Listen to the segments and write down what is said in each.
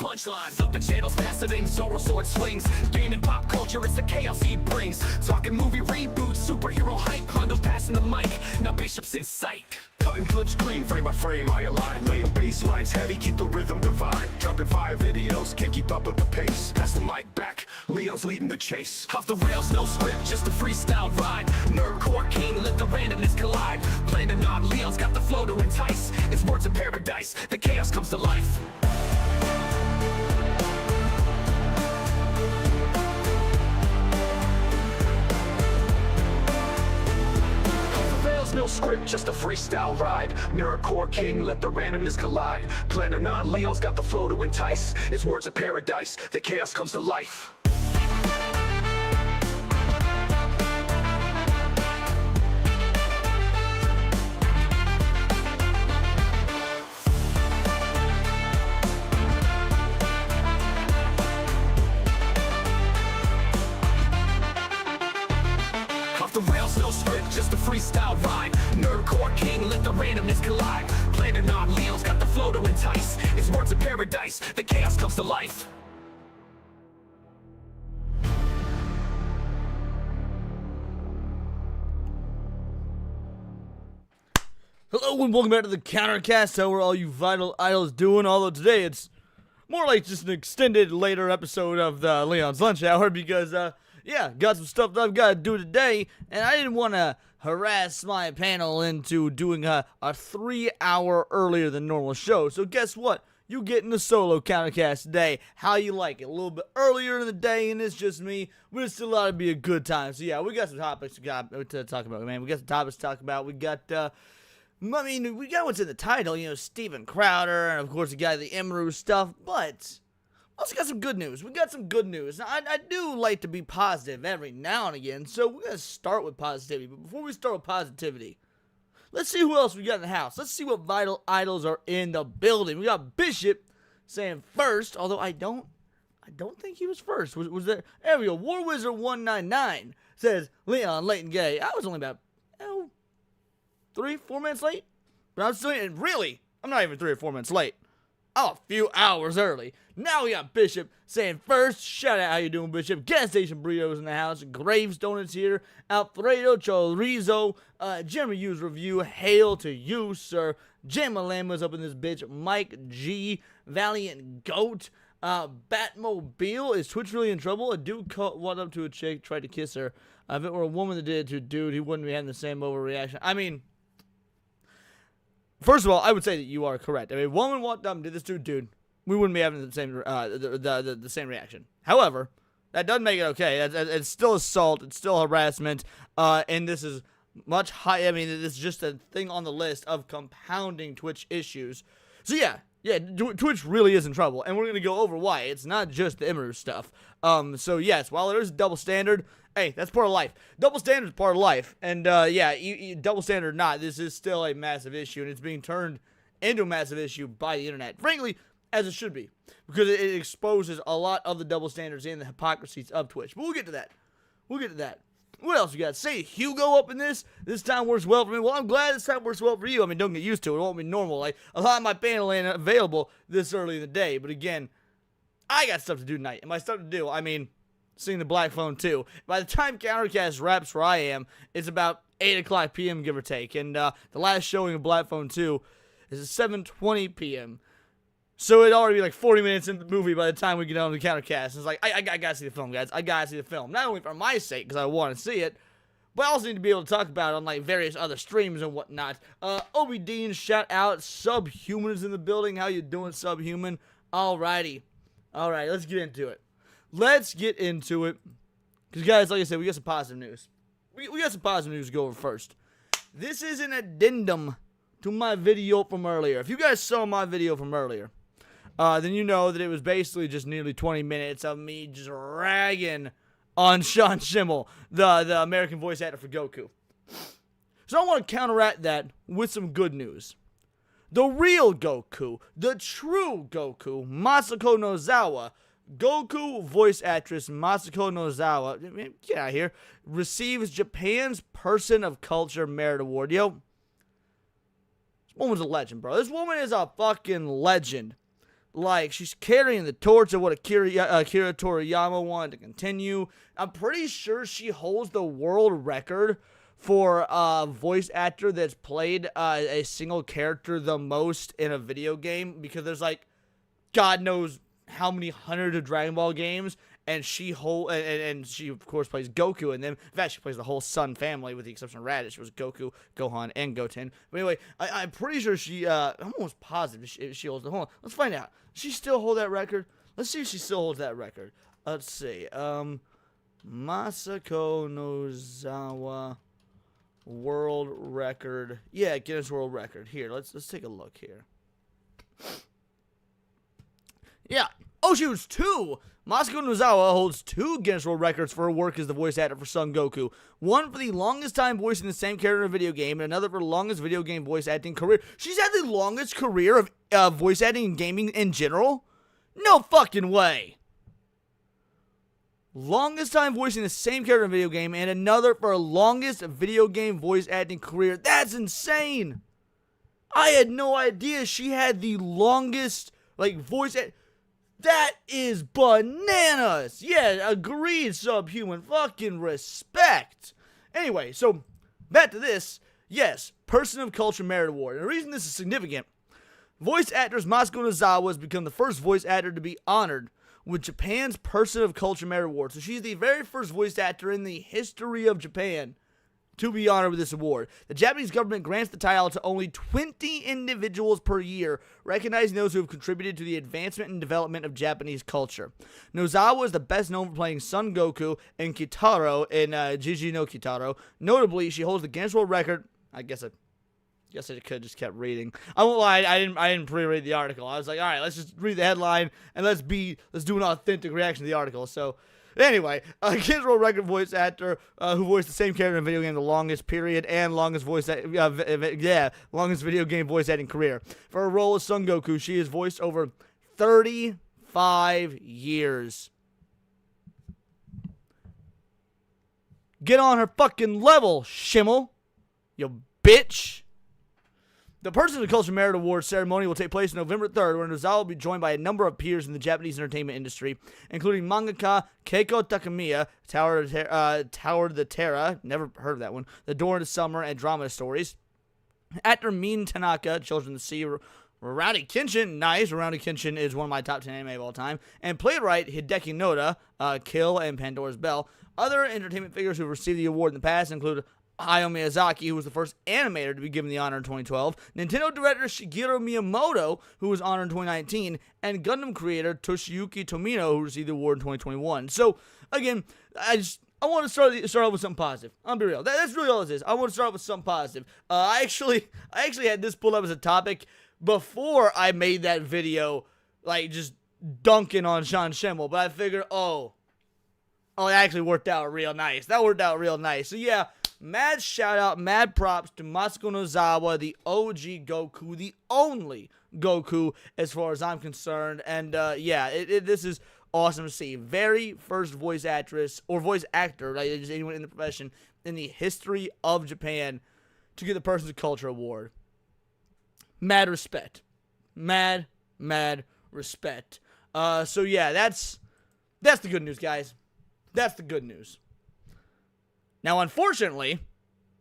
Punchlines up the channel's faceting, Zoro sword swings. Gaining pop culture, it's the chaos he brings. Talking movie reboots, superhero hype. Hondo passing the mic, now Bishop's in sight. Cutting clips screen, frame by frame, I align. Laying bass lines heavy, keep the rhythm divine. Dropping 5 videos, can't keep up with the pace. Pass the mic back, Leon's leading the chase. Off the rails, no script, just a freestyle ride. Nerdcore king, let the randomness collide. Planning on Leon's got the flow to entice. It's words of paradise, the chaos comes to life. No script, just a freestyle ride. Nerdcore king, let the randomness collide. Planning on Leon's got the flow to entice. It's words of paradise, the chaos comes to life. The rails, no script, just a freestyle ride. Nerdcore king, let the randomness collide. Planning on Leon's got the flow to entice. It's words of paradise, the chaos comes to life. Hello and welcome back to the Countercast. How are all you vital idols doing? Although today it's more like just an extended later episode of the Leon's Lunch Hour because, yeah, got some stuff that I've got to do today, and I didn't want to harass my panel into doing a 3-hour earlier than normal show. So guess what? You getting a solo Countercast today. How you like it? A little bit earlier in the day, and it's just me, but it still ought to be a good time. So yeah, we got some topics to talk about, man. We got some topics to talk about. We got, I mean, we got what's in the title, you know, Steven Crowder, and of course we got the Emiru stuff, but also got some good news. We got some good news. Now, I do like to be positive every now and again, so we're going to start with positivity. But before we start with positivity, let's see who else we got in the house. Let's see what vital idols are in the building. We got Bishop saying first, although I don't think he was first. Was there? There we go. War Wizard 199 says, Leon, late and gay. I was only about, 3-4 minutes late? But I'm still, and really, I'm not even 3 or 4 minutes late. Oh, a few hours early. Now we got Bishop saying first, shout out, how you doing, Bishop? Gas Station Burritos in the house. Gravestone is here. Alfredo Chorizo. Jeremy U's review. Hail to you, sir. Jam Lama's up in this bitch. Mike G. Valiant Goat. Batmobile. Is Twitch really in trouble? A dude went up to a chick, tried to kiss her. If it were a woman that did it to a dude, he wouldn't be having the same overreaction. I mean, first of all, I would say that you are correct. I mean, if a woman walked up and did this to a dude, we wouldn't be having the same the same reaction. However, that doesn't make it okay. It's still assault. It's still harassment. And this is much high. I mean, this is just a thing on the list of compounding Twitch issues. So yeah, Twitch really is in trouble, and we're gonna go over why. It's not just the Emiru stuff. So yes, while there is a double standard, hey, that's part of life. Double standard is part of life, and yeah, double standard or not, this is still a massive issue, and it's being turned into a massive issue by the internet. Frankly, as it should be, because it exposes a lot of the double standards and the hypocrisies of Twitch. But we'll get to that. We'll get to that. What else you got? Say Hugo up in this. This time works well for me. Well, I'm glad this time works well for you. I mean, don't get used to it. It won't be normal. Like, a lot of my panel ain't available this early in the day. But again, I got stuff to do tonight. And my stuff to do, I mean, sing the Black Phone 2. By the time Countercast wraps where I am, it's about 8 o'clock p.m., give or take. And the last showing of Black Phone 2 is at 7:20 p.m., so it'd already be like 40 minutes into the movie by the time we get on the Countercast. It's like, I gotta see the film, guys. I gotta see the film. Not only for my sake, because I want to see it, but I also need to be able to talk about it on like various other streams and whatnot. Obi Dean, shout out. Subhuman is in the building. How you doing, Subhuman? Alrighty. Alright, let's get into it. Let's get into it. Because, guys, like I said, we got some positive news. We got some positive news to go over first. This is an addendum to my video from earlier. If you guys saw my video from earlier, then you know that it was basically just nearly 20 minutes of me just ragging on Sean Schemmel, the American voice actor for Goku. So I want to counteract that with some good news. The real Goku, the true Goku, Masako Nozawa, Goku voice actress Masako Nozawa, get out of here, receives Japan's Person of Culture Merit Award. Yo, this woman's a legend, bro. This woman is a fucking legend. Like, she's carrying the torch of what Akira Toriyama wanted to continue. I'm pretty sure she holds the world record for a voice actor that's played a single character the most in a video game, because there's like God knows how many hundreds of Dragon Ball games, and she of course plays Goku in them. In fact, she plays the whole Sun family with the exception of Raditz. It was Goku, Gohan, and Goten. But anyway, I'm pretty sure I'm almost positive she holds the whole. Let's find out. Does she still hold that record? Let's see if she still holds that record. Let's see. Masako Nozawa world record. Yeah, Guinness World Record. Here, let's take a look here. Yeah. Oh, she was 2. Masako Nozawa holds 2 Guinness World Records for her work as the voice actor for Son Goku. One for the longest time voicing the same character in a video game, and another for the longest video game voice acting career. She's had the longest career of voice acting and gaming in general? No fucking way. Longest time voicing the same character in a video game, and another for longest video game voice acting career. That's insane. I had no idea she had the longest, voice acting. That is bananas. Yeah, agreed, Subhuman. Fucking respect. Anyway, so back to this. Yes, Person of Culture Merit Award. And the reason this is significant, voice actress Masako Nozawa has become the first voice actor to be honored with Japan's Person of Culture Merit Award. So she's the very first voice actor in the history of Japan to be honored with this award. The Japanese government grants the title to only 20 individuals per year, recognizing those who have contributed to the advancement and development of Japanese culture. Nozawa is the best known for playing Son Goku and Kitaro in Jiji no Kitaro. Notably, she holds the Guinness World Record. I guess I could have just kept reading. I won't lie, I didn't pre-read the article. I was like, all right, let's just read the headline and let's do an authentic reaction to the article. So anyway, Guinness World Record voice actor who voiced the same character in a video game the longest period and longest longest video game voice acting career. For her role as Son Goku, she has voiced over 35 years. Get on her fucking level, Schimmel, you bitch. The Person of Culture Merit Award ceremony will take place November 3rd, where Nozawa will be joined by a number of peers in the Japanese entertainment industry, including mangaka Keiko Takamiya, Tower the Terra, never heard of that one, The Door into Summer, and Drama Stories. Actor Min Tanaka, Children of the Sea, Rurouni Kenshin, nice, Rurouni Kenshin is one of my top 10 anime of all time, and playwright Hideki Noda, Kill and Pandora's Bell. Other entertainment figures who have received the award in the past include Hayao Miyazaki, who was the first animator to be given the honor in 2012, Nintendo director Shigeru Miyamoto, who was honored in 2019, and Gundam creator Toshiyuki Tomino, who received the award in 2021. So, again, I want to start off with something positive. I'm be real. That's really all this is. I want to start off with something positive. I actually had this pulled up as a topic before I made that video, just dunking on Sean Schemmel, but I figured, it actually worked out real nice. That worked out real nice. So, yeah. Mad shout out, mad props to Masako Nozawa, the OG Goku, the only Goku as far as I'm concerned. And this is awesome to see. Very first voice actress or voice actor, just anyone in the profession in the history of Japan to get the Person of Culture Award. Mad respect. Mad respect. So yeah, that's the good news, guys. That's the good news. Now, unfortunately,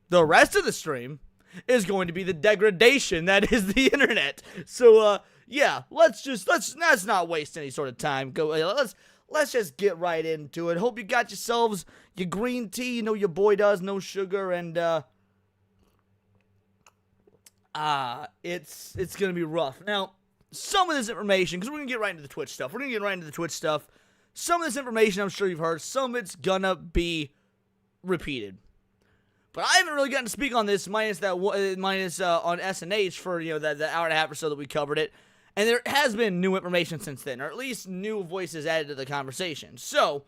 the rest of the stream is going to be the degradation that is the internet. So, let's not waste any sort of time. Let's just get right into it. Hope you got yourselves your green tea. You know your boy does, no sugar, and it's gonna be rough. Now, some of this information, because we're gonna get right into the Twitch stuff. Some of this information I'm sure you've heard. Some of it's gonna be repeated, but I haven't really gotten to speak on this minus on SNH for the hour and a half or so that we covered it, and there has been new information since then, or at least new voices added to the conversation. So,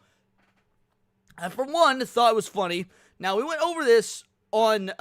I for one thought it was funny. Now we went over this on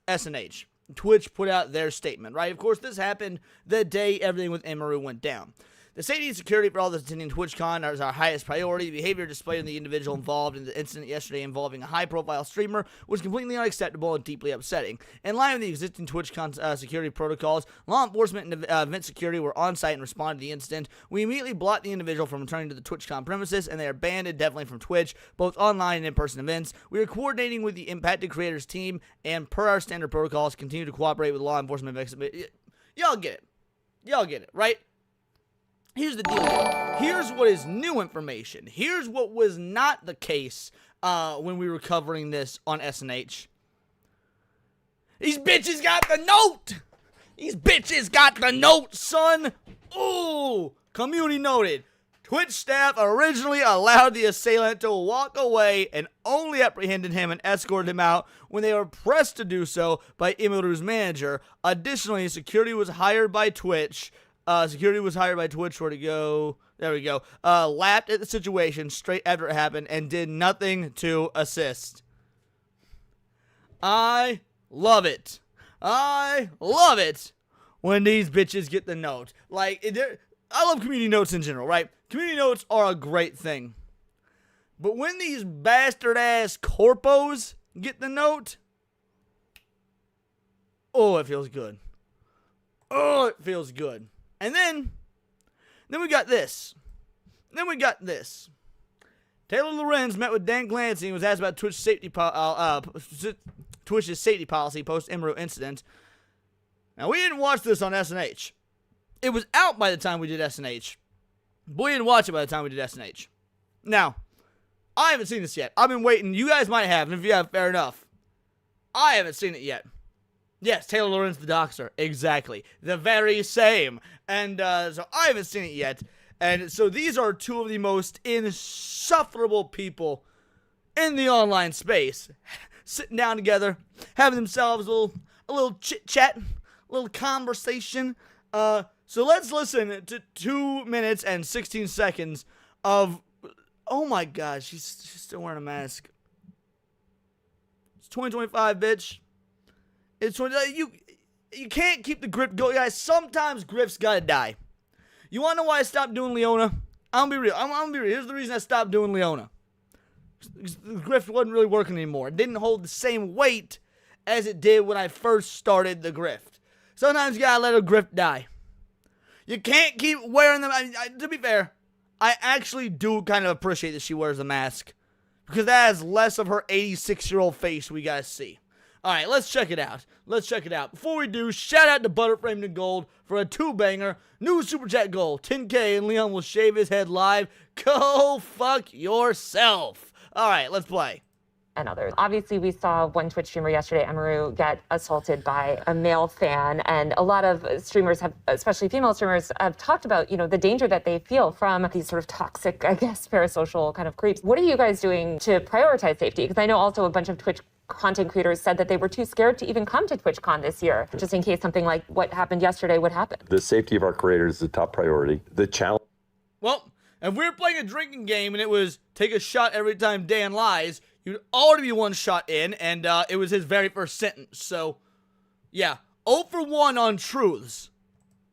SNH. Twitch put out their statement, right? Of course, this happened the day everything with Emiru went down. The safety and security for all those attending TwitchCon is our highest priority. The behavior displayed in the individual involved in the incident yesterday involving a high-profile streamer was completely unacceptable and deeply upsetting. In line with the existing TwitchCon security protocols, law enforcement and event security were on site and responded to the incident. We immediately blocked the individual from returning to the TwitchCon premises, and they are banned indefinitely from Twitch, both online and in-person events. We are coordinating with the impacted creators team, and per our standard protocols, continue to cooperate with law enforcement. Y'all get it. Y'all get it, right? Here's the deal. Here's what is new information. Here's what was not the case when we were covering this on SNH. These bitches got the note. These bitches got the note, son. Ooh, community noted. Twitch staff originally allowed the assailant to walk away and only apprehended him and escorted him out when they were pressed to do so by Emiru's manager. Additionally, security was hired by Twitch. Where'd it go? There we go. Laughed at the situation straight after it happened and did nothing to assist. I love it. I love it when these bitches get the note. Like, I love community notes in general, right? Community notes are a great thing. But when these bastard-ass corpos get the note, oh, it feels good. Oh, it feels good. And then we got this. Taylor Lorenz met with Dan Clancy and was asked about Twitch's safety policy post-Emiru incident. Now, we didn't watch this on SNH. It was out by the time we did SNH. But we didn't watch it by the time we did SNH. Now, I haven't seen this yet. I've been waiting. You guys might have, and if you have, fair enough. I haven't seen it yet. Yes, Taylor Lorenz the Doxer. Exactly. The very same. And so I haven't seen it yet. And so these are two of the most insufferable people in the online space. Sitting down together, having themselves a little chit-chat, a little conversation. So let's listen to 2 minutes and 16 seconds of... Oh my God, she's still wearing a mask. It's 2025, bitch. It's you can't keep the grip going, guys. Sometimes grift's gotta die. You wanna know why I stopped doing Leona? I'm gonna be real. I'm gonna be real. Here's the reason I stopped doing Leona. The grift wasn't really working anymore. It didn't hold the same weight as it did when I first started the grift. Sometimes you gotta let a grift die. You can't keep wearing them. To be fair, I actually do kind of appreciate that she wears a mask, because that has less of her 86-year-old face we gotta see. Alright, let's check it out. Before we do, shout out to Butterframed in Gold for a 2-banger. New Super Chat goal, 10K, and Leon will shave his head live. Go fuck yourself. Alright, let's play. And others. Obviously, we saw one Twitch streamer yesterday, Emiru, get assaulted by a male fan. And a lot of streamers have, especially female streamers, have talked about, the danger that they feel from these sort of toxic, I guess, parasocial kind of creeps. What are you guys doing to prioritize safety? Because I know also a bunch of Twitch content creators said that they were too scared to even come to TwitchCon this year, just in case something like what happened yesterday would happen. The safety of our creators is the top priority. The challenge... Well, if we were playing a drinking game and it was take a shot every time Dan lies, you'd already be one shot in, and it was his very first sentence. So, yeah, 0 for 1 on truths.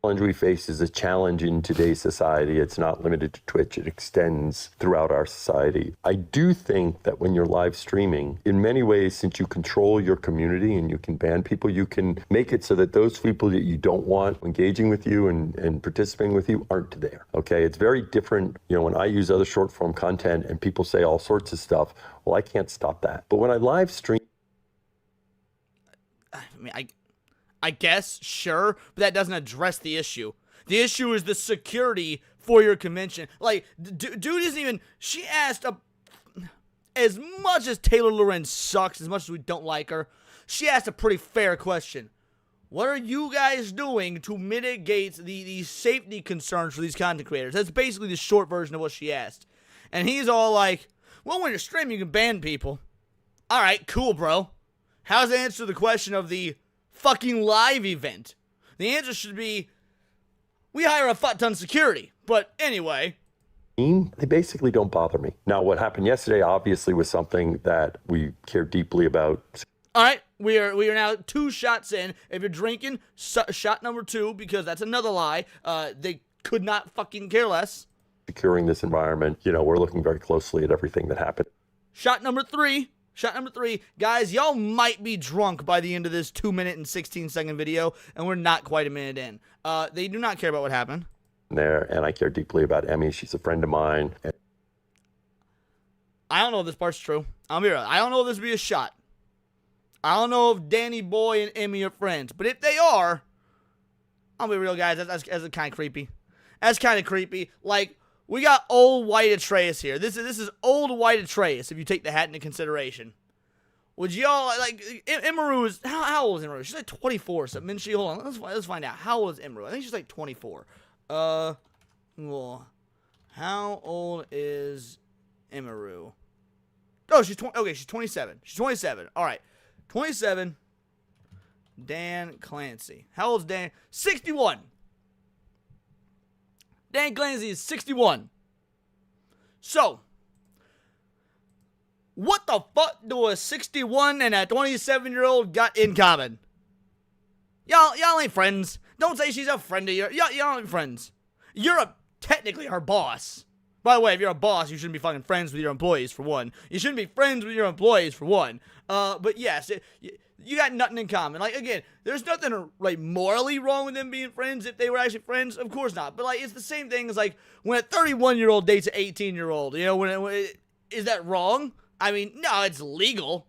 The challenge we face is a challenge in today's society. It's not limited to Twitch. It extends throughout our society. I do think that when you're live streaming, in many ways, since you control your community and you can ban people, you can make it so that those people that you don't want engaging with you and participating with you aren't there. Okay, it's very different. When I use other short form content and people say all sorts of stuff, well, I can't stop that. But when I live stream... I guess, sure, but that doesn't address the issue. The issue is the security for your convention. Like, dude isn't even... She asked, as much as Taylor Lorenz sucks, as much as we don't like her, she asked a pretty fair question. What are you guys doing to mitigate the safety concerns for these content creators? That's basically the short version of what she asked. And he's all like, well, when you're streaming, you can ban people. All right, cool, bro. How's the answer to the question of the fucking live event? The answer should be, we hire a fuck ton of security. But anyway, they basically don't bother me. Now, what happened yesterday obviously was something that we care deeply about. All right, we are now 2 shots in. If you're drinking, shot number 2, because that's another lie. They could not fucking care less. Securing this environment, you know, we're looking very closely at everything that happened. Shot number three. Guys, y'all might be drunk by the end of this 2-minute and 16-second video, and we're not quite a minute in. They do not care about what happened. There, and I care deeply about Emmy. She's a friend of mine. I don't know if this part's true. I'll be real. I don't know if this will be a shot. I don't know if Danny Boy and Emmy are friends, but if they are, I'll be real, guys. That's kind of creepy. That's kind of creepy. Like, we got old white Atreus here. This is old white Atreus, if you take the hat into consideration. Would y'all, like, Emiru is, how old is Emiru? She's like 24 or something. Hold on, let's find out. How old is Emiru? I think she's like 24. Well, how old is Emiru? Oh, she's 20. Okay, she's 27. She's 27. All right, 27. Dan Clancy. How old is Dan? 61. Dan Clancy is 61. So, what the fuck do a 61 and a 27-year-old got in common? Y'all ain't friends. Don't say she's a friend of yours. Y'all ain't friends. You're technically her boss. By the way, if you're a boss, you shouldn't be fucking friends with your employees, for one. You shouldn't be friends with your employees, for one. But yes, you got nothing in common. Like, again, there's nothing, like, morally wrong with them being friends if they were actually friends. Of course not. But, like, it's the same thing as, like, when a 31-year-old dates an 18-year-old. You know, is that wrong? I mean, no, it's legal.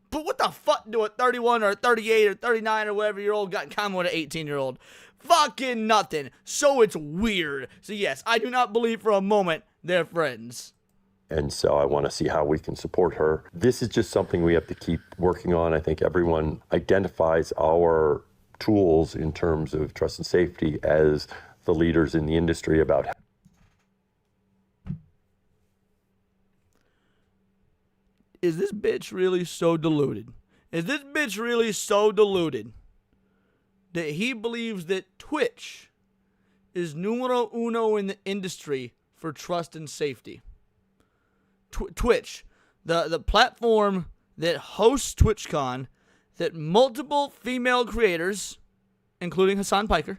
But what the fuck do a 31 or a 38 or 39 or whatever-year-old got in common with an 18-year-old? Fucking nothing. So it's weird. So, yes, I do not believe for a moment they're friends. And so I want to see how we can support her. This is just something we have to keep working on. I think everyone identifies our tools in terms of trust and safety as the leaders in the industry about. Is this bitch really so deluded? Is this bitch really so deluded that he believes that Twitch is numero uno in the industry for trust and safety? Twitch, the platform that hosts TwitchCon, that multiple female creators, including Hassan Piker,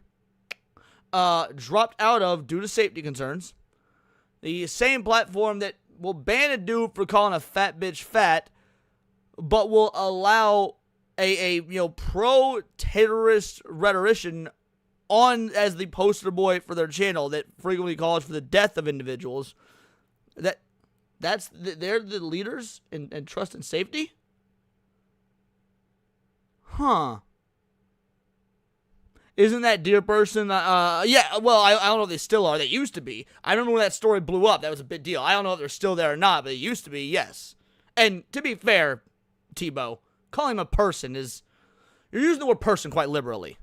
dropped out of due to safety concerns. The same platform that will ban a dude for calling a fat bitch fat, but will allow a pro-terrorist rhetorician on as the poster boy for their channel that frequently calls for the death of individuals. They're the leaders in trust and safety? Huh. Isn't that dear person? Yeah, well, I don't know if they still are. They used to be. I remember when that story blew up. That was a big deal. I don't know if they're still there or not, but they used to be, yes. And to be fair, Tebow, calling him a person is... You're using the word person quite liberally.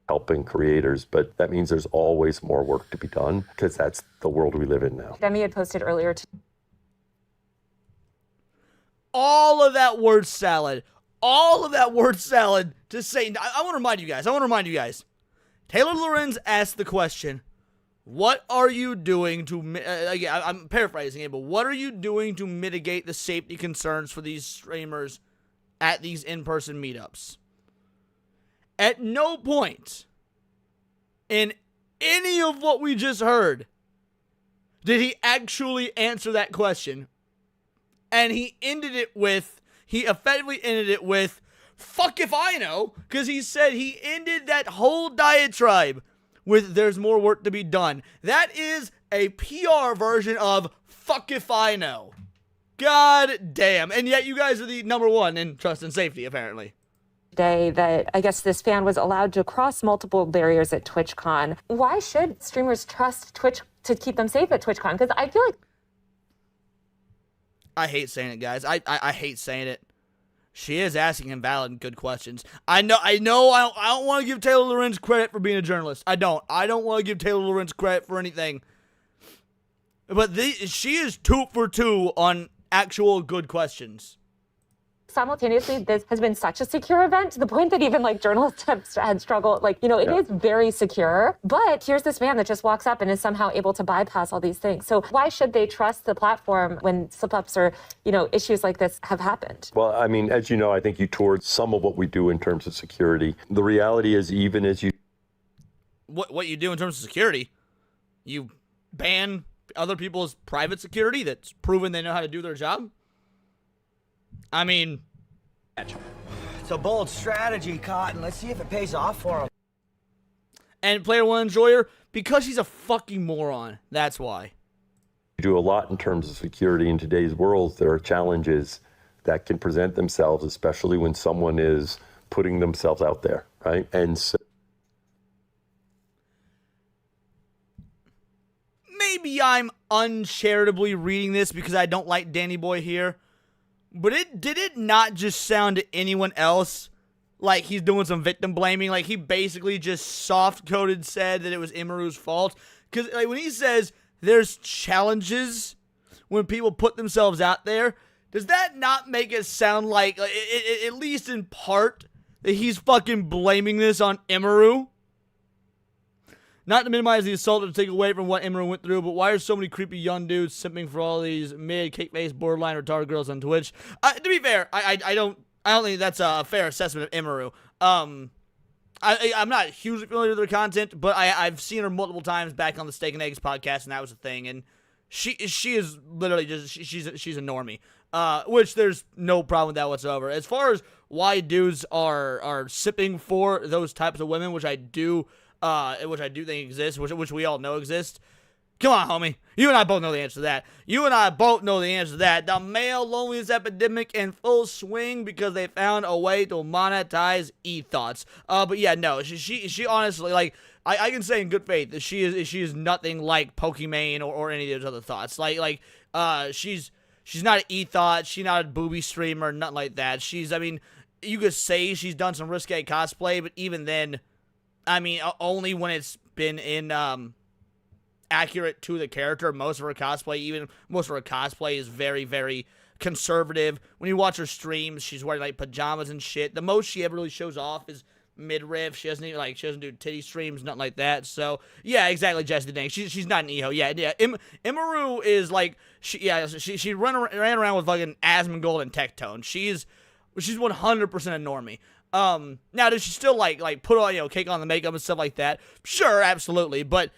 Helping creators, but that means there's always more work to be done because that's the world we live in now. Demi had posted earlier All of that word salad to say, I want to remind you guys, Taylor Lorenz asked the question, what are you doing to, again, I'm paraphrasing it, but what are you doing to mitigate the safety concerns for these streamers at these in-person meetups? At no point in any of what we just heard did he actually answer that question. And he effectively ended it with, fuck if I know, because he said he ended that whole diatribe with there's more work to be done. That is a PR version of fuck if I know. God damn. And yet you guys are the number one in trust and safety, apparently. today that I guess this fan was allowed to cross multiple barriers at TwitchCon. Why should streamers trust Twitch to keep them safe at TwitchCon? Because I feel like I hate saying it, guys. I hate saying it. She is asking him valid and good questions. I don't want to give Taylor Lorenz credit for being a journalist. I don't want to give Taylor Lorenz credit for anything. But she is 2 for 2 on actual good questions. simultaneously, this has been such a secure event to the point that even like journalists have had struggled. Like, it is very secure. But here's this man that just walks up and is somehow able to bypass all these things. So why should they trust the platform when slip-ups or, issues like this have happened? Well, I mean, as you know, I think you toured some of what we do in terms of security. The reality is, even as you what you do in terms of security. You ban other people's private security that's proven they know how to do their job. I mean, It's a bold strategy, Cotton. Let's see if it pays off for him. and player will enjoy her because she's a fucking moron. That's why. You do a lot in terms of security in today's world. There are challenges that can present themselves, especially when someone is putting themselves out there, right? And so maybe I'm uncharitably reading this because I don't like Danny Boy here, but did it not just sound to anyone else like he's doing some victim blaming? Like he basically just soft-coded said that it was Emiru's fault? Because like, when he says there's challenges when people put themselves out there, does that not make it sound like, at least in part, that he's fucking blaming this on Emiru? Not to minimize the assault or to take away from what Emiru went through, but why are so many creepy young dudes simping for all these mid, cake-faced, borderline retarded girls on Twitch? To be fair, I don't think that's a fair assessment of Emiru. I'm not hugely familiar with her content, but I've seen her multiple times back on the Steak and Eggs podcast, and that was a thing. And she is literally just she's a normie, which there's no problem with that whatsoever. As far as why dudes are sipping for those types of women, which I do think exist, which we all know exist. Come on, homie. You and I both know the answer to that. The male loneliness epidemic in full swing because they found a way to monetize e-thoughts. But yeah, no, she honestly, like, I can say in good faith that she is nothing like Pokimane or any of those other thoughts. She's not an e-thought. She's not a booby streamer, nothing like that. You could say she's done some risque cosplay, but even then, I mean, only when it's been in, accurate to the character. Most of her cosplay is very, very conservative. When you watch her streams, she's wearing like pajamas and shit. The most she ever really shows off is midriff. She doesn't do titty streams, nothing like that. So yeah, exactly, Jesse Dang. She's not an EHO. Yeah. Emiru is like she ran around with fucking Asmongold and Tectone. She's 100% a normie. Now does she still like put on cake on the makeup and stuff like that? Sure, absolutely, but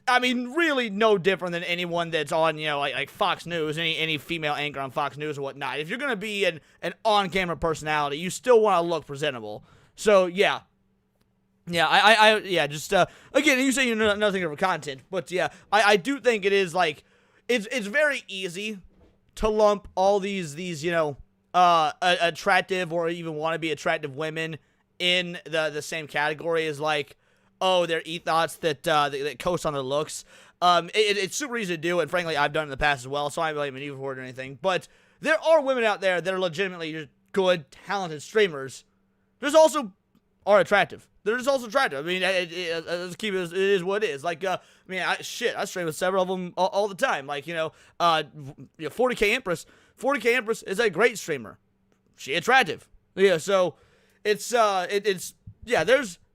I mean, really no different than anyone that's on, like Fox News, any female anchor on Fox News or whatnot. If you're going to be an on-camera personality, you still want to look presentable. So, yeah. Yeah, again, you say you're nothing of her content, but yeah, I do think it is, like, it's very easy to lump all these attractive or even want-to-be attractive women in the same category as, like, oh, they're e-thoughts that coast on their looks. It's super easy to do, and frankly, I've done it in the past as well, so I'm not blaming you for it or anything. But there are women out there that are legitimately just good, talented streamers. There's also are attractive. They're just also attractive. I mean, let's keep it is what it is. Like, I stream with several of them all the time. Like, 40K Empress. 40K Empress is a great streamer. She attractive. Yeah, so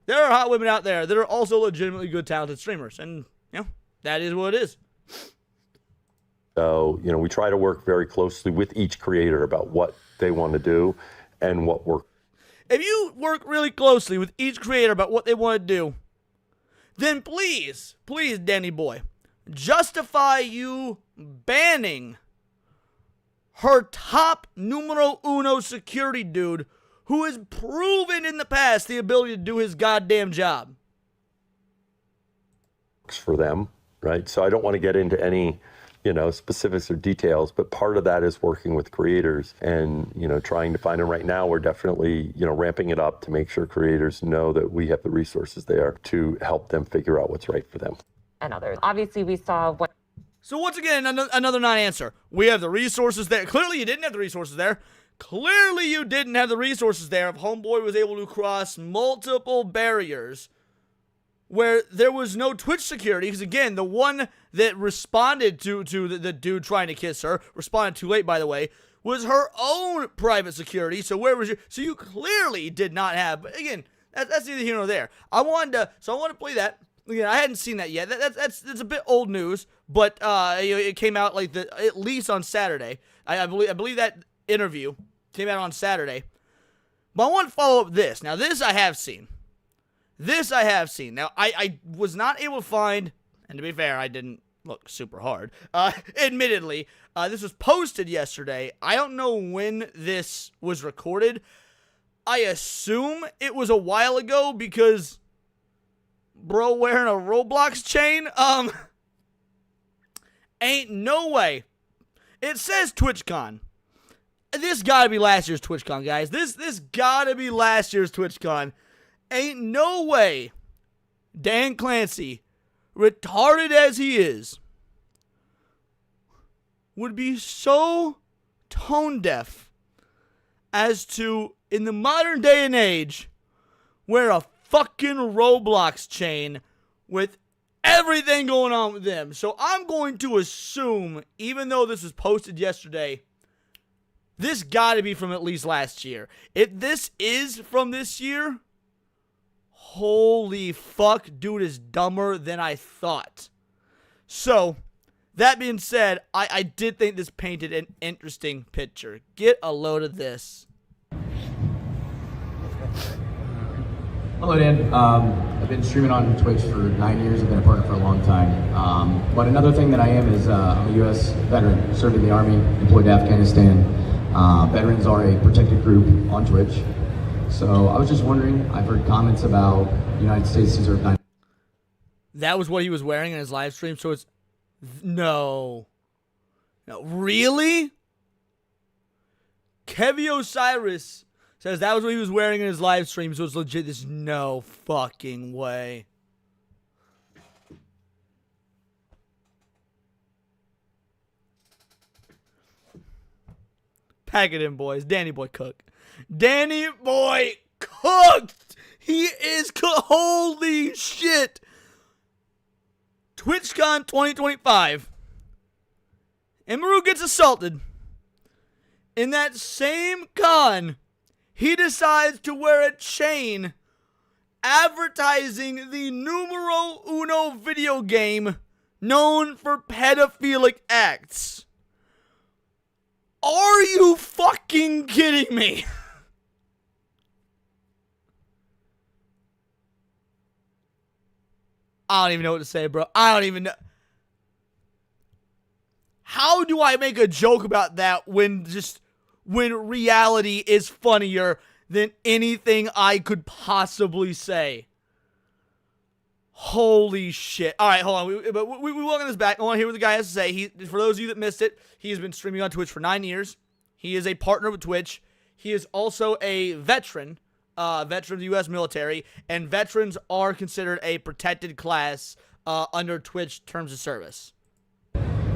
there are hot women out there that are also legitimately good, talented streamers, and that is what it is. So, we try to work very closely with each creator about what they want to do and what works. If you work really closely with each creator about what they want to do, then please, Danny Boy, justify you banning her top numero uno security dude who has proven in the past the ability to do his goddamn job. For them, right? So I don't want to get into any, specifics or details, but part of that is working with creators and, trying to find them. Right now, we're definitely, ramping it up to make sure creators know that we have the resources there to help them figure out what's right for them. And others. Obviously, we saw what. So once again, another non-answer. We have the resources there. Clearly, you didn't have the resources there. Clearly, you didn't have the resources there if Homeboy was able to cross multiple barriers where there was no Twitch security. Because, again, the one that responded to the dude trying to kiss her, responded too late, by the way, was her own private security. So where was so you clearly did not have. But, again, that's neither here nor there. I wanted to play that. Again, I hadn't seen that yet. That's a bit old news, but it came out at least on Saturday. I believe that interview came out on Saturday. But I want to follow up this. Now, this I have seen. This I have seen. Now, I was not able to find, and to be fair, I didn't look super hard. Admittedly, this was posted yesterday. I don't know when this was recorded. I assume it was a while ago because bro wearing a Roblox chain, ain't no way. It says TwitchCon. This gotta be last year's TwitchCon, guys. This gotta be last year's TwitchCon. Ain't no way Dan Clancy, retarded as he is, would be so tone deaf as to, in the modern day and age, wear a fucking Roblox chain with everything going on with them. So I'm going to assume, even though this was posted yesterday, this gotta be from at least last year. If this is from this year, holy fuck, dude is dumber than I thought. So, that being said, I did think this painted an interesting picture. Get a load of this. Hello, Dan. I've been streaming on Twitch for 9 years. I've been a partner for a long time. But another thing that I am is I'm a U.S. veteran, served in the Army, employed to Afghanistan. Veterans are a protected group on Twitch. So I was just wondering, I've heard comments about the United States deserve 9. That was what he was wearing in his live stream, so it's... No. No, really? Kevy Osiris says that was what he was wearing in his live stream, so it's legit. There's no fucking way. Pack it in, boys. Danny Boy Cook. Danny Boy cooked! He is holy shit! TwitchCon 2025. Emiru gets assaulted. In that same con, he decides to wear a chain advertising the numero uno video game known for pedophilic acts. Are you fucking kidding me? I don't even know what to say, bro. I don't even know. How do I make a joke about that when reality is funnier than anything I could possibly say? Holy shit. All right, hold on. We welcome this back. I want to hear what the guy has to say. For those of you that missed it, he has been streaming on Twitch for 9 years. He is a partner with Twitch. He is also a veteran of the U.S. military, and veterans are considered a protected class under Twitch terms of service.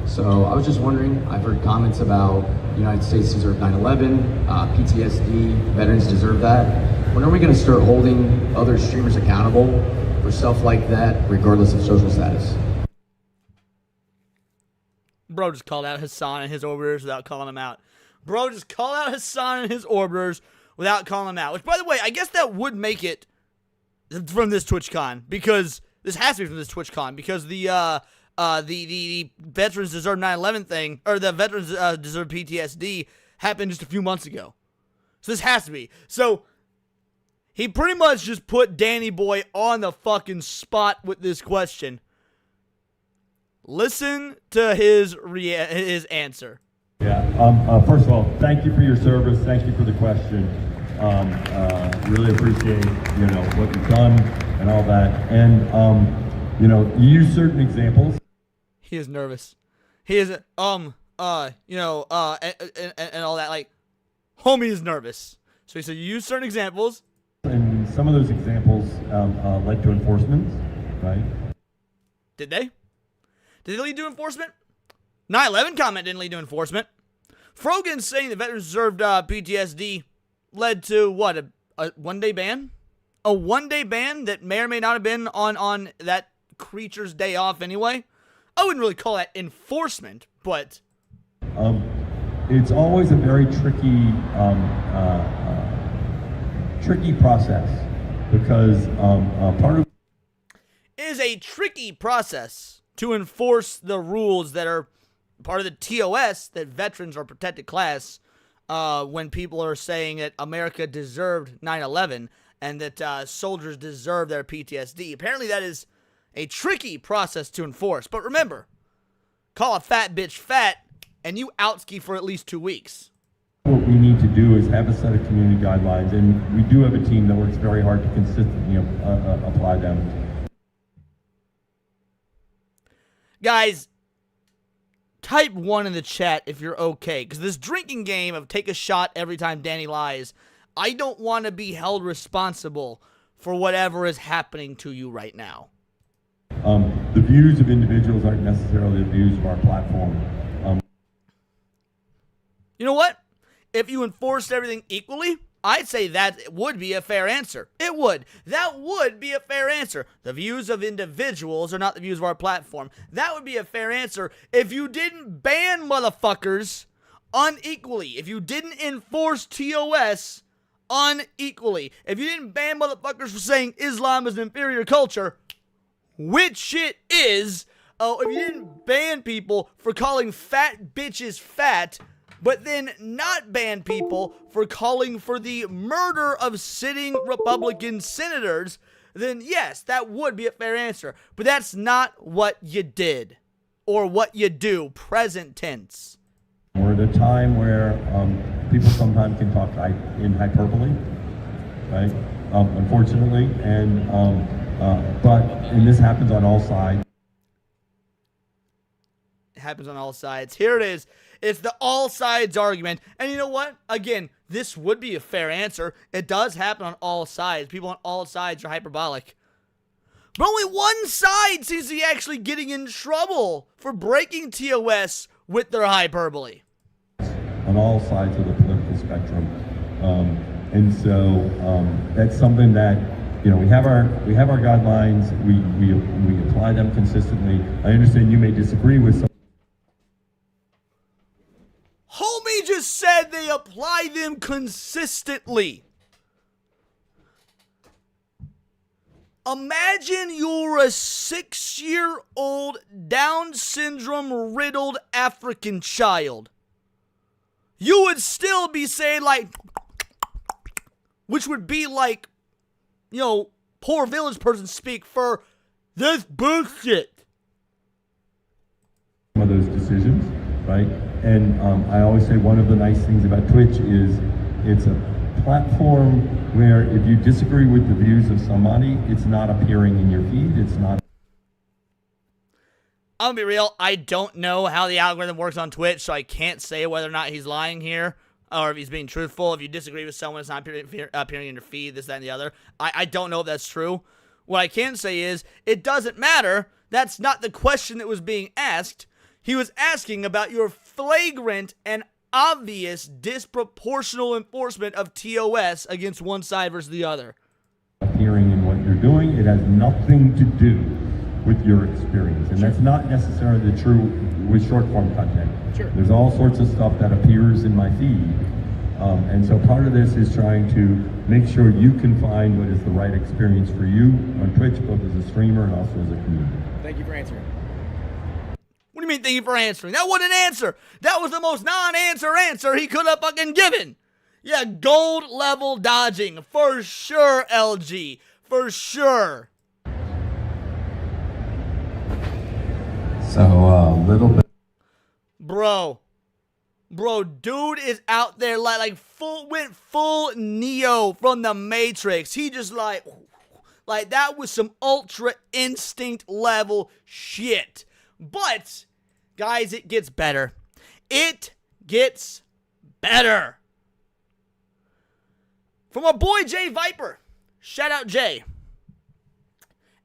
So I was just wondering, I've heard comments about the United States deserve 9/11, PTSD, veterans deserve that. When are we going to start holding other streamers accountable for stuff like that, regardless of social status? Bro just called out Hassan and his orbiters without calling him out. Bro just called out Hassan and his orbiters without calling him out. Which, by the way, I guess that would make it from this TwitchCon, because this has to be from this TwitchCon, because the veterans deserve 9/11 thing, or the veterans deserve PTSD, happened just a few months ago. So this has to be. So he pretty much just put Danny Boy on the fucking spot with this question. Listen to his answer. Yeah. First of all, thank you for your service. Thank you for the question. Really appreciate what you've done and all that. And you use certain examples. He is nervous. He is and all that. Like, homie is nervous. So he said, you use certain examples. And some of those examples led to enforcement, right? Did they? Did they lead to enforcement? 9/11 comment didn't lead to enforcement. Frogan saying the veterans deserved PTSD led to what? A one-day ban? A one-day ban that may or may not have been on that creature's day off anyway? I wouldn't really call that enforcement, but it's always a very tricky process, because part of it is a tricky process to enforce the rules that are part of the TOS, that veterans are protected class, when people are saying that America deserved 9/11 and that soldiers deserve their PTSD. Apparently that is a tricky process to enforce. But remember, call a fat bitch fat, and you outski for at least 2 weeks. What we need to do is have a set of community guidelines, and we do have a team that works very hard to consistently apply them. Guys, type 1 in the chat if you're okay, because this drinking game of take a shot every time Danny lies, I don't want to be held responsible for whatever is happening to you right now. The views of individuals aren't necessarily the views of our platform. You know what? If you enforced everything equally, I'd say that would be a fair answer. It would. That would be a fair answer. The views of individuals are not the views of our platform. That would be a fair answer if you didn't ban motherfuckers unequally. If you didn't enforce TOS unequally. If you didn't ban motherfuckers for saying Islam is an inferior culture, which it is. Oh, if you didn't ban people for calling fat bitches fat, but then not ban people for calling for the murder of sitting Republican senators, then yes, that would be a fair answer. But that's not what you did, or what you do, present tense. We're at a time where people sometimes can talk in hyperbole, right? Unfortunately, and this happens on all sides. It happens on all sides. Here it is. It's the all sides argument. And you know what? Again, this would be a fair answer. It does happen on all sides. People on all sides are hyperbolic. But only one side seems to be actually getting in trouble for breaking TOS with their hyperbole. On all sides of the political spectrum. And so that's something that, you know, we have our guidelines, we apply them consistently. I understand you may disagree with some. Homie just said they apply them consistently. Imagine you're a 6-year-old Down syndrome riddled African child. You would still be saying like, which would be like, you know, poor village person speak for this bullshit. Some of those decisions, right? And I always say one of the nice things about Twitch is it's a platform where if you disagree with the views of somebody, it's not appearing in your feed. It's not. I'll be real, I don't know how the algorithm works on Twitch, so I can't say whether or not he's lying here, or if he's being truthful. If you disagree with someone, it's not appearing in your feed, this, that, and the other. I don't know if that's true. What I can say is, it doesn't matter. That's not the question that was being asked. He was asking about your flagrant and obvious disproportional enforcement of TOS against one side versus the other. Appearing in what you're doing, it has nothing to do with your experience. And that's not necessarily the true with short form content. Sure. There's all sorts of stuff that appears in my feed. And so part of this is trying to make sure you can find what is the right experience for you on Twitch, both as a streamer and also as a community. Thank you for answering. What do you mean thank you for answering? That wasn't an answer. That was the most non-answer answer he could have fucking given. Yeah, gold level dodging. For sure, LG. For sure. So, a little bit. Bro, dude is out there like went full Neo from the Matrix. He just like that was some ultra instinct level shit. But, guys, it gets better. It gets better. From our boy Jay Viper. Shout out Jay.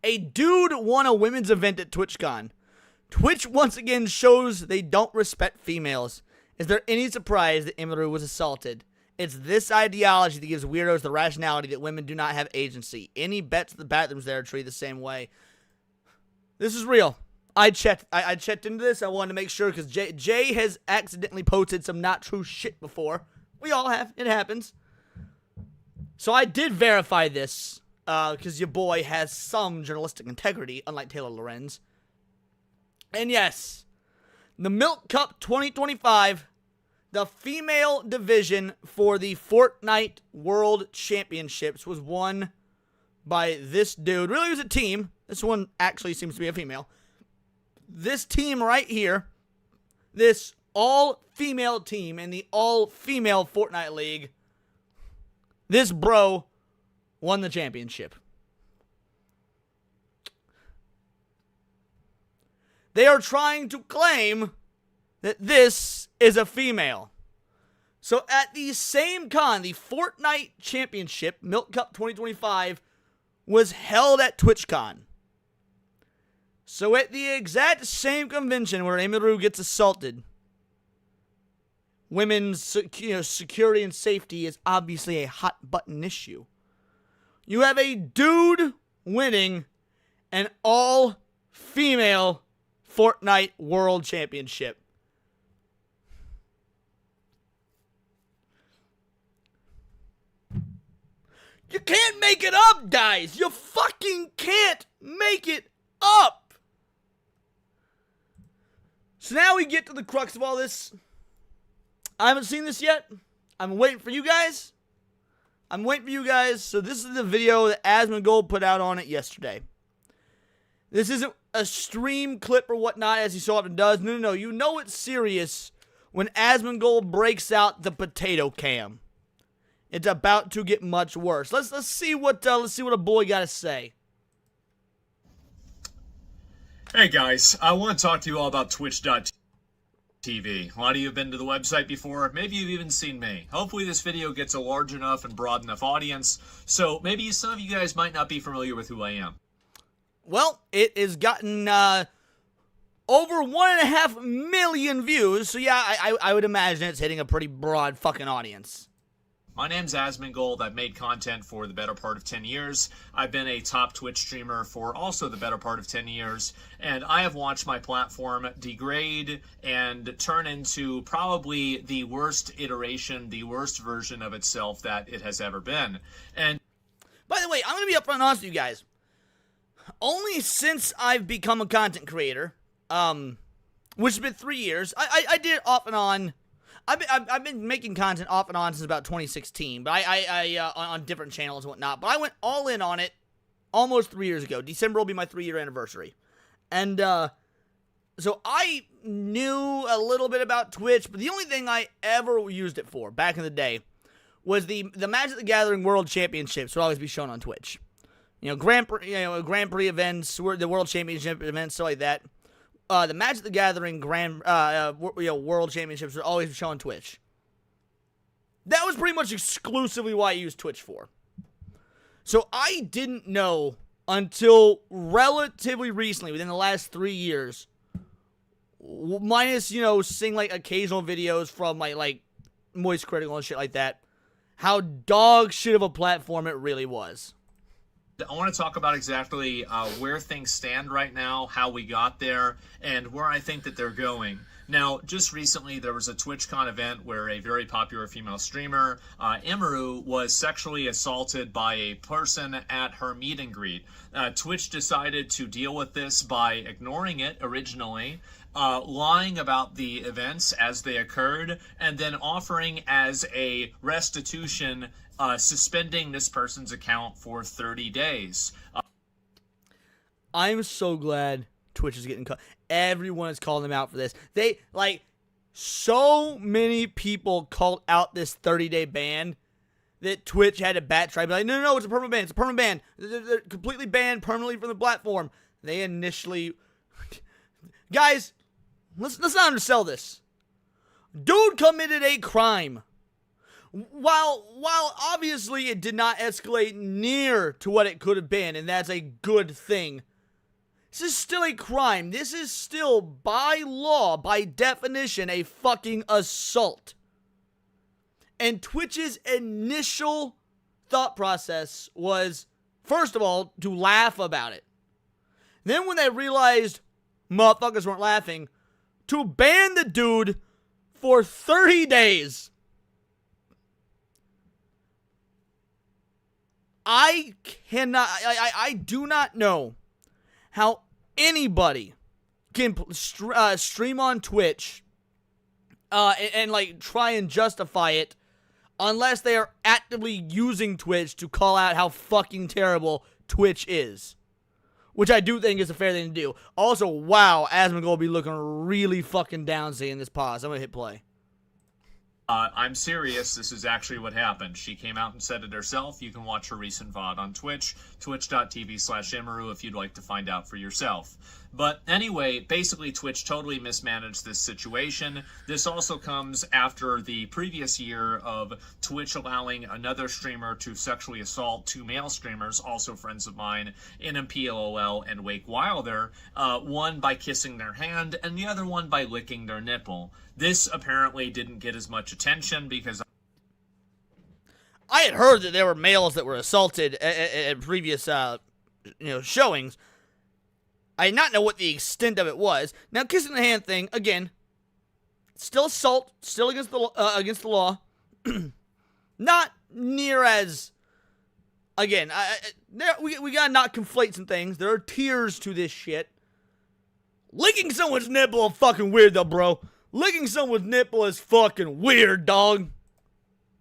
A dude won a women's event at TwitchCon. Twitch once again shows they don't respect females. Is there any surprise that Emiru was assaulted? It's this ideology that gives weirdos the rationality that women do not have agency. Any bets the bathrooms there are treated the same way. This is real. I checked into this. I wanted to make sure because Jay has accidentally posted some not true shit before. We all have. It happens. So I did verify this because your boy has some journalistic integrity, unlike Taylor Lorenz. And yes, the Milk Cup 2025 The female division for the Fortnite World Championships was won by this dude. Really, it was a team. This one actually seems to be a female. This team right here, this all-female team in the all-female Fortnite League, this bro won the championship. They are trying to claim that this is a female. So at the same con, the Fortnite Championship, Milk Cup 2025, was held at TwitchCon. So at the exact same convention where Emiru gets assaulted, women's security and safety is obviously a hot button issue. You have a dude winning an all-female Fortnite World Championship. You can't make it up, guys. You fucking can't make it up. So now we get to the crux of all this. I haven't seen this yet. I'm waiting for you guys. So this is the video that Asmongold put out on it yesterday. This isn't a stream clip or whatnot, as he so often does. No. You know it's serious when Asmongold breaks out the potato cam. It's about to get much worse. Let's see what a boy got to say. Hey guys, I want to talk to you all about Twitch.tv. A lot of you have been to the website before. Maybe you've even seen me. Hopefully this video gets a large enough and broad enough audience, so maybe some of you guys might not be familiar with who I am. Well, it has gotten over 1.5 million views, so yeah, I would imagine it's hitting a pretty broad fucking audience. My name's Asmongold. I've made content for the better part of 10 years. I've been a top Twitch streamer for also the better part of 10 years. And I have watched my platform degrade and turn into probably the worst iteration, the worst version of itself that it has ever been. And by the way, I'm going to be upfront and honest with you guys. Only since I've become a content creator, which has been 3 years, I did it off and on. I've been making content off and on since about 2016, but I on different channels and whatnot. But I went all in on it almost 3 years ago. December will be my 3-year anniversary, and so I knew a little bit about Twitch. But the only thing I ever used it for back in the day was the Magic the Gathering World Championships would always be shown on Twitch. Grand Prix events, the World Championship events, stuff like that. The Magic the Gathering World Championships are always shown on Twitch. That was pretty much exclusively what I used Twitch for. So I didn't know until relatively recently, within the last 3 years, minus, seeing like occasional videos from my Moist Critical and shit like that, how dog shit of a platform it really was. I want to talk about exactly where things stand right now, how we got there, and where I think that they're going. Now, just recently, there was a TwitchCon event where a very popular female streamer, Emiru, was sexually assaulted by a person at her meet and greet. Twitch decided to deal with this by ignoring it originally, lying about the events as they occurred, and then offering as a restitution suspending this person's account for 30 days. I'm so glad Twitch is getting cut. Everyone is calling them out for this. So many people called out this 30-day ban that Twitch had to backtrack. Be like, no, it's a permanent ban. It's a permanent ban. They're completely banned permanently from the platform. They initially... Guys, let's not undersell this. Dude committed a crime. While obviously it did not escalate near to what it could have been, and that's a good thing, this is still a crime. This is still, by law, by definition, a fucking assault. And Twitch's initial thought process was, first of all, to laugh about it. Then when they realized motherfuckers weren't laughing, to ban the dude for 30 days. I do not know how anybody can stream on Twitch and like try and justify it unless they are actively using Twitch to call out how fucking terrible Twitch is. Which I do think is a fair thing to do. Also, wow, Asmongold will be looking really fucking down seeing this pause. I'm gonna hit play. I'm serious. This is actually what happened. She came out and said it herself. You can watch her recent VOD on Twitch, twitch.tv/Emiru if you'd like to find out for yourself. But anyway, basically Twitch totally mismanaged this situation. This also comes after the previous year of Twitch allowing another streamer to sexually assault two male streamers, also friends of mine, NMPLOL and Wake Wilder, one by kissing their hand and the other one by licking their nipple. This apparently didn't get as much attention because I had heard that there were males that were assaulted at previous, showings. I did not know what the extent of it was. Now, kissing the hand thing, again, still assault, still against the law. Not near as, again, we gotta not conflate some things. There are tiers to this shit. Licking someone's nipple is fucking weird, though, bro. Licking someone's nipple is fucking weird, dog.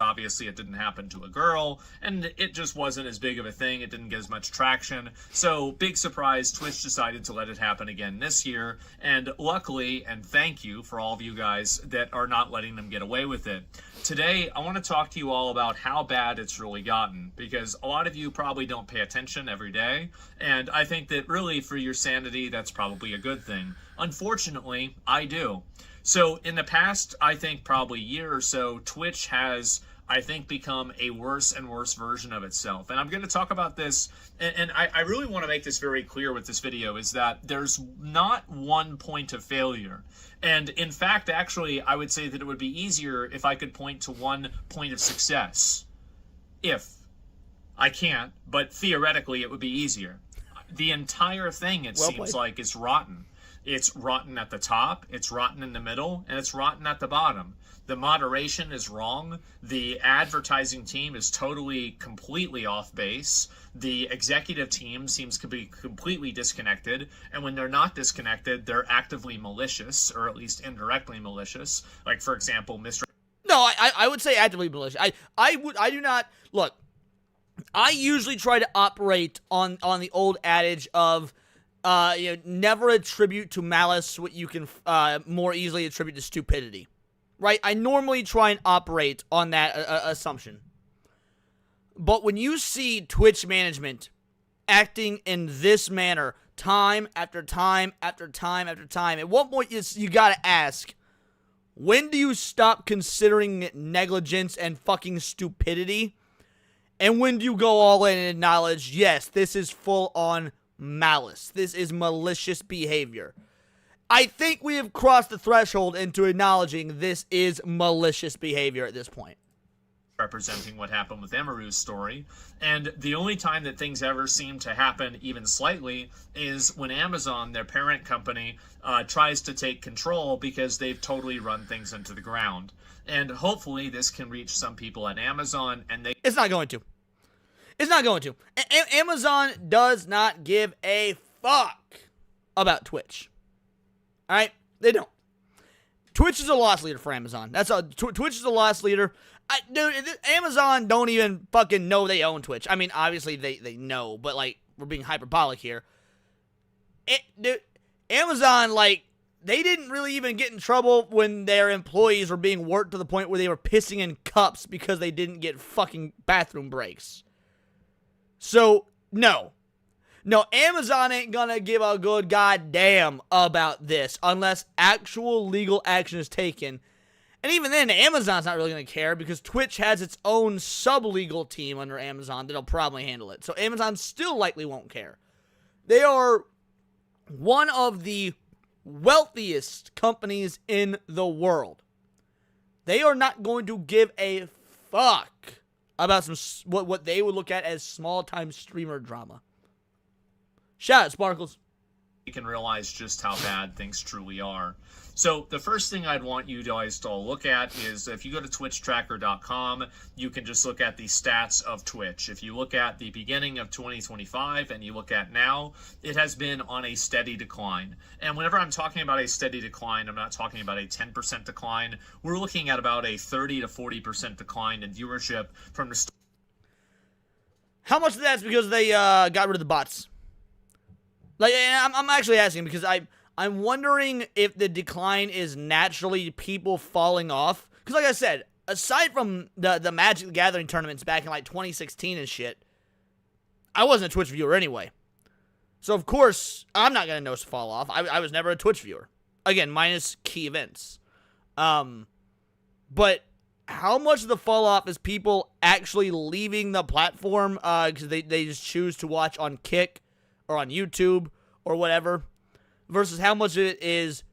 obviously it didn't happen to a girl, and it just wasn't as big of a thing. It didn't get as much traction. So, big surprise, Twitch decided to let it happen again this year, and luckily, and thank you for all of you guys that are not letting them get away with it. Today, I want to talk to you all about how bad it's really gotten, because a lot of you probably don't pay attention every day, and I think that really for your sanity, that's probably a good thing. Unfortunately, I do. So in the past, I think probably year or so, Twitch has, I think, become a worse and worse version of itself. And I'm going to talk about this, and I really want to make this very clear with this video, is that there's not one point of failure. And in fact, actually, I would say that it would be easier if I could point to one point of success. If. I can't, but theoretically it would be easier. The entire thing, it seems like, is rotten. It's rotten at the top, it's rotten in the middle, and it's rotten at the bottom. The moderation is wrong. The advertising team is totally, completely off base. The executive team seems to be completely disconnected. And when they're not disconnected, they're actively malicious, or at least indirectly malicious. Like, for example, Mr. No, I would say actively malicious. I do not, look, I usually try to operate on the old adage of, never attribute to malice what you can more easily attribute to stupidity, right? I normally try and operate on that assumption. But when you see Twitch management acting in this manner, time after time after time after time, at one point you gotta ask, when do you stop considering it negligence and fucking stupidity? And when do you go all in and acknowledge, yes, this is full on malice. This is malicious behavior. I think we have crossed the threshold into acknowledging this is malicious behavior at this point. Representing what happened with Emiru's story. And the only time that things ever seem to happen even slightly is when Amazon, their parent company, tries to take control because they've totally run things into the ground. And hopefully this can reach some people at Amazon, and they... It's not going to. It's not going to. Amazon does not give a fuck about Twitch. Alright? They don't. Twitch is a loss leader for Amazon. That's a Twitch is a loss leader. Dude, Amazon don't even fucking know they own Twitch. I mean, obviously they know, but like, we're being hyperbolic here. Dude, Amazon, like, they didn't really even get in trouble when their employees were being worked to the point where they were pissing in cups because they didn't get fucking bathroom breaks. So, no. No, Amazon ain't gonna give a good goddamn about this unless actual legal action is taken. And even then, Amazon's not really gonna care because Twitch has its own sub-legal team under Amazon that'll probably handle it. So Amazon still likely won't care. They are one of the wealthiest companies in the world. They are not going to give a fuck about some what they would look at as small-time streamer drama. Shout out, Sparkles. You can realize just how bad things truly are. So the first thing I'd want you guys to all look at is if you go to twitchtracker.com, you can just look at the stats of Twitch. If you look at the beginning of 2025 and you look at now, it has been on a steady decline. And whenever I'm talking about a steady decline, I'm not talking about a 10% decline. We're looking at about a 30 to 40% decline in viewership from the How much of that's because they got rid of the bots? Like, and I'm actually asking because I'm wondering if the decline is naturally people falling off. Because like I said, aside from the Magic the Gathering tournaments back in like 2016 and shit, I wasn't a Twitch viewer anyway. So of course, I'm not going to notice a fall off. I was never a Twitch viewer. Again, minus key events. But how much of the fall off is people actually leaving the platform because they just choose to watch on Kick or on YouTube or whatever, versus how much of it is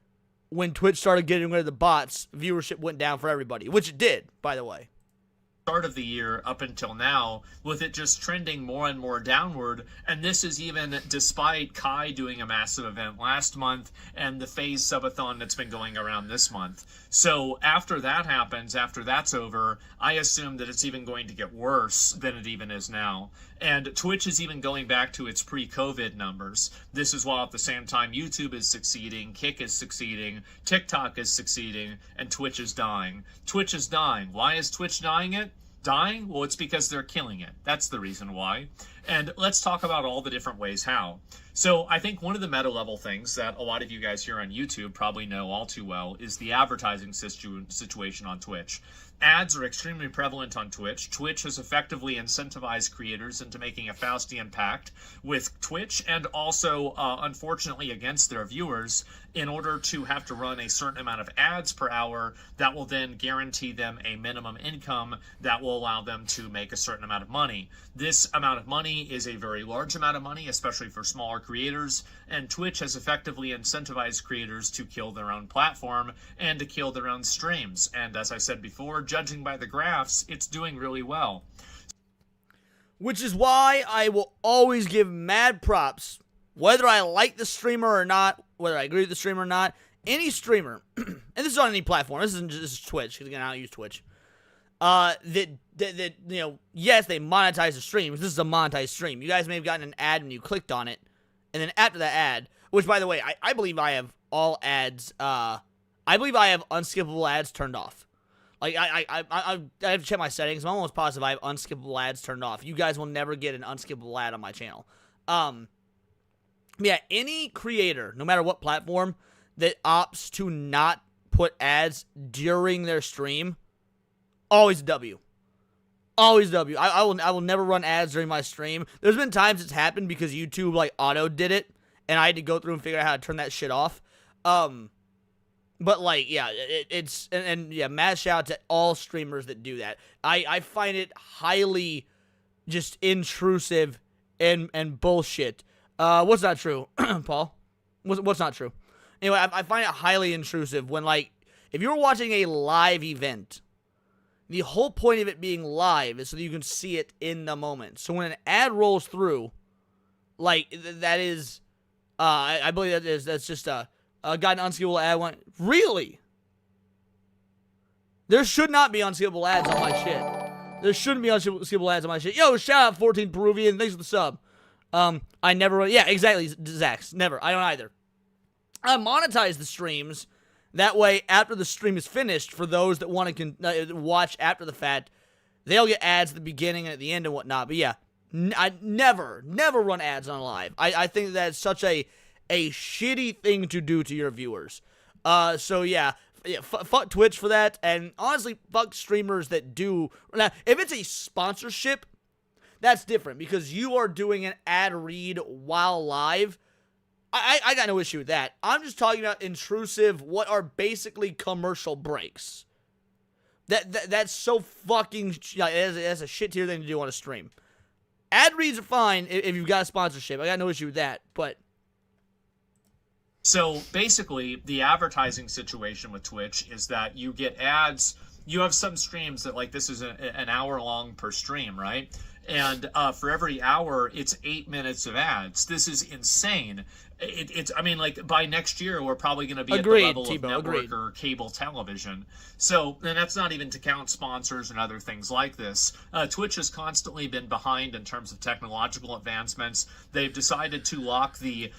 when Twitch started getting rid of the bots, viewership went down for everybody, which it did, by the way. Start of the year up until now, with it just trending more and more downward. And this is even despite Kai doing a massive event last month and the FaZe subathon that's been going around this month. So after that happens, after that's over, I assume that it's even going to get worse than it even is now. And Twitch is even going back to its pre-COVID numbers. This is while at the same time YouTube is succeeding, Kick is succeeding, TikTok is succeeding, and Twitch is dying. Twitch is dying. Why is Twitch dying? Well, it's because they're killing it. That's the reason why. And let's talk about all the different ways how. So I think one of the meta level things that a lot of you guys here on YouTube probably know all too well is the advertising situation on Twitch. Ads are extremely prevalent on Twitch. Twitch has effectively incentivized creators into making a Faustian pact with Twitch and also, unfortunately, against their viewers in order to have to run a certain amount of ads per hour that will then guarantee them a minimum income that will allow them to make a certain amount of money. This amount of money is a very large amount of money, especially for smaller creators, and Twitch has effectively incentivized creators to kill their own platform and to kill their own streams. And as I said before, judging by the graphs, it's doing really well. Which is why I will always give mad props, whether I like the streamer or not, whether I agree with the streamer or not, any streamer, and this is on any platform, this is Twitch, because again, I don't use Twitch, that you know, yes, they monetize the streams. This is a monetized stream. You guys may have gotten an ad when you clicked on it, and then after that ad, which, by the way, I believe I have all ads, I believe I have unskippable ads turned off. Like, I have to check my settings. I'm almost positive I have unskippable ads turned off. You guys will never get an unskippable ad on my channel. Yeah, any creator, no matter what platform, that opts to not put ads during their stream, always W. Always W. I will never run ads during my stream. There's been times it's happened because YouTube, like, auto did it, and I had to go through and figure out how to turn that shit off. But, like, yeah, it's, and yeah, mad shout out to all streamers that do that. I find it highly just intrusive and bullshit. What's not true, Paul? What's not true? Anyway, I find it highly intrusive when, like, if you're watching a live event, the whole point of it being live is so that you can see it in the moment. So when an ad rolls through, like, that is, I believe that's just got an unskippable ad. Really? There should not be unskippable ads on my shit. There shouldn't be unskippable ads on my shit. Yo, shout out 14 Peruvian. Thanks for the sub. I never run. Yeah, exactly, Zax. Never. I don't either. I monetize the streams. That way, after the stream is finished, for those that want to watch after the fact, they'll get ads at the beginning and at the end and whatnot. But yeah, I never run ads on live. I think that's such a shitty thing to do to your viewers. So yeah, fuck Twitch for that. And honestly, fuck streamers that do. Now, if it's a sponsorship, that's different because you are doing an ad read while live. I got no issue with that. I'm just talking about intrusive, what are basically commercial breaks. That's so fucking, that's a shit tier thing to do on a stream. Ad reads are fine if you've got a sponsorship. I got no issue with that, but. So basically, the advertising situation with Twitch is that you get ads. You have some streams that, like, this is an hour long per stream, right? and for every hour, it's 8 minutes of ads. This is insane. It's I mean, like, by next year, we're probably going to be at the level of network or cable television. So, and that's not even to count sponsors and other things like this. Twitch has constantly been behind in terms of technological advancements. They've decided to lock the,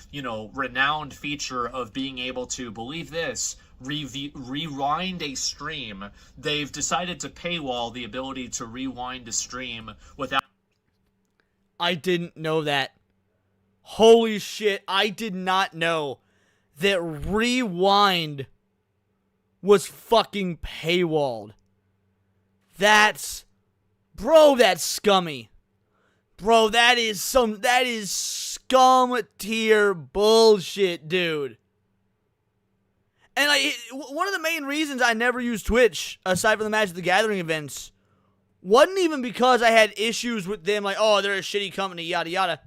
renowned feature of being able to, believe this, rewind a stream. They've decided to paywall the ability to rewind a stream without... I didn't know that. Holy shit, I did not know that Rewind was fucking paywalled. Bro, that's scummy. Bro, that is scum tier bullshit, dude. And one of the main reasons I never used Twitch, aside from the Magic the Gathering events, wasn't even because I had issues with them, like, oh, they're a shitty company, yada yada.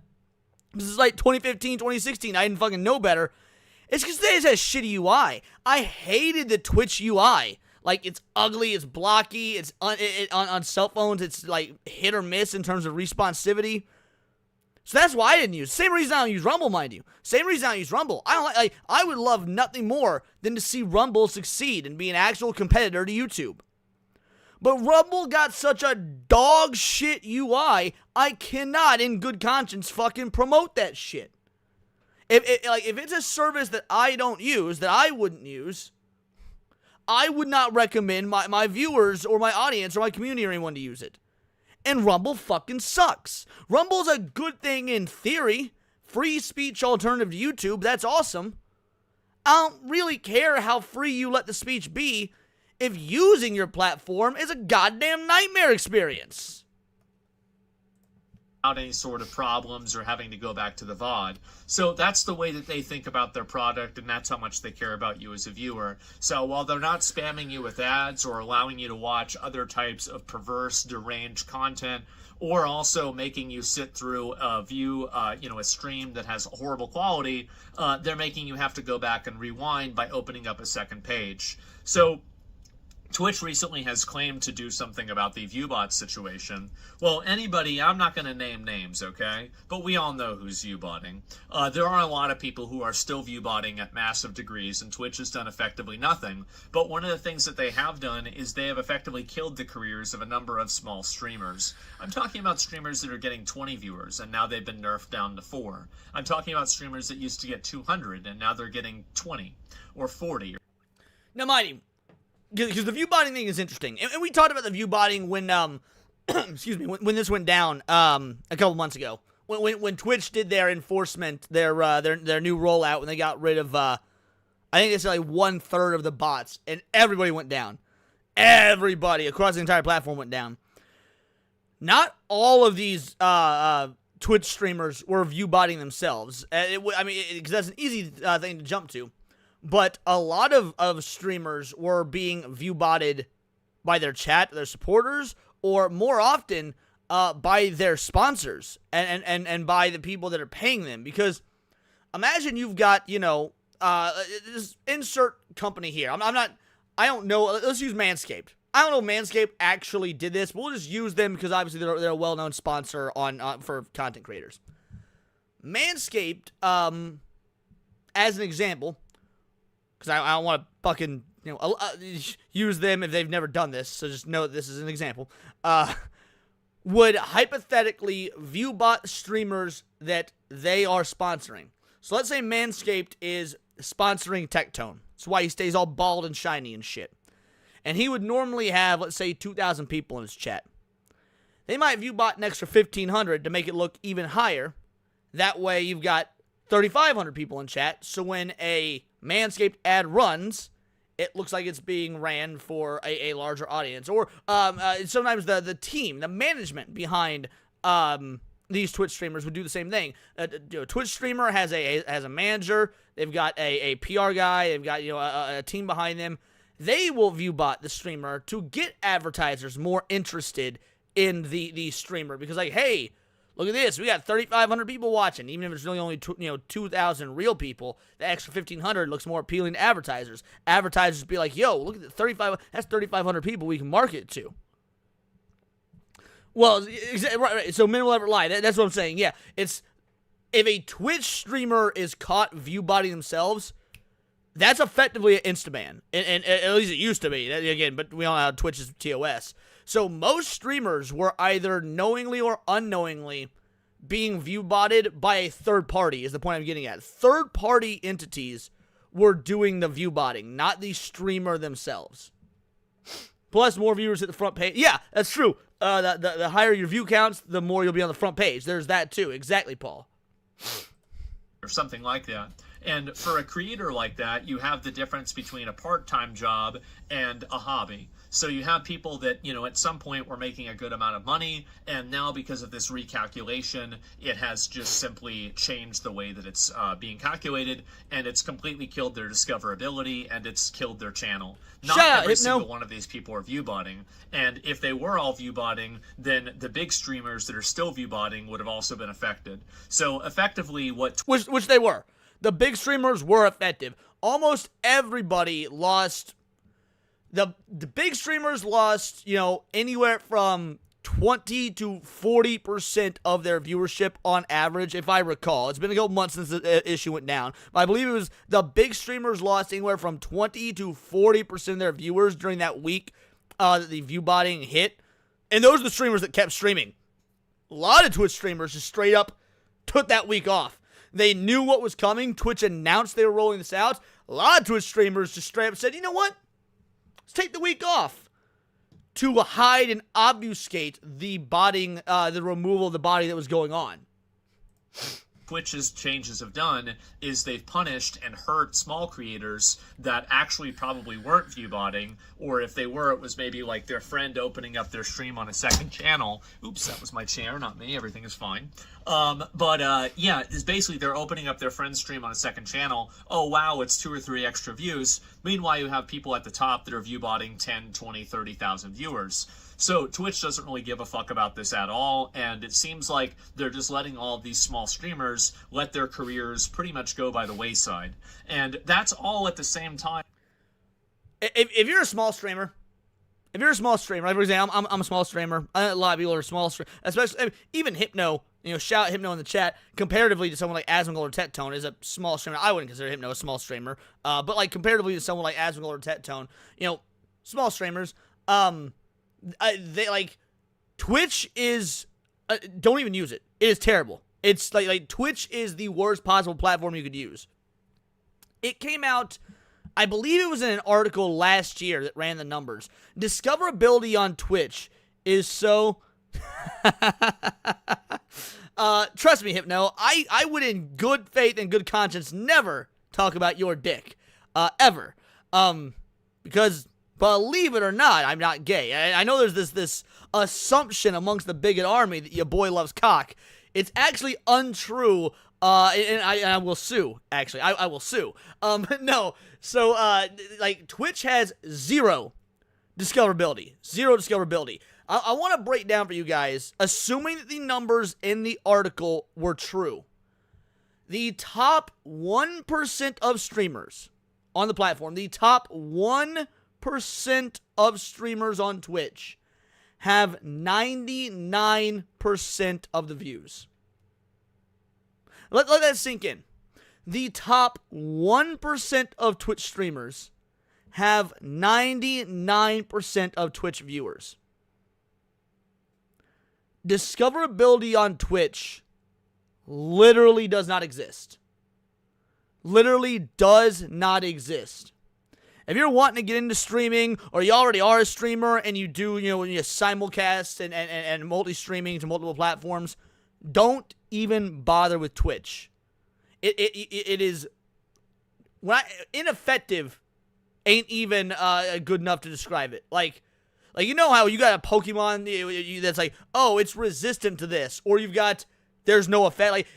This is like 2015, 2016. I didn't fucking know better. It's because they just had shitty UI. I hated the Twitch UI. Like, it's ugly, it's blocky, it's on cell phones, it's like hit or miss in terms of responsivity. So that's why I didn't use. Same reason I don't use Rumble, mind you. Same reason I don't use Rumble. I would love nothing more than to see Rumble succeed and be an actual competitor to YouTube. But Rumble got such a dog shit UI, I cannot, in good conscience, fucking promote that shit. If it's a service that I don't use, that I wouldn't use, I would not recommend my viewers or my audience or my community or anyone to use it. And Rumble fucking sucks. Rumble's a good thing in theory. Free speech alternative to YouTube, that's awesome. I don't really care how free you let the speech be if using your platform is a goddamn nightmare experience. Without any sort of problems or having to go back to the VOD. So that's the way that they think about their product, and that's how much they care about you as a viewer. So while they're not spamming you with ads or allowing you to watch other types of perverse, deranged content, or also making you sit through a stream that has horrible quality, they're making you have to go back and rewind by opening up a second page. So Twitch recently has claimed to do something about the viewbot situation. Well, anybody, I'm not going to name names, okay? But we all know who's viewbotting. There are a lot of people who are still viewbotting at massive degrees, and Twitch has done effectively nothing. But one of the things that they have done is they have effectively killed the careers of a number of small streamers. I'm talking about streamers that are getting 20 viewers, and now they've been nerfed down to 4. I'm talking about streamers that used to get 200, and now they're getting 20 or 40. Now, mind you, because the viewbotting thing is interesting, and we talked about the viewbotting when excuse me, when this went down a couple months ago, when Twitch did their enforcement, their new rollout, when they got rid of I think it's like 1/3 of the bots, and everybody went down. Everybody across the entire platform went down. Not all of these Twitch streamers were viewbotting themselves. Because that's an easy thing to jump to. But a lot of streamers were being viewbotted by their chat, their supporters, or more often by their sponsors and by the people that are paying them. Because imagine you've got, this insert company here. I don't know. Let's use Manscaped. I don't know if Manscaped actually did this, but we'll just use them because obviously they're a well-known sponsor for content creators. Manscaped, as an example, because I don't want to fucking, use them if they've never done this, so just know that this is an example, would hypothetically viewbot streamers that they are sponsoring. So let's say Manscaped is sponsoring Tectone. That's why he stays all bald and shiny and shit. And he would normally have, let's say, 2,000 people in his chat. They might viewbot an extra 1,500 to make it look even higher. That way you've got 3,500 people in chat, so when a Manscaped ad runs, it looks like it's being ran for a larger audience. Or sometimes the team, the management behind these Twitch streamers would do the same thing. A Twitch streamer has a manager, they've got a PR guy, they've got a team behind them. They will viewbot the streamer to get advertisers more interested in the streamer, because like, hey, look at this, we got 3,500 people watching. Even if it's really only 2,000 real people, the extra 1,500 looks more appealing to advertisers. Advertisers be like, yo, look at the 3,500 people we can market to. Well, right. So minimal effort lie. That's what I'm saying. Yeah, it's if a Twitch streamer is caught view botting themselves, that's effectively an insta-ban. And at least it used to be. Again, but we all know how Twitch is TOS. So most streamers were either knowingly or unknowingly being view botted by a third party, is the point I'm getting at. Third party entities were doing the view botting, not the streamer themselves. Plus, more viewers hit the front page. Yeah, that's true. The higher your view counts, the more you'll be on the front page. There's that too. Exactly, Paul. Or something like that. And for a creator like that, you have the difference between a part-time job and a hobby. So you have people that, you know, at some point were making a good amount of money, and now because of this recalculation, it has just simply changed the way that it's being calculated, and it's completely killed their discoverability, and it's killed their channel. Not every single one of these people are view botting, and if they were all view botting, then the big streamers that are still view botting would have also been affected. So effectively what... Which they were. The big streamers were effective. Almost everybody lost... The big streamers lost, you know, anywhere from 20 to 40% of their viewership on average, if I recall. It's been a couple months since the issue went down, but I believe it was the big streamers lost anywhere from 20 to 40% of their viewers during that week that the view botting hit. And those are the streamers that kept streaming. A lot of Twitch streamers just straight up took that week off. They knew what was coming. Twitch announced they were rolling this out. A lot of Twitch streamers just straight up said, you know what? Let's take the week off to hide and obfuscate the botting, the removal of the body that was going on. Twitch's changes have done is they've punished and hurt small creators that actually probably weren't view botting, or if they were, it was maybe like their friend opening up their stream on a second channel. Oops, that was my chair, not me. Everything is fine. Yeah, it's basically they're opening up their friend's stream on a second channel. Oh, wow, it's 2 or 3 extra views. Meanwhile, you have people at the top that are view botting 10, 20, 30,000 viewers. So Twitch doesn't really give a fuck about this at all, and it seems like they're just letting all of these small streamers let their careers pretty much go by the wayside. And that's all at the same time. If you're a small streamer, like for example, I'm a small streamer. A lot of people are small streamers, especially even Hypno. You know, shout out Hypno in the chat. Comparatively to someone like Asmongold or Tettone is a small streamer. I wouldn't consider Hypno a small streamer, but like comparatively to someone like Asmongold or Tettone, you know, small streamers. They like Twitch is don't even use it. It is terrible. It's like Twitch is the worst possible platform you could use. It came out, I believe it was in an article last year that ran the numbers. Discoverability on Twitch is so trust me, Hypno, I would in good faith and good conscience never talk about your dick. Ever. Because believe it or not, I'm not gay. I know there's this assumption amongst the bigot army that your boy loves cock. It's actually untrue, and I will sue, actually. I will sue. No. So, like, Twitch has zero discoverability. Zero discoverability. I want to break down for you guys, assuming that the numbers in the article were true. The top 1% of streamers on the platform, the top 1% of streamers on Twitch have 99% of the views. Let that sink in. The top 1% of Twitch streamers have 99% of Twitch viewers. Discoverability on Twitch literally does not exist. Literally does not exist. If you're wanting to get into streaming, or you already are a streamer and you do, you know, you simulcast and multi-streaming to multiple platforms, don't even bother with Twitch. It is ineffective. Ain't even good enough to describe it. Like you know how you got a Pokemon that's like, oh, it's resistant to this, or you've got there's no effect. Like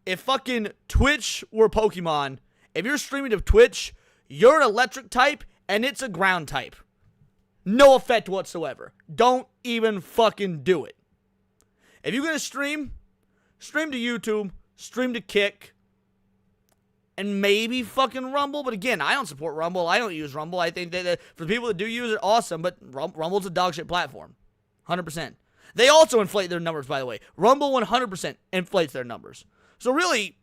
if fucking Twitch were Pokemon, if you're streaming to Twitch, you're an electric type, and it's a ground type. No effect whatsoever. Don't even fucking do it. If you're going to stream to YouTube, stream to Kick, and maybe fucking Rumble. But again, I don't support Rumble. I don't use Rumble. I think that for the people that do use it, awesome. But Rumble's a dog shit platform. 100%. They also inflate their numbers, by the way. Rumble 100% inflates their numbers. So really,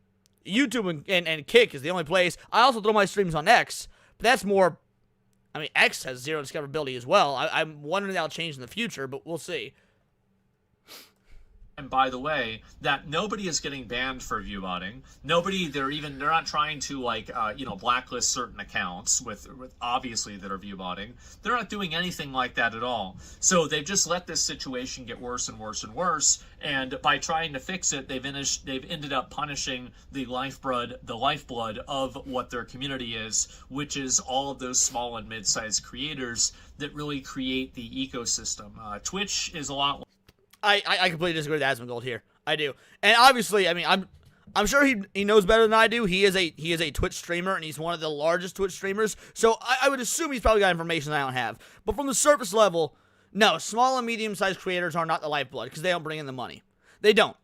YouTube and Kick is the only place. I also throw my streams on X, but that's more... I mean, X has zero discoverability as well. I'm wondering that'll change in the future, but we'll see. And by the way, that nobody is getting banned for viewbotting. They're not trying to blacklist certain accounts with obviously that are viewbotting. They're not doing anything like that at all. So they've just let this situation get worse and worse and worse. And by trying to fix it, they've ended up punishing the lifeblood of what their community is, which is all of those small and mid-sized creators that really create the ecosystem. Twitch is a lot. I completely disagree with Asmongold here. I do. And obviously, I mean, I'm sure he knows better than I do. He is a Twitch streamer, and he's one of the largest Twitch streamers. So I would assume he's probably got information that I don't have. But from the surface level, no, small and medium-sized creators are not the lifeblood because they don't bring in the money. They don't.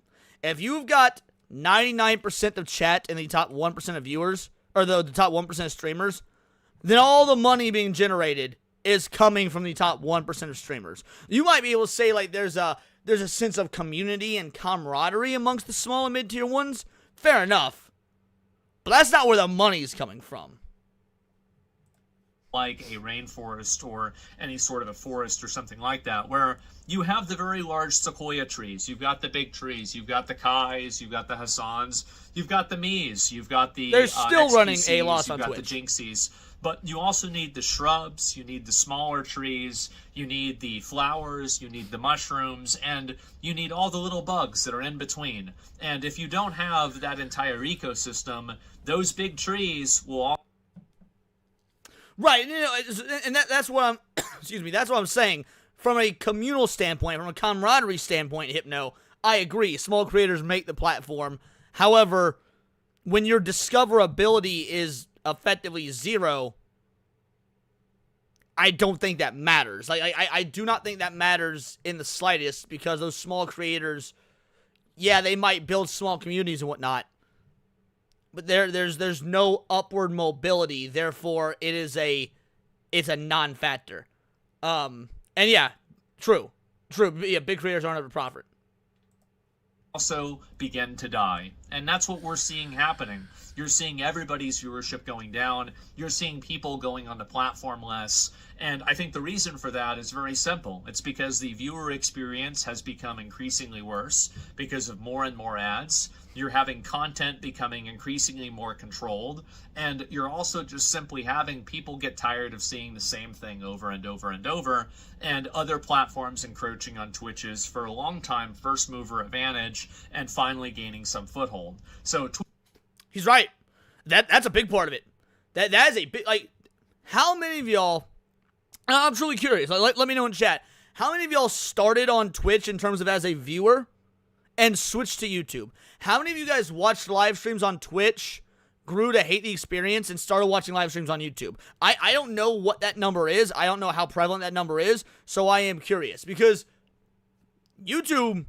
If you've got 99% of chat in the top 1% of viewers, or the top 1% of streamers, then all the money being generated is coming from the top 1% of streamers. You might be able to say, like, there's a sense of community and camaraderie amongst the small and mid-tier ones. Fair enough. But that's not where the money's coming from. Like a rainforest or any sort of a forest or something like that, where you have the very large sequoia trees, you've got the big trees, you've got the Kais, you've got the Hassans, you've got the Mies, you've got the They're still running XQCs, ALOS on you've got Twitch. the Jinxies. But you also need the shrubs, you need the smaller trees, you need the flowers, you need the mushrooms, and you need all the little bugs that are in between. And if you don't have that entire ecosystem, those big trees will all... Right, and that's what I'm, excuse me, that's what I'm saying. From a communal standpoint, from a camaraderie standpoint, Hypno, I agree. Small creators make the platform. However, when your discoverability is effectively zero, I don't think that matters. Like, I do not think that matters in the slightest, because those small creators, yeah, they might build small communities and whatnot, but there's no upward mobility. Therefore, it's a non-factor. And yeah, true. Yeah, big creators aren't ever profit. Also begin to die. And that's what we're seeing happening. You're seeing everybody's viewership going down. You're seeing people going on the platform less. And I think the reason for that is very simple. It's because the viewer experience has become increasingly worse because of more and more ads. You're having content becoming increasingly more controlled. And you're also just simply having people get tired of seeing the same thing over and over and over. And other platforms encroaching on Twitch's, for a long time, first mover advantage and finally gaining some foothold. So he's right. That's a big part of it. That is a big, like, how many of y'all, I'm truly curious, let me know in chat, how many of y'all started on Twitch in terms of as a viewer and switched to YouTube? How many of you guys watched live streams on Twitch, grew to hate the experience, and started watching live streams on YouTube? I don't know what that number is. I don't know how prevalent that number is, so I am curious, because YouTube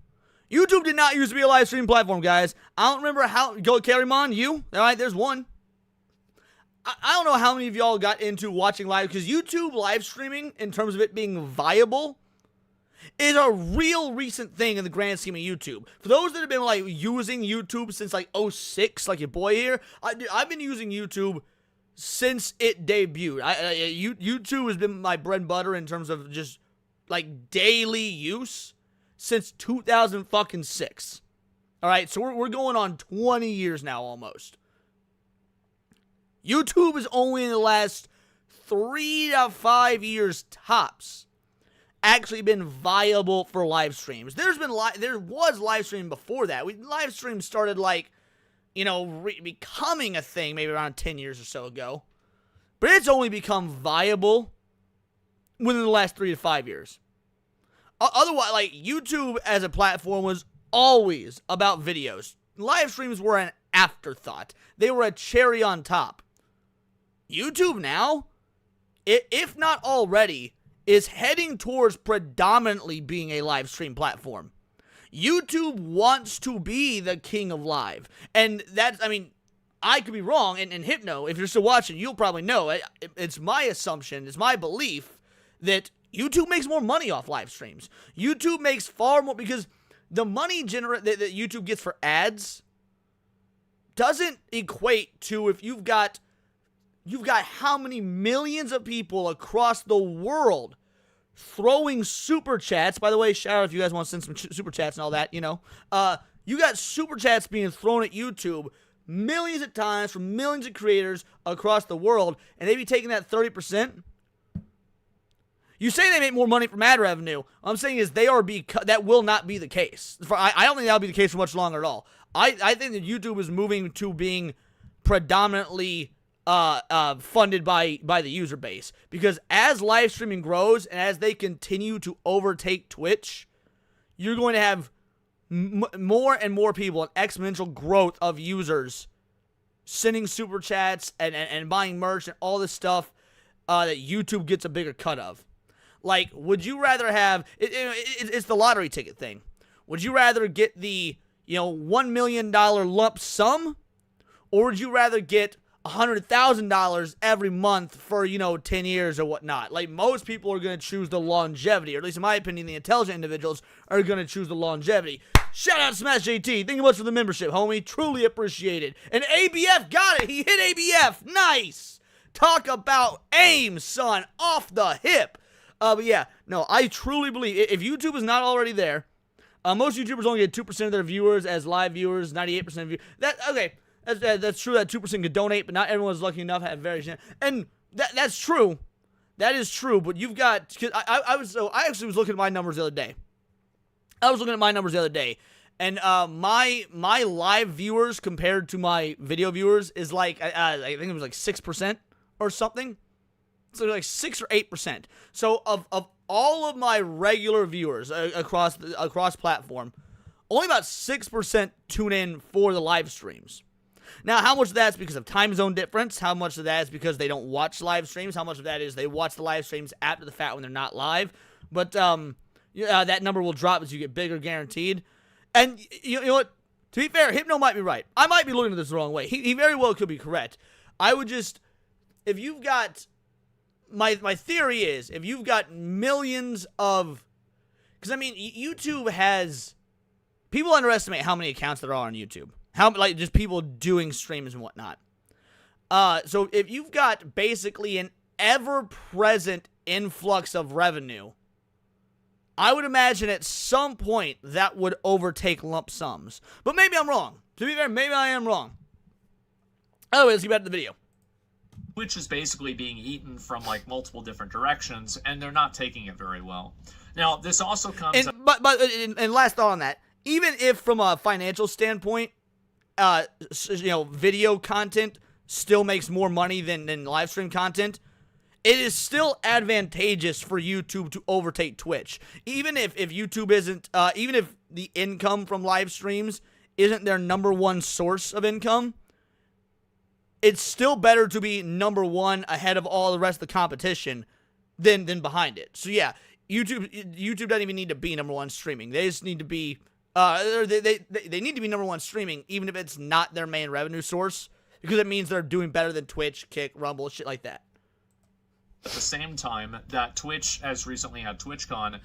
did not used to be a live stream platform, guys. I don't remember how. Go, Carrymon, you? All right, there's one. I don't know how many of y'all got into watching live, because YouTube live streaming, in terms of it being viable, is a real recent thing in the grand scheme of YouTube. For those that have been, like, using YouTube since, like, 06, like your boy here, I've been using YouTube since it debuted. YouTube has been my bread and butter in terms of just, like, daily use since 2006. All right, so we're going on 20 years now almost. YouTube is only in the last 3 to 5 years tops actually been viable for live streams. There was live streaming before that. Live streams started, like, becoming a thing maybe around 10 years or so ago. But it's only become viable within the last 3 to 5 years. Otherwise, like, YouTube as a platform was always about videos. Live streams were an afterthought. They were a cherry on top. YouTube now, if not already, is heading towards predominantly being a live stream platform. YouTube wants to be the king of live. And that's, I mean, I could be wrong, and Hypno, if you're still watching, you'll probably know. It's my assumption, it's my belief that YouTube makes more money off live streams. YouTube makes far more because the money that YouTube gets for ads doesn't equate to if you've got how many millions of people across the world throwing super chats. By the way, shout out if you guys want to send some super chats and all that, you got super chats being thrown at YouTube millions of times from millions of creators across the world, and they be taking that 30%. You say they make more money from ad revenue. What I'm saying is that will not be the case. I don't think that'll be the case for much longer at all. I think that YouTube is moving to being predominantly funded by the user base, because as live streaming grows and as they continue to overtake Twitch, you're going to have more and more people, an exponential growth of users sending super chats and buying merch and all this stuff that YouTube gets a bigger cut of. Like, would you rather have it's the lottery ticket thing? Would you rather get the $1 million lump sum, or would you rather get $100,000 every month for 10 years or whatnot? Like, most people are going to choose the longevity, or at least in my opinion, the intelligent individuals are going to choose the longevity. Shout out to Smash JT. Thank you much for the membership, homie. Truly appreciated. And ABF got it. He hit ABF. Nice. Talk about aim, son. Off the hip. But yeah, no, I truly believe if YouTube is not already there, most YouTubers only get 2% of their viewers as live viewers, 98% of viewers. That's true that 2% could donate, but not everyone's lucky enough to have various. And that's true. That is true, but you've got, cause I actually was looking at my numbers the other day. And my live viewers compared to my video viewers is like, I think it was like 6% or something. So like 6 or 8%. So of all of my regular viewers across platform, only about 6% tune in for the live streams. Now, how much of that's because of time zone difference? How much of that is because they don't watch live streams? How much of that is they watch the live streams after the fact when they're not live? But that number will drop as you get bigger, guaranteed. And you know what? To be fair, Hypno might be right. I might be looking at this the wrong way. He very well could be correct. I would just, if you've got, my theory is, if you've got millions of, because I mean, YouTube has, people underestimate how many accounts there are on YouTube. How, like, just people doing streams and whatnot. So if you've got basically an ever-present influx of revenue, I would imagine at some point that would overtake lump sums. But maybe I'm wrong. To be fair, maybe I am wrong. Anyway, let's get back to the video. Twitch is basically being eaten from like multiple different directions, and they're not taking it very well. Now, this also comes. And last thought on that, even if from a financial standpoint, video content still makes more money than live stream content, it is still advantageous for YouTube to overtake Twitch. Even if YouTube isn't, even if the income from live streams isn't their number one source of income, it's still better to be number one ahead of all the rest of the competition than behind it. So yeah, YouTube doesn't even need to be number one streaming. They just need to be, they need to be number one streaming, even if it's not their main revenue source, because it means they're doing better than Twitch, Kick, Rumble, shit like that. At the same time that Twitch has recently had TwitchCon,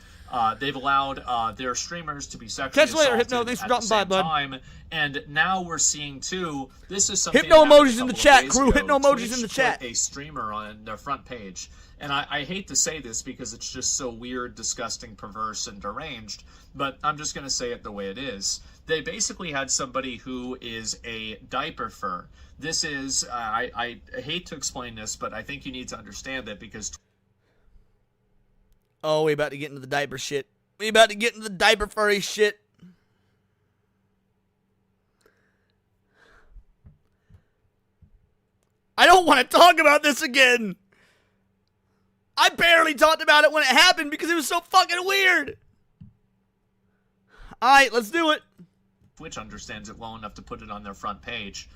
they've allowed their streamers to be sexually Catch you later, assaulted Hypno. Thanks for at dropping the by, same bud. time. And now we're seeing too. This is something. Hypno that happened emojis a in the couple of chat, days crew. ago. Hypno emojis Twitch in the put chat. A streamer on their front page, and I hate to say this because it's just so weird, disgusting, perverse, and deranged. But I'm just gonna say it the way it is. They basically had somebody who is a diaper fur. This is I hate to explain this, but I think you need to understand it because. Oh, we about to get into the diaper shit. We about to get into the diaper furry shit. I don't want to talk about this again. I barely talked about it when it happened because it was so fucking weird. Alright, let's do it. Twitch understands it well enough to put it on their front page.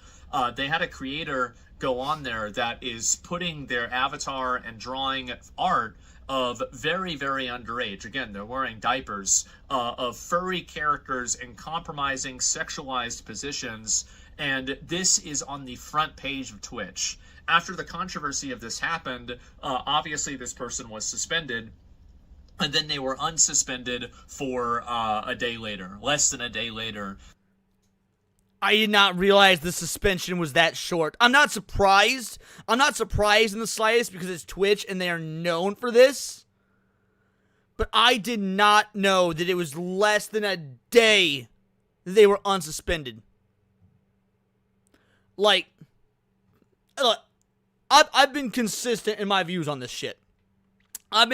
They had a creator go on there that is putting their avatar and drawing art of very, very underage. Again, they're wearing diapers, of furry characters in compromising sexualized positions, and this is on the front page of Twitch. After the controversy of this happened, obviously this person was suspended, and then they were unsuspended for a day later, less than a day later. I did not realize the suspension was that short. I'm not surprised. I'm not surprised in the slightest because it's Twitch and they are known for this. But I did not know that it was less than a day that they were unsuspended. Like, look, I've been consistent in my views on this shit. I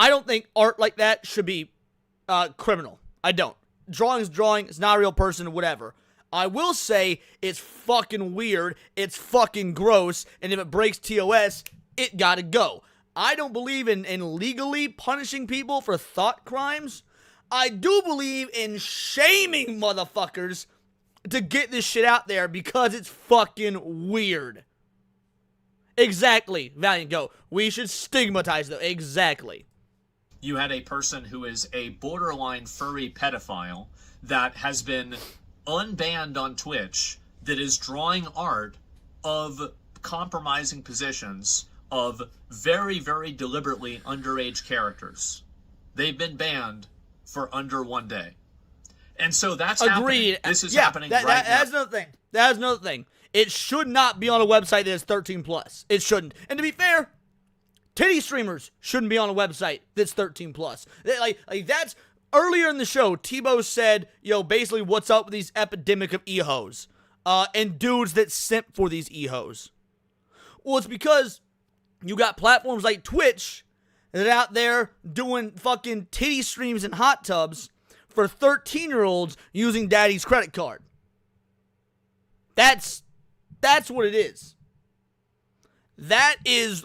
don't think art like that should be criminal. I don't. Drawing is drawing. It's not a real person, whatever. I will say it's fucking weird. It's fucking gross. And if it breaks TOS, it gotta go. I don't believe in legally punishing people for thought crimes. I do believe in shaming motherfuckers to get this shit out there because it's fucking weird. Exactly. Valiant, go. We should stigmatize them. Exactly. You had a person who is a borderline furry pedophile that has been unbanned on Twitch that is drawing art of compromising positions of very, very deliberately underage characters. They've been banned for under 1 day. And so that's Agreed. happening. This is happening right now. That's another thing. That's another thing. It should not be on a website that is 13 plus. It shouldn't. And to be fair, titty streamers shouldn't be on a website that's 13 plus. Like that's earlier in the show. Tebow said, "Yo, basically, what's up with these epidemic of ehos and dudes that simp for these ehos?" Well, it's because you got platforms like Twitch that are out there doing fucking titty streams in hot tubs for 13-year-olds using daddy's credit card. That's what it is. That is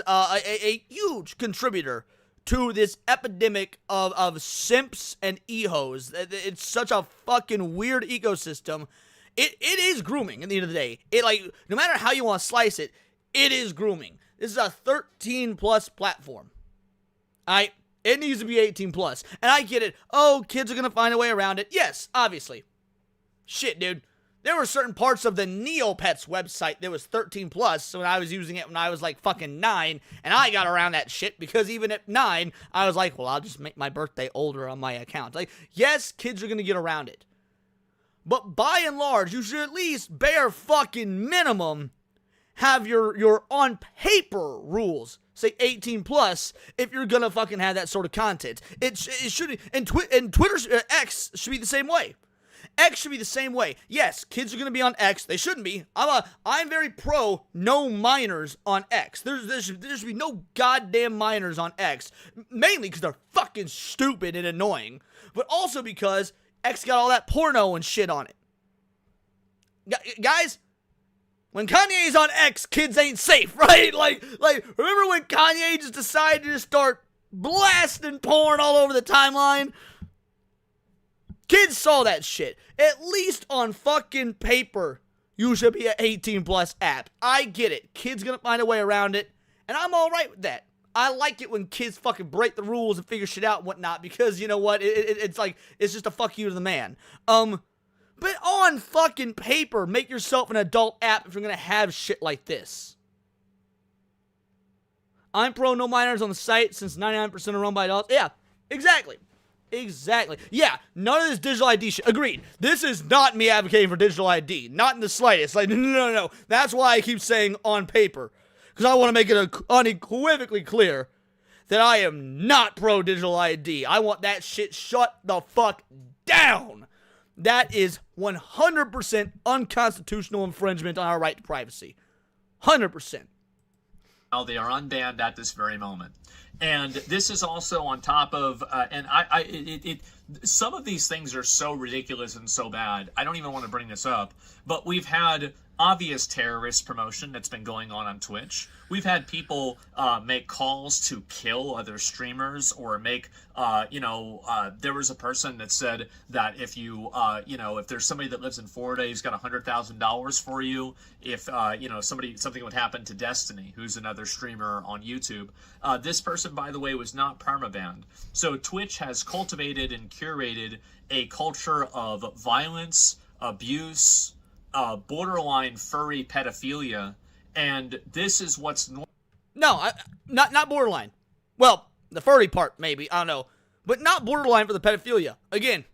a huge contributor to this epidemic of simps and ehos. It's such a fucking weird ecosystem. It is grooming at the end of the day. No matter how you want to slice it, it is grooming. This is a 13 plus platform. It needs to be 18 plus. And I get it. Oh, kids are going to find a way around it. Yes, obviously. Shit, dude. There were certain parts of the Neopets website that was 13 plus, so when I was using it when I was like fucking 9, and I got around that shit because even at 9, I was like, well, I'll just make my birthday older on my account. Like, yes, kids are going to get around it. But by and large, you should at least bare fucking minimum have your on paper rules say 18 plus if you're gonna fucking have that sort of content. It should, and Twitter, X should be the same way. X should be the same way. Yes, kids are gonna be on X. They shouldn't be. I'm very pro no minors on X. There should be no goddamn minors on X. Mainly because they're fucking stupid and annoying, but also because X got all that porno and shit on it. Guys, when Kanye's on X, kids ain't safe, right? Like, remember when Kanye just decided to just start blasting porn all over the timeline? Kids saw that shit. At least on fucking paper, you should be an 18 plus app. I get it. Kids gonna find a way around it, and I'm alright with that. I like it when kids fucking break the rules and figure shit out and whatnot, because you know what? It's like, it's just a fuck you to the man. But on fucking paper, make yourself an adult app if you're gonna have shit like this. I'm pro no minors on the site since 99% are run by adults. Yeah, exactly. Yeah, none of this digital ID shit. Agreed. This is not me advocating for digital ID. Not in the slightest. Like, no. That's why I keep saying on paper. Because I want to make it unequivocally clear that I am not pro digital ID. I want that shit shut the fuck down. That is 100% unconstitutional infringement on our right to privacy. 100%. They are unbanned at this very moment. And this is also on top of, some of these things are so ridiculous and so bad, I don't even want to bring this up, but we've had obvious terrorist promotion that's been going on Twitch. We've had people make calls to kill other streamers, or make, there was a person that said that if you, if there's somebody that lives in Florida, he's got $100,000 for you. If, something would happen to Destiny, who's another streamer on YouTube. This person, by the way, was not permabanned. So Twitch has cultivated and curated a culture of violence, abuse, borderline furry pedophilia, and this is what's No, not borderline. Well, the furry part, maybe. I don't know. But not borderline for the pedophilia. Again,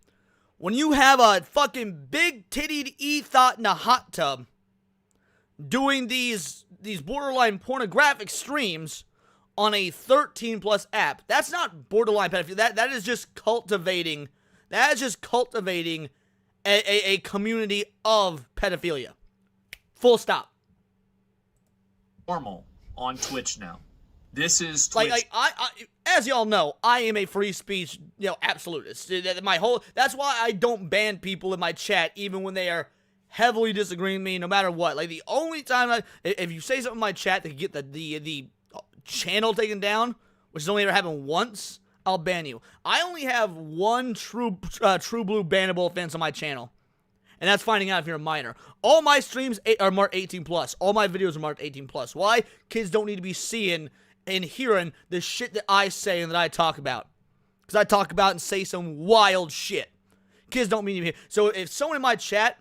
when you have a fucking big-tittied E-thought in a hot tub doing these borderline pornographic streams on a 13-plus app, that's not borderline pedophilia. That is just cultivating. That is just cultivating a community of pedophilia. Full stop. Normal on Twitch now. This is Twitch. Like I as y'all know, I am a free speech, absolutist. That's why I don't ban people in my chat, even when they are heavily disagreeing with me, no matter what. Like, the only time if you say something in my chat that could get the channel taken down, which has only ever happened once, I'll ban you. I only have one true blue bannable offense on my channel, and that's finding out if you're a minor. All my streams are marked 18+. All my videos are marked 18+. Why? Kids don't need to be seeing and hearing the shit that I say and that I talk about. Because I talk about and say some wild shit. Kids don't mean to hear. So if someone in my chat,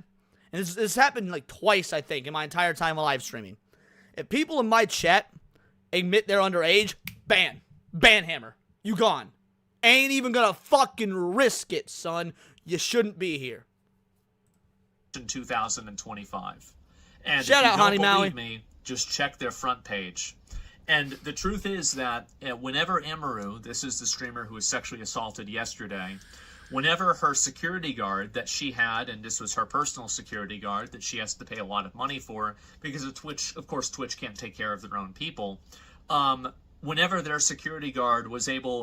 and this happened like twice, I think, in my entire time of live streaming. If people in my chat admit they're underage, ban. Ban hammer. You gone. Ain't even gonna fucking risk it, son. You shouldn't be here. In 2025. And shout out, Honey Maui. Me, just check their front page. And the truth is that whenever Emiru, this is the streamer who was sexually assaulted yesterday, whenever her security guard that she had, and this was her personal security guard that she has to pay a lot of money for, because of Twitch, of course, Twitch can't take care of their own people. Whenever their security guard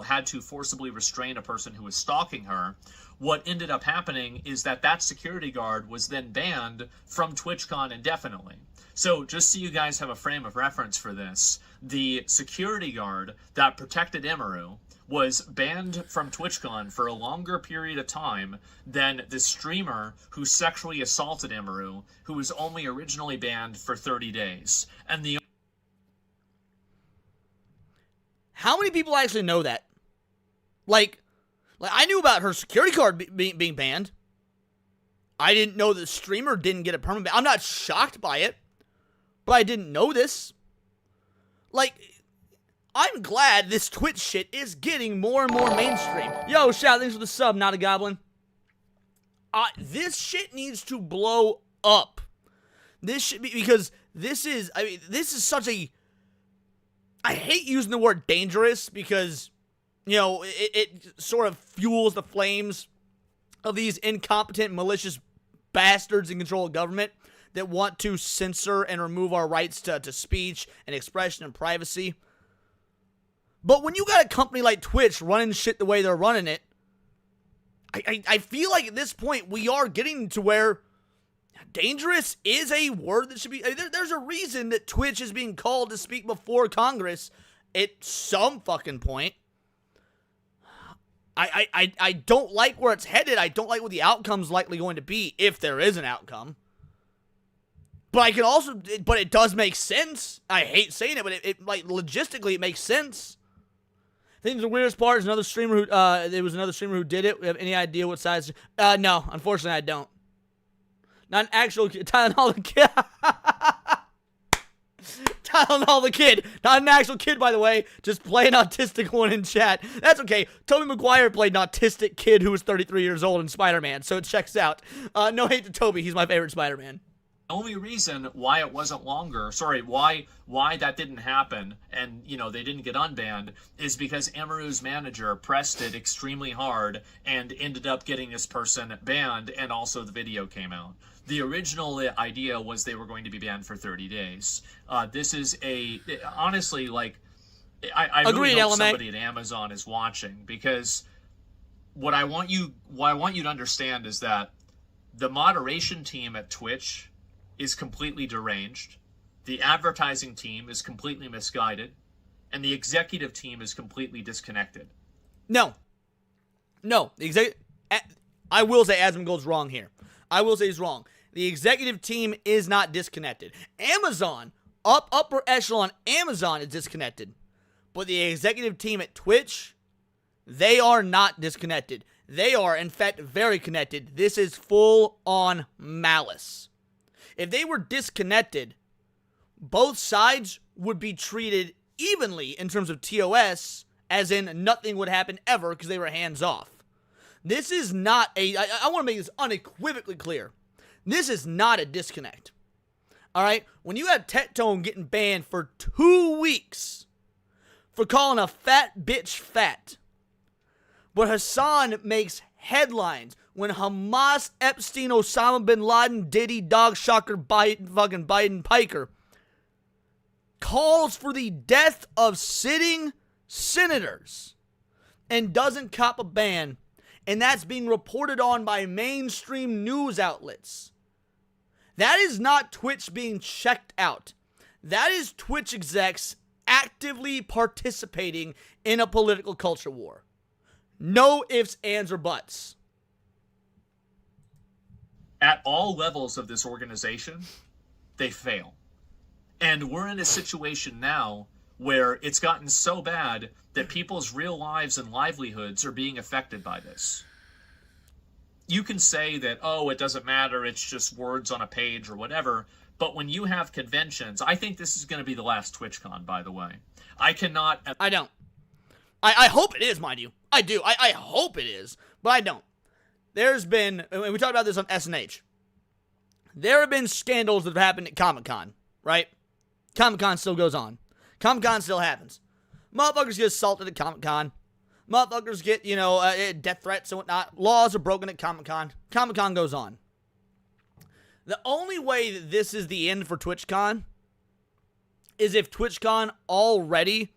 had to forcibly restrain a person who was stalking her, what ended up happening is that security guard was then banned from TwitchCon indefinitely. So just so you guys have a frame of reference for this, the security guard that protected Emiru was banned from TwitchCon for a longer period of time than the streamer who sexually assaulted Emiru, who was only originally banned for 30 days. And how many people actually know that? Like I knew about her security guard being banned. I didn't know the streamer didn't get a permanent ban. I'm not shocked by it, but I didn't know this. Like, I'm glad this Twitch shit is getting more and more mainstream. Yo, shout, thanks for the sub, not a goblin. This shit needs to blow up. This should be, because this is such a, I hate using the word dangerous because, it sort of fuels the flames of these incompetent, malicious bastards in control of government that want to censor and remove our rights to speech and expression and privacy. But when you got a company like Twitch running shit the way they're running it, I feel like at this point we are getting to where dangerous is a word that should be... There's a reason that Twitch is being called to speak before Congress at some fucking point. I don't like where it's headed. I don't like what the outcome's likely going to be, if there is an outcome. But I can also... But it does make sense. I hate saying it, but it logistically, it makes sense. I think the weirdest part is another streamer who... there was another streamer who did it. We have any idea what size... no, unfortunately, I don't. Not an actual Tylenol the kid. Tylenol the kid. Not an actual kid, by the way. Just play an autistic one in chat. That's okay. Tobey Maguire played an autistic kid who was 33 years old in Spider-Man, so it checks out. No hate to Tobey. He's my favorite Spider-Man. The only reason why it wasn't longer, why that didn't happen and, they didn't get unbanned is because Emiru's manager pressed it extremely hard and ended up getting this person banned, and also the video came out. The original idea was they were going to be banned for 30 days. This is honestly, I really hope somebody at Amazon is watching, because what I want you to understand is that the moderation team at Twitch is completely deranged, the advertising team is completely misguided, and the executive team is completely disconnected. No. I will say Asmongold's wrong here. I will say he's wrong. The executive team is not disconnected. Amazon, upper echelon Amazon is disconnected. But the executive team at Twitch, they are not disconnected. They are, in fact, very connected. This is full-on malice. If they were disconnected, both sides would be treated evenly in terms of TOS, as in nothing would happen ever because they were hands off. This is not I want to make this unequivocally clear. This is not a disconnect. All right? When you have Tettone getting banned for 2 weeks for calling a fat bitch fat, but Hassan makes headlines when Hamas, Epstein, Osama bin Laden, Diddy, Dog Shocker, Biden, Piker calls for the death of sitting senators and doesn't cop a ban, and that's being reported on by mainstream news outlets. That is not Twitch being checked out. That is Twitch execs actively participating in a political culture war. No ifs, ands, or buts. At all levels of this organization, they fail. And we're in a situation now where it's gotten so bad that people's real lives and livelihoods are being affected by this. You can say that, oh, it doesn't matter, it's just words on a page or whatever, but when you have conventions, I think this is going to be the last TwitchCon, by the way. I don't. I hope it is, mind you. I do. I hope it is, but I don't. There's been, and we talked about this on SNH, there have been scandals that have happened at Comic-Con, right? Comic-Con still goes on. Comic-Con still happens. Motherfuckers get assaulted at Comic-Con. Motherfuckers get, death threats and whatnot. Laws are broken at Comic-Con. Comic-Con goes on. The only way that this is the end for TwitchCon is if TwitchCon already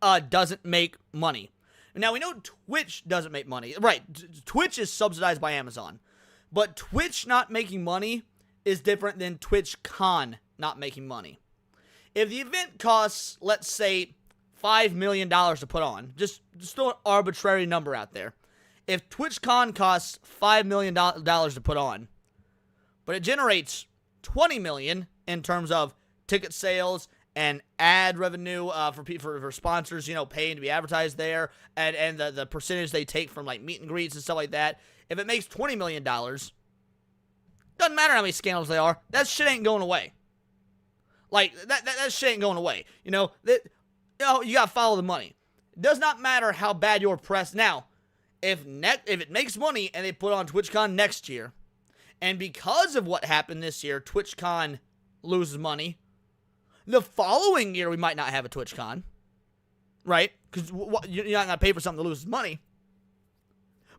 doesn't make money. Now, we know Twitch doesn't make money. Right, Twitch is subsidized by Amazon. But Twitch not making money is different than TwitchCon not making money. If the event costs, let's say, $5 million to put on, just throw an arbitrary number out there. If TwitchCon costs $5 million to put on, but it generates $20 million in terms of ticket sales and ad revenue for sponsors, paying to be advertised there, and the percentage they take from like meet and greets and stuff like that. If it makes $20 million, doesn't matter how many scandals they are, that shit ain't going away. Like that shit ain't going away. You gotta follow the money. It does not matter how bad your press. Now, if it makes money and they put on TwitchCon next year, and because of what happened this year, TwitchCon loses money, the following year we might not have a TwitchCon, right? Because you're not gonna pay for something that loses money.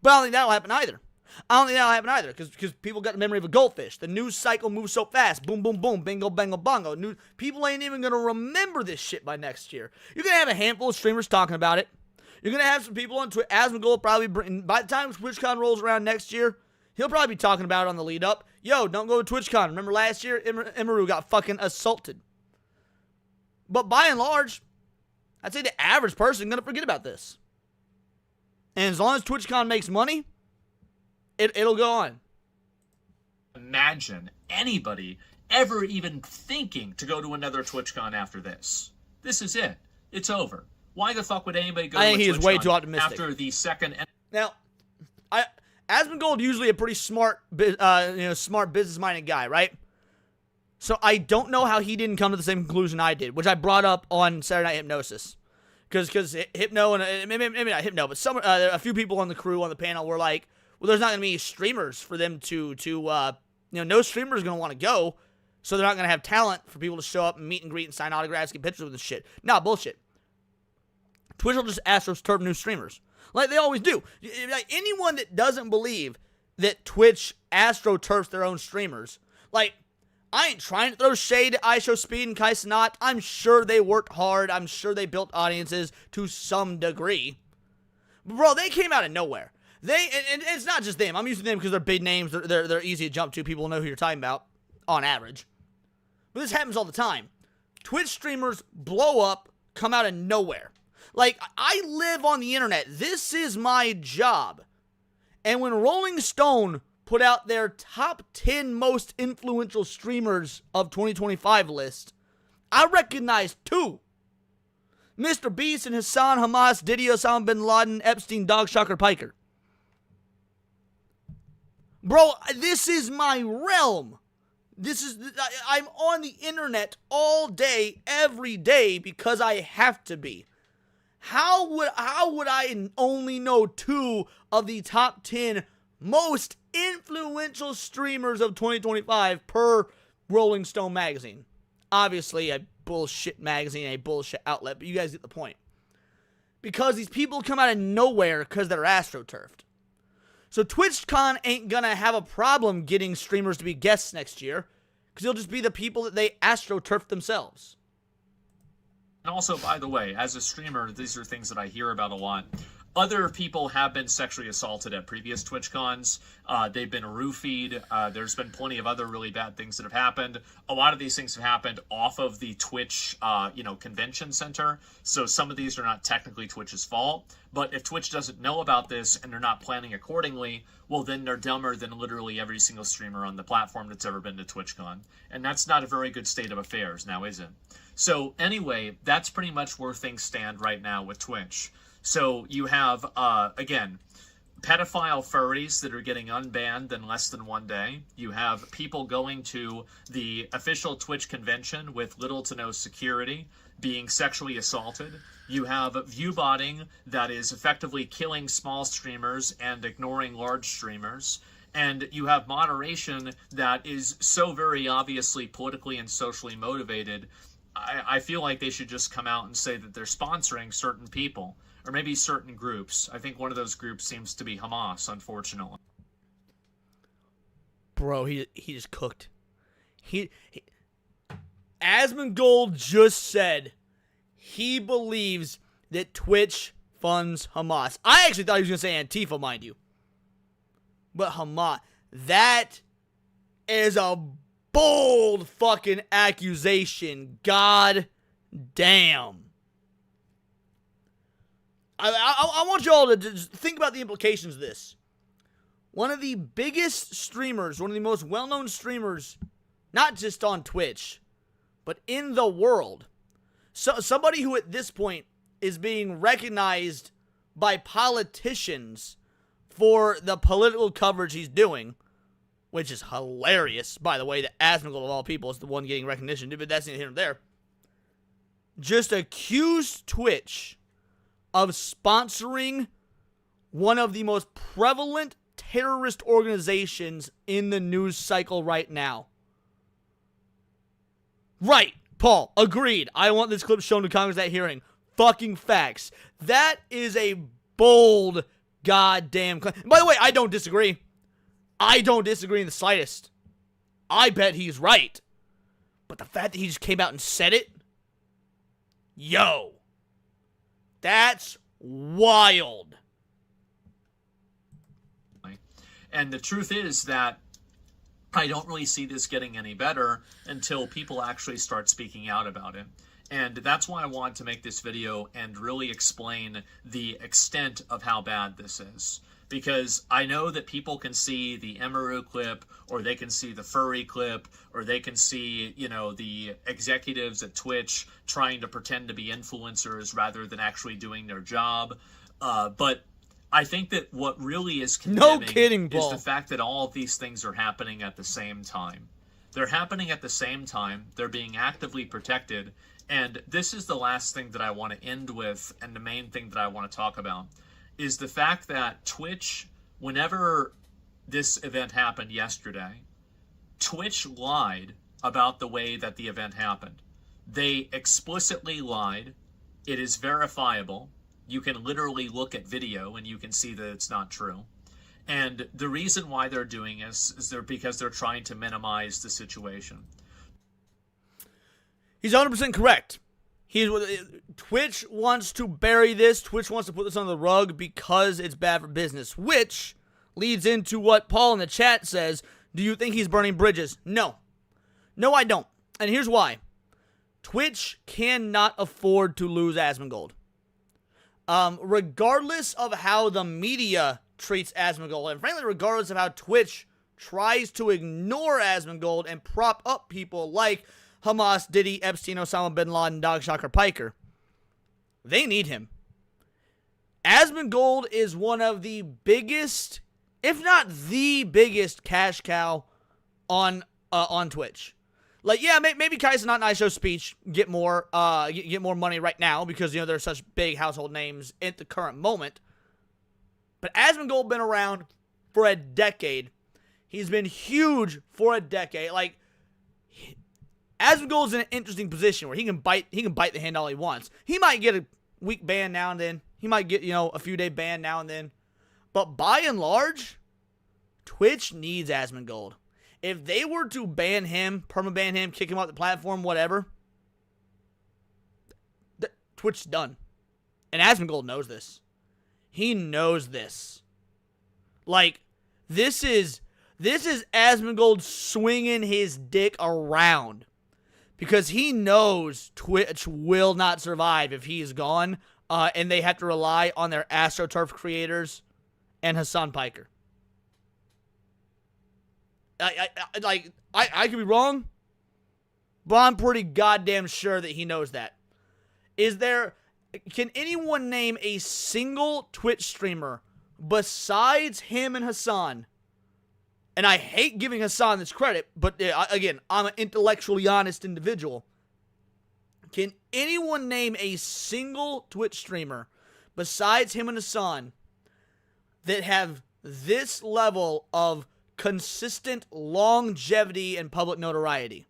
But I don't think that'll happen either. Because people got the memory of a goldfish. The news cycle moves so fast. Boom, boom, boom. Bingo, bango, bongo. People ain't even going to remember this shit by next year. You're going to have a handful of streamers talking about it. You're going to have some people on Twitter. Asmongold will probably by the time TwitchCon rolls around next year, he'll probably be talking about it on the lead up. Yo, don't go to TwitchCon. Remember last year, Emiru got fucking assaulted. But by and large, I'd say the average person is going to forget about this. And as long as TwitchCon makes money, it'll go on. Imagine anybody ever even thinking to go to another TwitchCon after this. This is it. It's over. Why the fuck would anybody go to a TwitchCon? I think he is way too optimistic. After the second... Now, Asmongold usually a pretty smart business-minded guy, right? So I don't know how he didn't come to the same conclusion I did, which I brought up on Saturday Night Hypnosis. Because Hypno, and maybe not Hypno, but a few people on the crew, on the panel were like, well, there's not going to be any streamers for them no streamer is going to want to go, so they're not going to have talent for people to show up and meet and greet and sign autographs, get pictures with this shit. Nah, bullshit. Twitch will just AstroTurf new streamers, like they always do. Like, anyone that doesn't believe that Twitch AstroTurfs their own streamers, like, I ain't trying to throw shade at iShowSpeed and Kai Cenat. I'm sure they worked hard. I'm sure they built audiences to some degree. But bro, they came out of nowhere. And it's not just them. I'm using them because they're big names. They're easy to jump to. People know who you're talking about, on average. But this happens all the time. Twitch streamers blow up, come out of nowhere. Like, I live on the internet. This is my job. And when Rolling Stone put out their top 10 most influential streamers of 2025 list, I recognized 2. Mr. Beast and Hassan, Hamas, Diddy, Osama bin Laden, Epstein, Dog Shocker, Piker. Bro, this is my realm. I'm on the internet all day, every day, because I have to be. How would I only know 2 of the top 10 most influential streamers of 2025 per Rolling Stone magazine? Obviously, a bullshit magazine, a bullshit outlet, but you guys get the point. Because these people come out of nowhere because they're astroturfed. So TwitchCon ain't gonna have a problem getting streamers to be guests next year, because it'll just be the people that they astroturf themselves. And also, by the way, as a streamer, these are things that I hear about a lot. Other people have been sexually assaulted at previous TwitchCons. They've been roofied. There's been plenty of other really bad things that have happened. A lot of these things have happened off of the Twitch, convention center. So some of these are not technically Twitch's fault. But if Twitch doesn't know about this and they're not planning accordingly, well, then they're dumber than literally every single streamer on the platform that's ever been to TwitchCon. And that's not a very good state of affairs now, is it? So anyway, that's pretty much where things stand right now with Twitch. So you have, again, pedophile furries that are getting unbanned in less than 1 day. You have people going to the official Twitch convention with little to no security, being sexually assaulted. You have viewbotting that is effectively killing small streamers and ignoring large streamers. And you have moderation that is so very obviously politically and socially motivated. I feel like they should just come out and say that they're sponsoring certain people. Or maybe certain groups. I think one of those groups seems to be Hamas, unfortunately. Bro, he just cooked. Asmongold just said he believes that Twitch funds Hamas. I actually thought he was going to say Antifa, mind you. But Hamas, that is a bold fucking accusation. God damn. I want y'all to just think about the implications of this. One of the biggest streamers, one of the most well-known streamers, not just on Twitch, but in the world. So somebody who at this point is being recognized by politicians for the political coverage he's doing, which is hilarious, by the way, that Asmongold of all people is the one getting recognition, but that's neither here nor there. Just accused Twitch of sponsoring one of the most prevalent terrorist organizations in the news cycle right now. Right, Paul, agreed. I want this clip shown to Congress at hearing. Fucking facts. That is a bold goddamn claim. By the way, I don't disagree. I don't disagree in the slightest. I bet he's right. But the fact that he just came out and said it, yo, that's wild. And the truth is that I don't really see this getting any better until people actually start speaking out about it. And that's why I wanted to make this video and really explain the extent of how bad this is. Because I know that people can see the Emiru clip, or they can see the furry clip, or they can see, the executives at Twitch trying to pretend to be influencers rather than actually doing their job. But I think that what really is condemning is the fact that all of these things are happening at the same time. They're happening at the same time. They're being actively protected. And this is the last thing that I want to end with, and the main thing that I want to talk about, is the fact that Twitch, whenever this event happened yesterday, Twitch lied about the way that the event happened. They explicitly lied. It is verifiable. You can literally look at video and you can see that it's not true. And the reason why they're doing this is because they're trying to minimize the situation. He's 100% correct. Twitch wants to bury this. Twitch wants to put this on the rug because it's bad for business, which leads into what Paul in the chat says. Do you think he's burning bridges? No. No, I don't. And here's why. Twitch cannot afford to lose Asmongold. Regardless of how the media treats Asmongold, and frankly, regardless of how Twitch tries to ignore Asmongold and prop up people like Hamas, Diddy, Epstein, Osama bin Laden, Dog Shocker, Piker, they need him. Asmongold is one of the biggest, if not the biggest, cash cow on on Twitch. Like, yeah, maybe Kai's not nice show speech get more money right now because, you know, they're such big household names at the current moment. But Asmongold been around for a decade. He's been huge for a decade. Like, Asmongold's in an interesting position where he can bite the hand all he wants. He might get a week ban now and then. He might get, you know, a few day ban now and then. But by and large, Twitch needs Asmongold. If they were to ban him, permaban him, kick him off the platform, whatever, Twitch's done. And Asmongold knows this. He knows this. Like, this is Asmongold swinging his dick around. Because he knows Twitch will not survive if he is gone. And they have to rely on their AstroTurf creators and Hassan Piker. I could be wrong, but I'm pretty goddamn sure that he knows that. Can anyone name a single Twitch streamer besides him and Hassan? And I hate giving Hassan this credit, but again, I'm an intellectually honest individual. Can anyone name a single Twitch streamer besides him and Hassan that have this level of consistent longevity and public notoriety?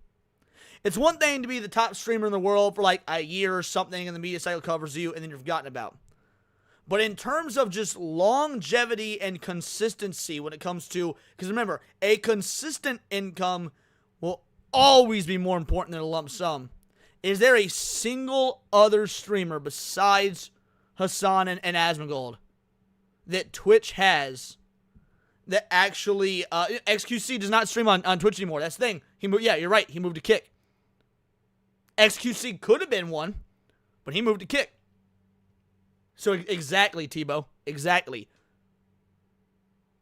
It's one thing to be the top streamer in the world for like a year or something and the media cycle covers you and then you're forgotten about. But in terms of just longevity and consistency when it comes to, because remember, a consistent income will always be more important than a lump sum. Is there a single other streamer besides Hassan and Asmongold that Twitch has that actually, XQC does not stream on Twitch anymore. That's the thing. Yeah, you're right. He moved to Kick. XQC could have been one, but he moved to Kick. So exactly, Tebow. Exactly.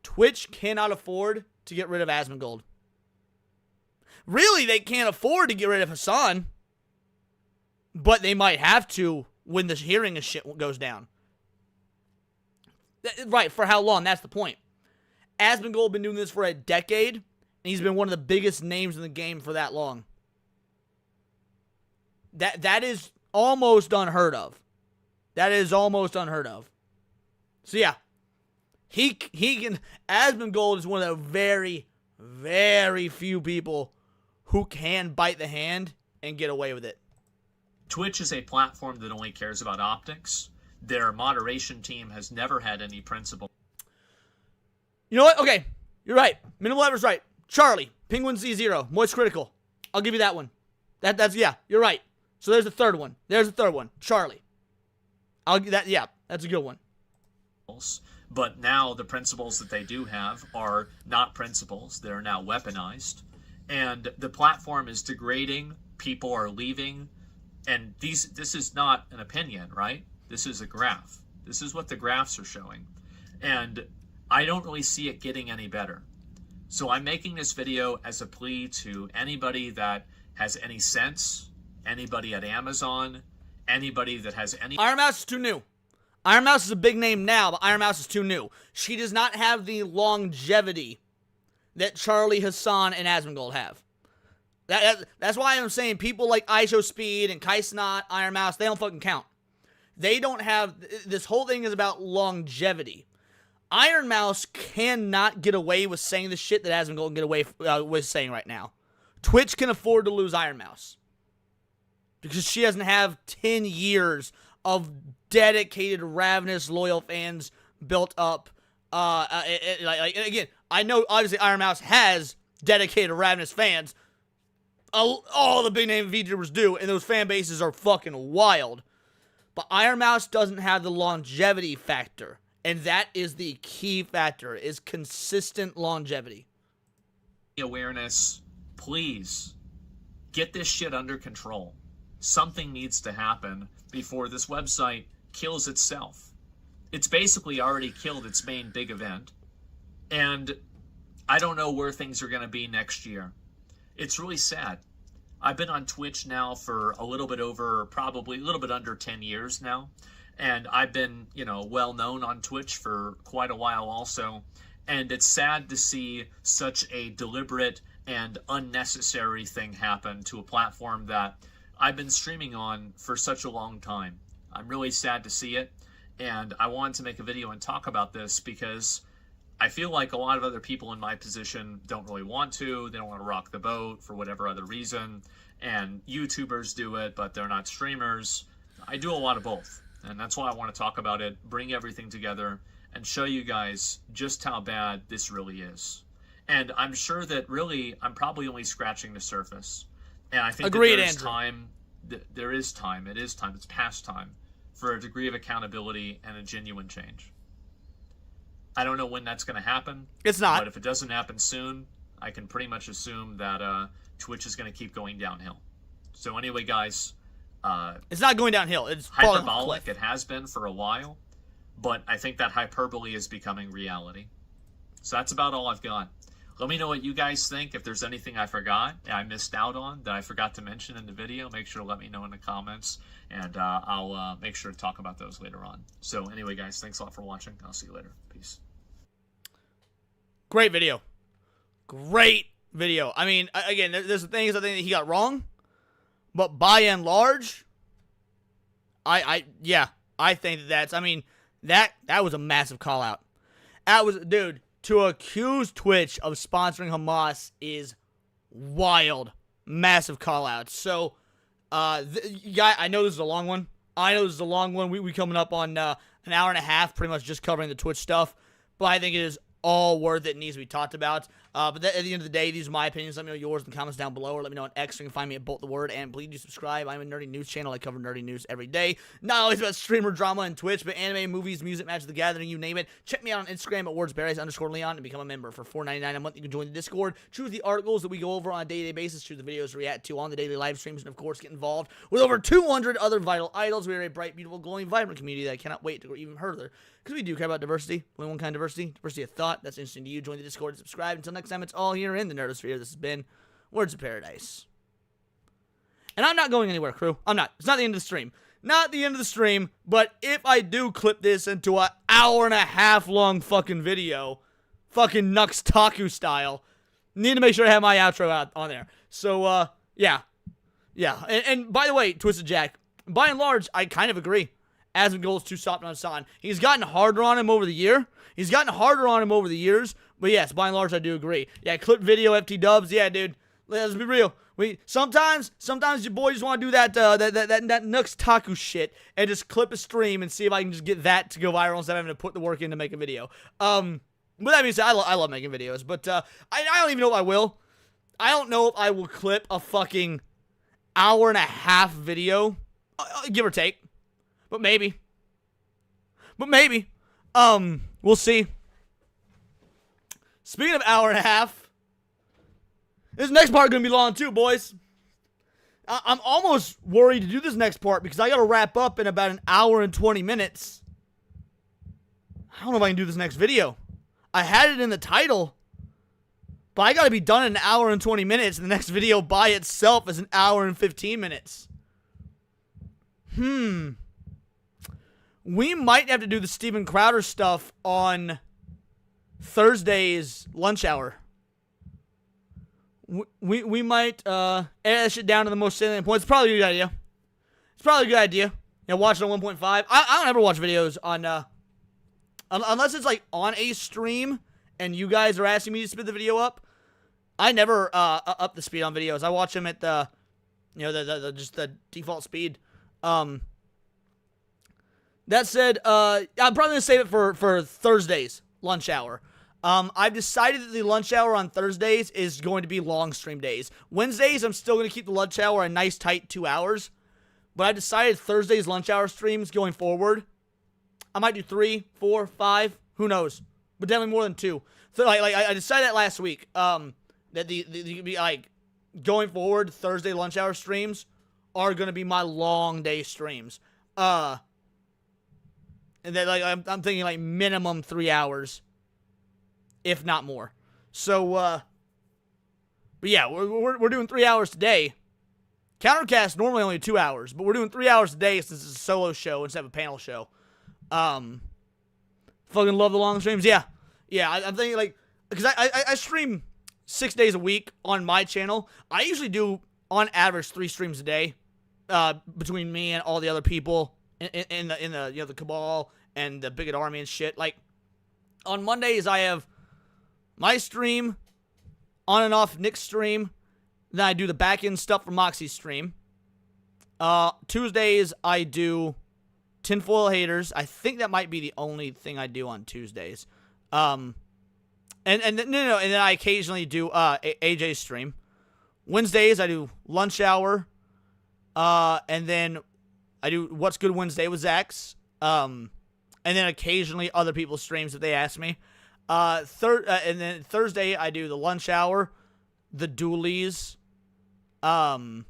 Twitch cannot afford to get rid of Asmongold. Really, they can't afford to get rid of Hassan. But they might have to when the hearing and shit goes down. Right, for how long? That's the point. Asmongold been doing this for a decade, and he's been one of the biggest names in the game for that long. That is almost unheard of. That is almost unheard of. So yeah, he can. Asmongold is one of the very, very few people who can bite the hand and get away with it. Twitch is a platform that only cares about optics. Their moderation team has never had any principle. You know what? Okay, you're right. Minimal Ever's right. Charlie, Penguin Z0, Moist Critical. I'll give you that one. That's yeah, you're right. So there's the third one. There's the third one. Charlie. Yeah, that's a good one. But now the principles that they do have are not principles. They're now weaponized. And the platform is degrading. People are leaving. And this is not an opinion, right? This is a graph. This is what the graphs are showing. And I don't really see it getting any better. So I'm making this video as a plea to anybody that has any sense, anybody at Amazon, anybody that has any... Iron Mouse is too new. Iron Mouse is a big name now, but Iron Mouse is too new. She does not have the longevity that Charlie, Hassan, and Asmongold have. That's why I'm saying people like IShowSpeed and Kaisnot, Iron Mouse, they don't fucking count. They don't have... This whole thing is about longevity. Iron Mouse cannot get away with saying the shit that Asmongold can get away with saying right now. Twitch can afford to lose Iron Mouse. Because she doesn't have 10 years of dedicated, ravenous, loyal fans built up. Again, I know, obviously, Iron Mouse has dedicated, ravenous fans. All the big name VTubers do, and those fan bases are fucking wild. But Iron Mouse doesn't have the longevity factor. And that is the key factor, is consistent longevity. Awareness, please, get this shit under control. Something needs to happen before this website kills itself. It's basically already killed its main big event. And I don't know where things are going to be next year. It's really sad. I've been on Twitch now for a little bit over, probably a little bit under 10 years now. And I've been, well known on Twitch for quite a while also. And it's sad to see such a deliberate and unnecessary thing happen to a platform that I've been streaming on for such a long time. I'm really sad to see it, and I wanted to make a video and talk about this because I feel like a lot of other people in my position don't really want to. They don't want to rock the boat for whatever other reason, and YouTubers do it, but they're not streamers. I do a lot of both, and that's why I want to talk about it, bring everything together, and show you guys just how bad this really is. And I'm sure that really, I'm probably only scratching the surface. And I think Agreed, that there's Andrew. time, there is time, it is time, it's past time for a degree of accountability and a genuine change. I don't know when that's going to happen. It's not. But if it doesn't happen soon, I can pretty much assume that Twitch is going to keep going downhill. So anyway, guys, It's not going downhill. It's falling off a hyperbolic. cliff. It has been for a while, but I think that hyperbole is becoming reality. So that's about all I've got. Let me know what you guys think. If there's anything I forgot, I missed out on, that I forgot to mention in the video, make sure to let me know in the comments, and I'll make sure to talk about those later on. So anyway, guys, thanks a lot for watching. I'll see you later. Peace. Great video. Great video. I mean, again, there's the things I think that he got wrong, but by and large, yeah, I think that's, I mean, that was a massive call out. That was, dude, to accuse Twitch of sponsoring Hamas is wild. Massive call out. So, yeah, I know this is a long one. We coming up on an hour and a half, pretty much just covering the Twitch stuff. But I think it is all worth it and needs to be talked about. But at the end of the day, these are my opinions. Let me know yours in the comments down below, or let me know on X. You can find me at Bolt the Word, and please do subscribe. I'm a nerdy news channel. I cover nerdy news every day. Not always about streamer drama and Twitch, but anime, movies, music, Magic the Gathering, you name it. Check me out on Instagram at wordsberries_Leon and become a member for $4.99 a month. You can join the Discord, choose the articles that we go over on a day-to-day basis, choose the videos to react to on the daily live streams, and of course, get involved with over 200 other vital idols. We are a bright, beautiful, glowing, vibrant community that I cannot wait to go even further, because we do care about diversity. Only one kind of diversity of thought. That's interesting to you. Join the Discord and subscribe. Until next time, it's all here in the Nerdosphere. This has been Words of Paradise. And I'm not going anywhere, crew. I'm not. It's not the end of the stream. Not the end of the stream, but if I do clip this into an hour-and-a-half long fucking video, fucking Nux Taku style, need to make sure I have my outro out on there. So, yeah. Yeah. And by the way, Twisted Jack, by and large, I kind of agree. As goals to stop on Hassan. He's gotten harder on him over the year. But yes, by and large, I do agree. Yeah, clip video, FT dubs. Yeah, dude. Let's be real. Sometimes your boy just want to do that Nux Taku shit and just clip a stream and see if I can just get that to go viral instead of having to put the work in to make a video. But that being said, I love making videos. But I don't even know if I will. I don't know if I will clip a fucking hour-and-a-half video, give or take. But maybe. We'll see. Speaking of hour and a half, this next part is going to be long too, boys. I'm almost worried to do this next part because I got to wrap up in about an hour and 20 minutes. I don't know if I can do this next video. I had it in the title, but I got to be done in an hour and 20 minutes, and the next video by itself is an hour and 15 minutes. We might have to do the Steven Crowder stuff on Thursday's lunch hour. We might edit that shit down to the most salient points. It's probably a good idea. You know, watch it on 1.5. I don't ever watch videos on unless it's like on a stream and you guys are asking me to speed the video up. I never up the speed on videos. I watch them at the just the default speed. That said, I'm probably going to save it for Thursday's lunch hour. I've decided that the lunch hour on Thursdays is going to be long stream days. Wednesdays, I'm still going to keep the lunch hour a nice tight 2 hours. But I've decided Thursday's lunch hour streams going forward, I might do 3, 4, 5, who knows. But definitely more than 2. So I decided that last week, that the going forward, Thursday lunch hour streams are going to be my long day streams. And then, I'm thinking, minimum 3 hours, if not more. So, but yeah, we're doing 3 hours today. Countercast normally only 2 hours, but we're doing 3 hours today since it's a solo show instead of a panel show. Fucking love the long streams. Yeah, I'm thinking, because I stream 6 days a week on my channel. I usually do, on average, 3 streams a day between me and all the other people in the you know, the Cabal and the Bigot Army and shit. Like, on Mondays, I have my stream, on and off Nick's stream. Then I do the back-end stuff for Moxie's stream. Tuesdays, I do Tinfoil Haters. I think that might be the only thing I do on Tuesdays. And then I occasionally do AJ's stream. Wednesdays, I do Lunch Hour. And then I do What's Good Wednesday with Zach's. And then occasionally other people's streams if they ask me. And then Thursday, I do the Lunch Hour, the Dualies. And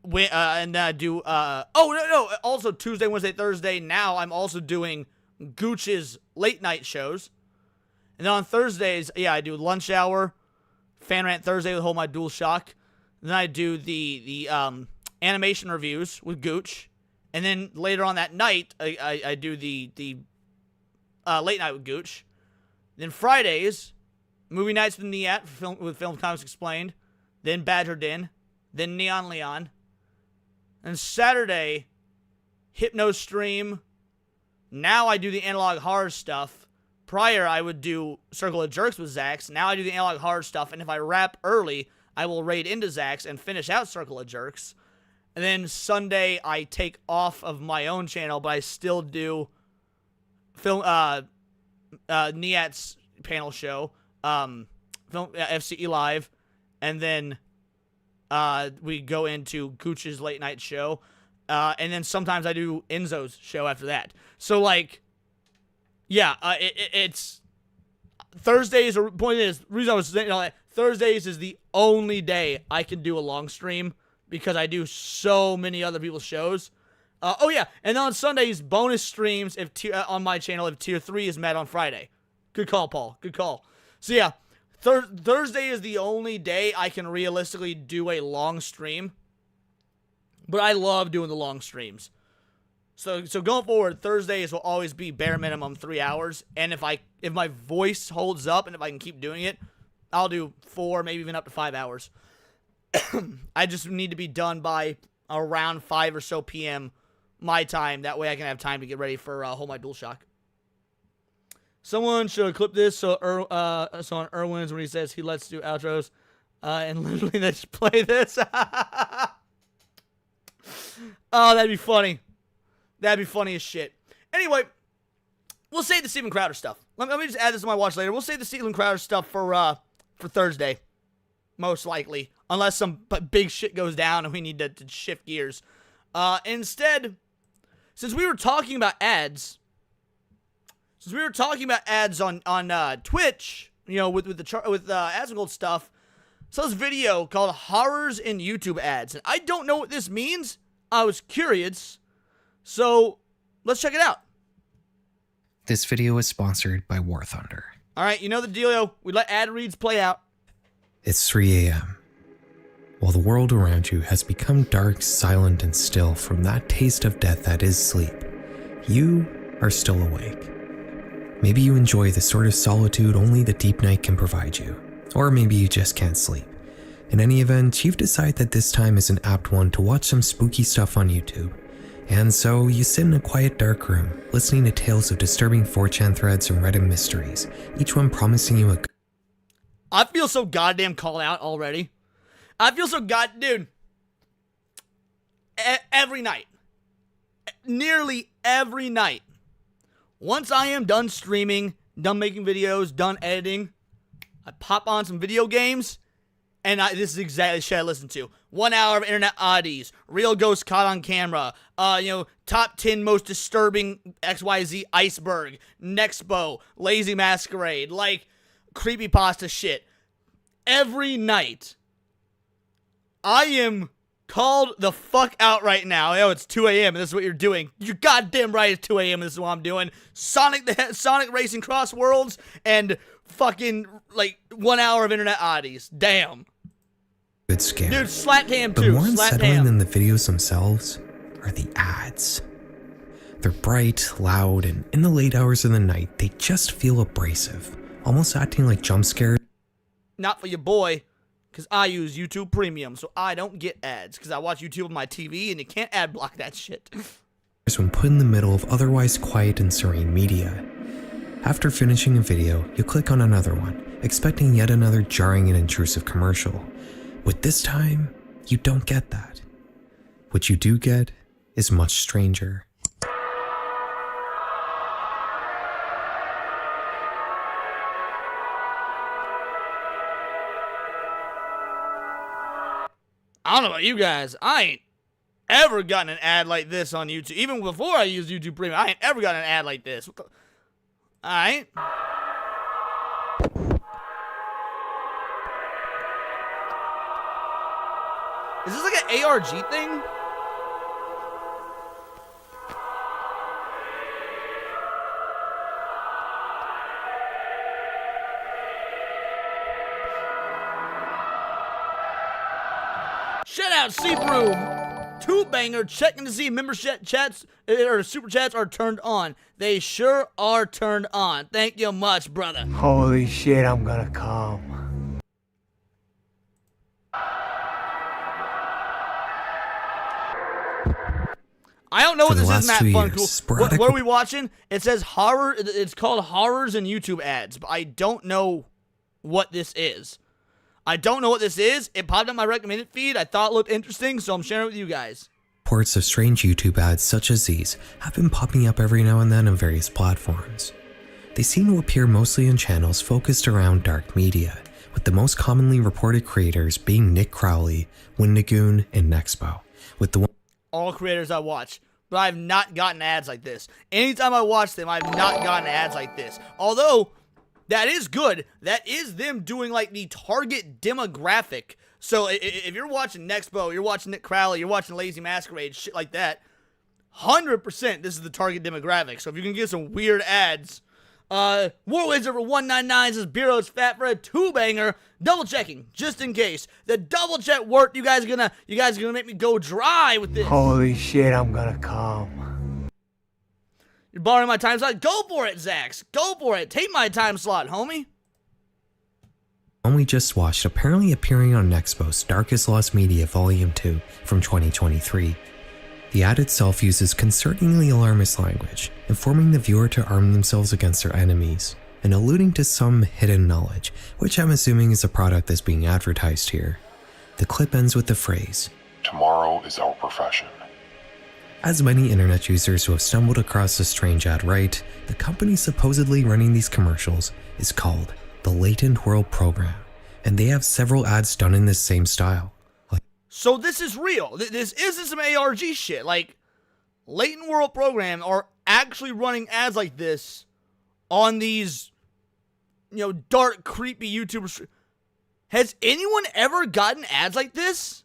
then I do, also Tuesday, Wednesday, Thursday, now I'm also doing Gooch's late night shows. And then on Thursdays, yeah, I do Lunch Hour, Fan Rant Thursday with Hold My Dual Shock. Then I do the animation reviews with Gooch. And then later on that night, I do the late night with Gooch. Then Fridays, movie nights with Niat with Film Comics Explained. Then Badger Den. Then Neon Leon. And Saturday, Hypno Stream. Now I do the analog horror stuff. Prior, I would do Circle of Jerks with Zax. Now I do the analog horror stuff. And if I wrap early, I will raid into Zax and finish out Circle of Jerks. And then Sunday, I take off of my own channel, but I still do Niat's panel show, FCE Live, and then we go into Gooch's late night show, and then sometimes I do Enzo's show after that. So, like, yeah, it's Thursdays. Or point is, the reason I was saying all that, Thursdays is the only day I can do a long stream because I do so many other people's shows. Oh yeah, and on Sundays, bonus streams on my channel if Tier 3 is met on Friday. Good call, Paul. Good call. So yeah, Thursday is the only day I can realistically do a long stream. But I love doing the long streams. So going forward, Thursdays will always be bare minimum 3 hours. And if my voice holds up and if I can keep doing it, I'll do 4, maybe even up to 5 hours. I just need to be done by around 5 or so p.m. my time. That way I can have time to get ready for Hold My DualShock. Someone should clip this so on Erwin's when he says he lets do outros. And literally they just play this. Oh, that'd be funny. That'd be funny as shit. Anyway, we'll save the Steven Crowder stuff. Let me just add this to my watch later. We'll save the Steven Crowder stuff for Thursday. Most likely. Unless some big shit goes down and we need to shift gears. Instead, since we were talking about ads... on Twitch, you know, with ads and gold stuff, saw this video called Horrors in YouTube Ads. And I don't know what this means. I was curious. So, let's check it out. This video is sponsored by War Thunder. Alright, you know the dealio. We let ad reads play out. It's 3 a.m. While the world around you has become dark, silent, and still from that taste of death that is sleep, you are still awake. Maybe you enjoy the sort of solitude only the deep night can provide you. Or maybe you just can't sleep. In any event, you've decided that this time is an apt one to watch some spooky stuff on YouTube. And so you sit in a quiet dark room, listening to tales of disturbing 4chan threads and Reddit mysteries, each one promising you a... I feel so goddamn called out already. I feel so dude. Every night. Nearly every night. Once I am done streaming, done making videos, done editing, I pop on some video games, and this is exactly the shit I listen to. 1 hour of internet oddities, real ghosts caught on camera, top 10 most disturbing XYZ iceberg, Nexpo, Lazy Masquerade, like creepypasta shit. Every night, I am called the fuck out right now. Oh, it's 2 a.m. and this is what you're doing. You're goddamn right it's 2 a.m. and this is what I'm doing. Sonic Racing Cross Worlds and fucking, 1 hour of internet oddities. Damn. Good scare. Dude, slap ham too. But more Slap unsettling ham. than the videos themselves are the ads. They're bright, loud, and in the late hours of the night, they just feel abrasive, almost acting like jump scares. Not for your boy, because I use YouTube Premium, so I don't get ads, because I watch YouTube on my TV, and you can't ad block that shit. When put in the middle of otherwise quiet and serene media. After finishing a video, you'll click on another one, expecting yet another jarring and intrusive commercial. With this time, you don't get that. What you do get is much stranger. I don't know about you guys, I ain't ever gotten an ad like this on YouTube. Even before I used YouTube Premium, I ain't ever gotten an ad like this. What the... Alright. Is this like an ARG thing? Shout out Seabroom, 2-banger, checking to see membership chats or super chats are turned on. They sure are turned on. Thank you much, brother. Holy shit, I'm gonna come. I don't know what For this the is, last Matt 2 Fun years, Cool. sporadic- What are we watching? It says horror. It's called Horrors and YouTube Ads, but I don't know what this is. I don't know what this is. It popped up my recommended feed. I thought it looked interesting, so I'm sharing it with you guys. Reports of strange YouTube ads such as these have been popping up every now and then on various platforms. They seem to appear mostly on channels focused around dark media, with the most commonly reported creators being Nick Crowley, Windigoon, and Nexpo, with the All creators I watch, but I've not gotten ads like this. Anytime I watch them, I've not gotten ads like this. Although, that is good. That is them doing like the target demographic. So if you're watching Nexpo, you're watching Nick Crowley, you're watching Lazy Masquerade, shit like that, 100% this is the target demographic. So if you can get some weird ads, War Wizard for 199 says Bureau's fat for a 2-banger. Double checking, just in case. The double check worked. You guys are gonna make me go dry with this. Holy shit, I'm gonna come. You're borrowing my time slot? Go for it, Zax. Go for it. Take my time slot, homie. one we just watched apparently appearing on Nexpo's Darkest Lost Media Volume 2 from 2023. The ad itself uses concerningly alarmist language, informing the viewer to arm themselves against their enemies, and alluding to some hidden knowledge, which I'm assuming is a product that's being advertised here. The clip ends with the phrase, "Tomorrow is our profession." As many internet users who have stumbled across this strange ad write, the company supposedly running these commercials is called the Latent World Program, and they have several ads done in this same style. So this is real. This isn't some ARG shit. Like, Latent World Program are actually running ads like this on these, dark, creepy YouTubers. Has anyone ever gotten ads like this?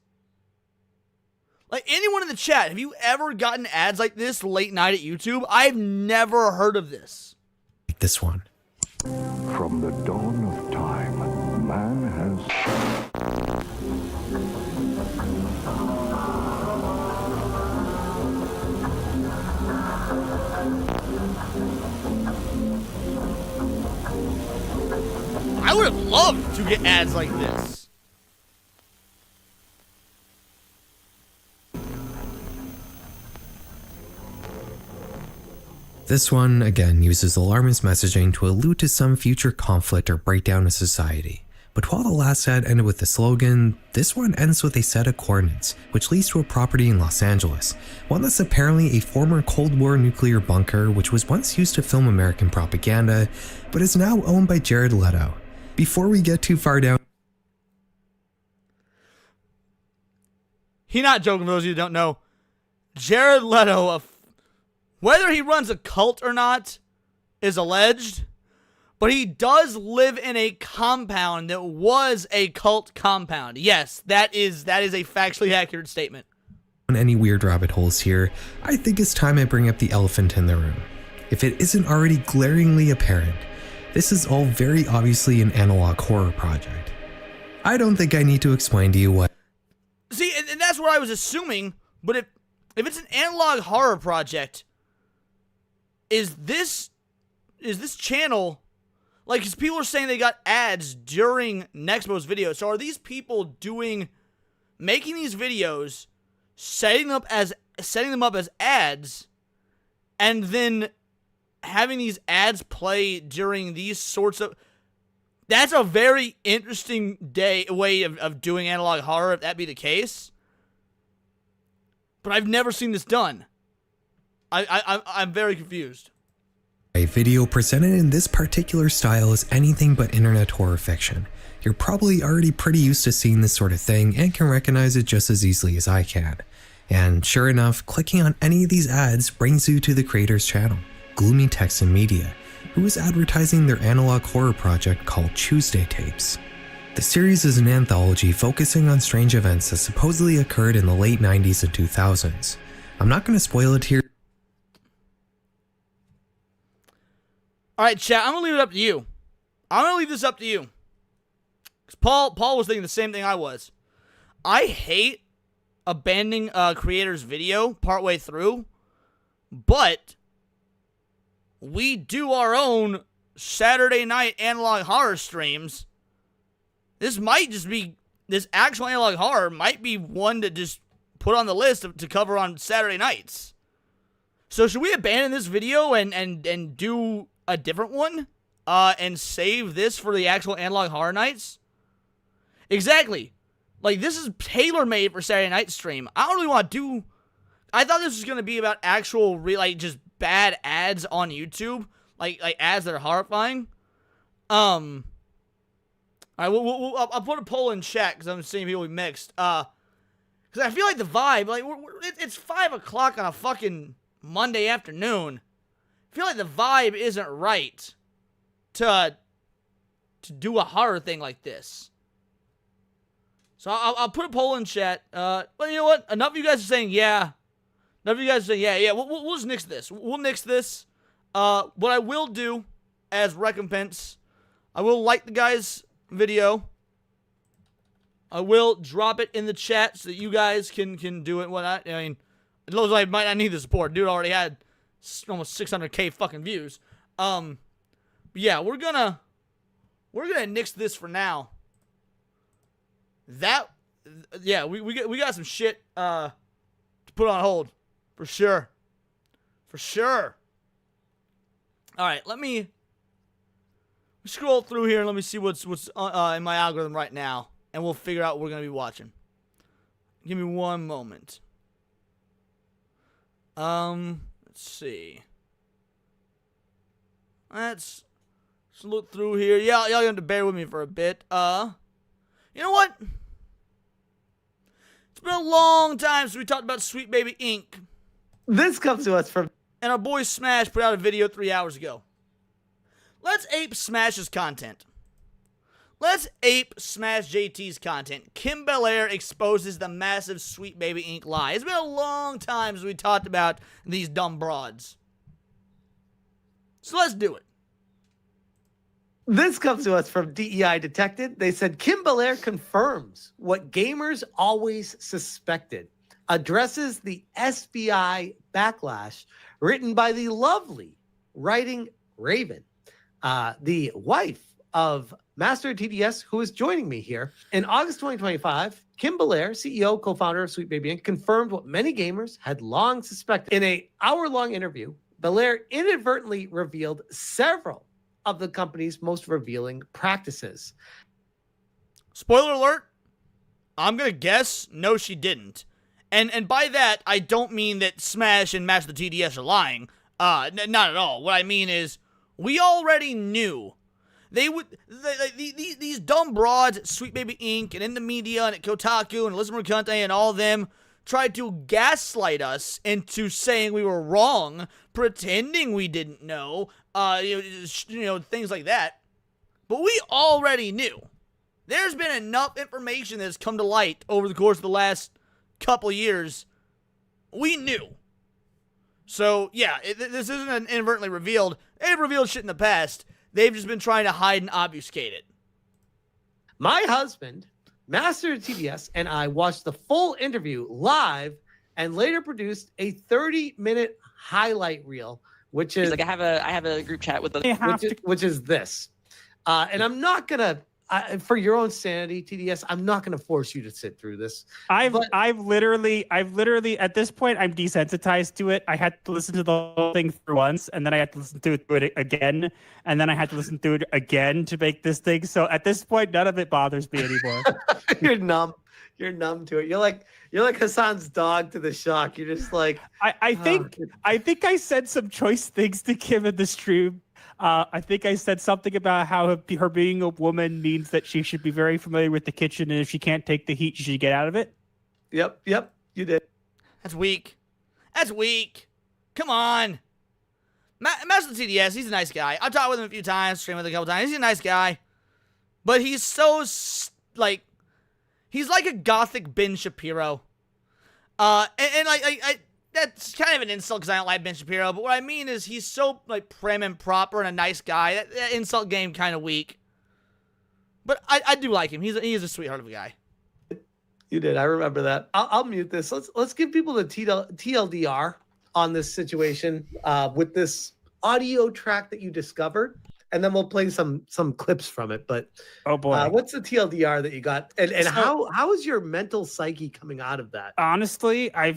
Like, anyone in the chat, have you ever gotten ads like this late night at YouTube? I've never heard of this. Like this one. From the dawn of time, man has... I would have loved to get ads like this. This one, again, uses alarmist messaging to allude to some future conflict or breakdown of society. But while the last ad ended with the slogan, this one ends with a set of coordinates, which leads to a property in Los Angeles, one that's apparently a former Cold War nuclear bunker which was once used to film American propaganda, but is now owned by Jared Leto. Before we get too far down... He not joking, for those of you who don't know. Jared Leto, whether he runs a cult or not is alleged, but he does live in a compound that was a cult compound. Yes, that is a factually accurate statement. On any weird rabbit holes here, I think it's time I bring up the elephant in the room. If it isn't already glaringly apparent, this is all very obviously an analog horror project. I don't think I need to explain to you what... See, and that's what I was assuming, but if it's an analog horror project, is this channel Like, because people are saying they got ads during Nexpo's video. So are these people making these videos, setting them up as ads, and then having these ads play during these sorts of... That's a very interesting way of doing analog horror, if that be the case. But I've never seen this done. I'm very confused. A video presented in this particular style is anything but internet horror fiction. You're probably already pretty used to seeing this sort of thing and can recognize it just as easily as I can. And sure enough, clicking on any of these ads brings you to the creator's channel, Gloomy Text and Media, who is advertising their analog horror project called Tuesday Tapes. The series is an anthology focusing on strange events that supposedly occurred in the late 90s and 2000s. I'm not going to spoil it here. Alright, chat, I'm going to leave it up to you. I'm going to leave this up to you. Because Paul was thinking the same thing I was. I hate abandoning a creator's video partway through, but we do our own Saturday night analog horror streams. This actual analog horror might be one to just put on the list to cover on Saturday nights. So should we abandon this video and do a different one? And save this for the actual analog horror nights? Exactly. Like, this is tailor-made for Saturday night stream. I don't really want to do... I thought this was going to be about actual, just bad ads on YouTube. Like ads that are horrifying. Alright, I'll put a poll in chat, because I'm seeing people be mixed. Because I feel like the vibe, like, it's 5 o'clock on a fucking Monday afternoon. I feel like the vibe isn't right to do a horror thing like this. So I'll put a poll in chat. But you know what? Enough of you guys are saying yeah. Enough of you guys are saying yeah. We'll just nix this. We'll nix this. What I will do as recompense, I will like the guy's video. I will drop it in the chat so that you guys can do it and whatnot. I mean, it looks like I might not need the support. Dude already had almost 600k fucking views. But yeah, we're gonna nix this for now. We got some shit to put on hold for sure. All right, let me scroll through here and let me see what's in my algorithm right now, and we'll figure out what we're gonna be watching. Give me one moment. Let's see. Let's look through here. Yeah, y'all have to bear with me for a bit. You know what? It's been a long time since we talked about Sweet Baby Inc. This comes to us from... And our boy Smash put out a video 3 hours ago. Let's ape Smash's content. Let's ape Smash JT's content. Kim Belair exposes the massive Sweet Baby Inc. lie. It's been a long time since we talked about these dumb broads. So let's do it. This comes to us from DEI Detected. They said, Kim Belair confirms what gamers always suspected. Addresses the SBI backlash written by the lovely writing Raven, the wife of Master TDS, who is joining me here. In August 2025, Kim Belair, CEO, co-founder of Sweet Baby Inc., confirmed what many gamers had long suspected. In an hour-long interview, Belair inadvertently revealed several of the company's most revealing practices. Spoiler alert, I'm going to guess, no, she didn't. And by that, I don't mean that Smash and Master the TDS are lying. Not at all. What I mean is, we already knew. These dumb broads at Sweet Baby Inc. and in the media and at Kotaku and Elizabeth Mercante and all of them tried to gaslight us into saying we were wrong, pretending we didn't know, things like that. But we already knew. There's been enough information that has come to light over the course of the last couple years. We knew. So, yeah, this isn't an inadvertently revealed. They've revealed shit in the past. They've just been trying to hide and obfuscate it. My husband, Master TDS, and I watched the full interview live and later produced a 30-minute highlight reel, which is like I have a group chat with the which is this. And I'm not gonna, for your own sanity, TDS, I'm not gonna force you to sit through this. I've literally at this point I'm desensitized to it. I had to listen to the whole thing through once, and then I had to listen to it again, and then I had to listen to it again to make this thing. So at this point, none of it bothers me anymore. You're numb. You're numb to it. You're like Hassan's dog to the shock. You're just like I think I said some choice things to Kim in the stream. I think I said something about how her being a woman means that she should be very familiar with the kitchen, and if she can't take the heat, she should get out of it. Yep, you did. That's weak. That's weak. Come on. Master TDS, he's a nice guy. I've talked with him a few times, streamed with him a couple times. He's a nice guy. But he's so, like, he's like a gothic Ben Shapiro. That's kind of an insult because I don't like Ben Shapiro, but what I mean is he's so, like, prim and proper and a nice guy. That insult game kind of weak. But I do like him. He's a sweetheart of a guy. You did. I remember that. I'll mute this. Let's give people the TLDR on this situation with this audio track that you discovered, and then we'll play some clips from it. But oh boy, what's the TLDR that you got, and so, how is your mental psyche coming out of that? Honestly, I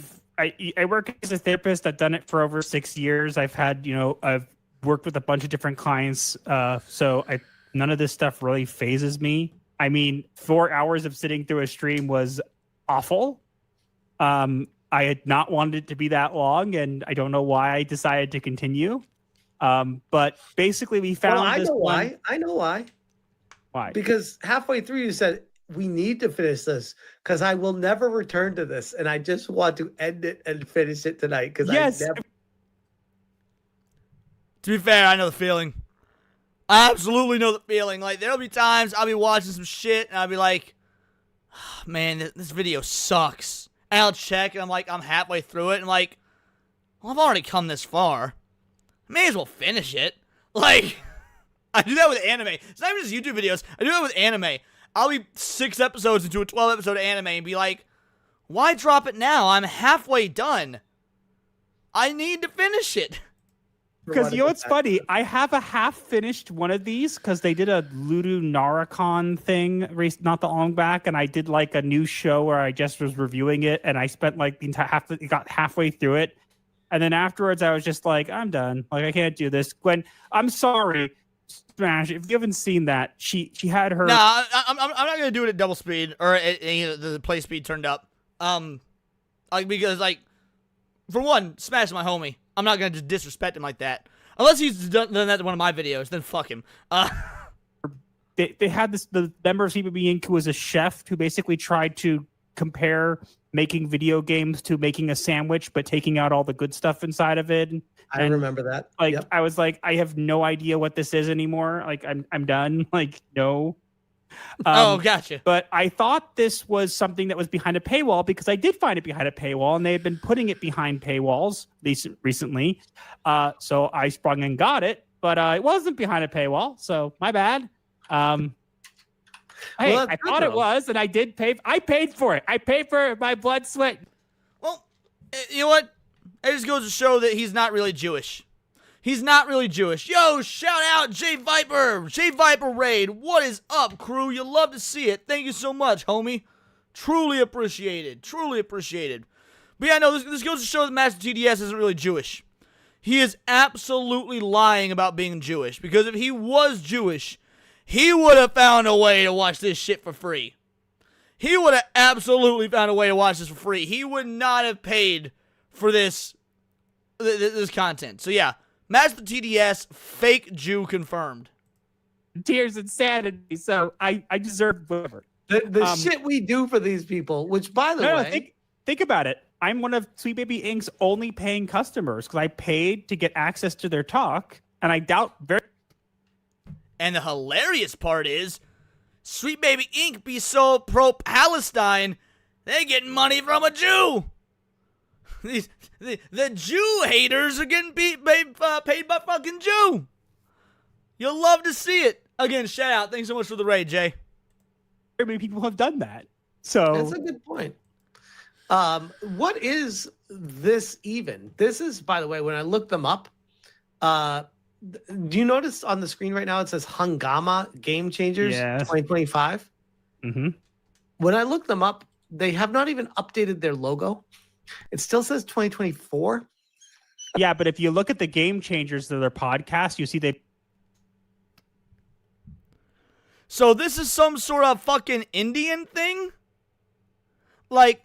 work as a therapist. I've done it for over 6 years. I've worked with a bunch of different clients. So none of this stuff really phases me. I mean, 4 hours of sitting through a stream was awful. I had not wanted it to be that long, and I don't know why I decided to continue. But basically, we found. Well, I know why. Why? Because halfway through, you said we need to finish this because I will never return to this, and I just want to end it and finish it tonight. Because yes. To be fair, I know the feeling. I absolutely know the feeling. Like, there'll be times I'll be watching some shit and I'll be like, oh, man, this video sucks. And I'll check and I'm halfway through it and I'm like, well, I've already come this far. I may as well finish it. Like, I do that with anime. It's not even just YouTube videos. I do that with anime. I'll be 6 episodes into a 12-episode anime and be like, why drop it now? I'm halfway done. I need to finish it. Because you know what's funny? I have a half-finished one of these because they did a Ludo Naracon thing not that long back, and I did like a new show where I just was reviewing it, and I spent like the entire got halfway through it, and then afterwards I was just like, I'm done. Like, I can't do this. Gwen, I'm sorry, Smash. If you haven't seen that, she had her. No, I'm not gonna do it at double speed or at the play speed turned up. Because like, for one, Smash is my homie. I'm not going to disrespect him like that. Unless he's done that to one of my videos, then fuck him. They had the member of CBB Inc. who was a chef who basically tried to compare making video games to making a sandwich, but taking out all the good stuff inside of it. I remember that. Like, yep. I was like, I have no idea what this is anymore. Like, I'm done. Like, no. Gotcha. But I thought this was something that was behind a paywall because I did find it behind a paywall, and they had been putting it behind paywalls recently. So I sprung and got it, but it wasn't behind a paywall. So my bad. Hey, I thought it was, and I did pay. I paid for it. I paid for my blood, sweat. Well, you know what? It just goes to show that he's not really Jewish. He's not really Jewish. Yo, shout out J Viper. J Viper Raid. What is up, crew? You love to see it. Thank you so much, homie. Truly appreciated. Truly appreciated. But yeah, no, this goes to show that Master TDS isn't really Jewish. He is absolutely lying about being Jewish. Because if he was Jewish, he would have found a way to watch this shit for free. He would have absolutely found a way to watch this for free. He would not have paid for this content. So yeah. Master TDS, fake Jew confirmed. Tears and sanity. So I deserve whatever. The shit we do for these people, which by the way, think about it. I'm one of Sweet Baby Inc.'s only paying customers because I paid to get access to their talk, and I doubt very. And the hilarious part is, Sweet Baby Inc. be so pro-Palestine, they getting money from a Jew. The Jew haters are getting paid by fucking Jew. You'll love to see it. Again, shout out. Thanks so much for the raid, Jay. Very many people have done that. So that's a good point. What is this even? This is, by the way, when I looked them up, Do you notice on the screen right now it says Hungama Game Changers 2025? Mm-hmm. When I look them up, they have not even updated their logo. It still says 2024. Yeah, but if you look at the Game Changers of their podcast, you see they. So this is some sort of fucking Indian thing? Like,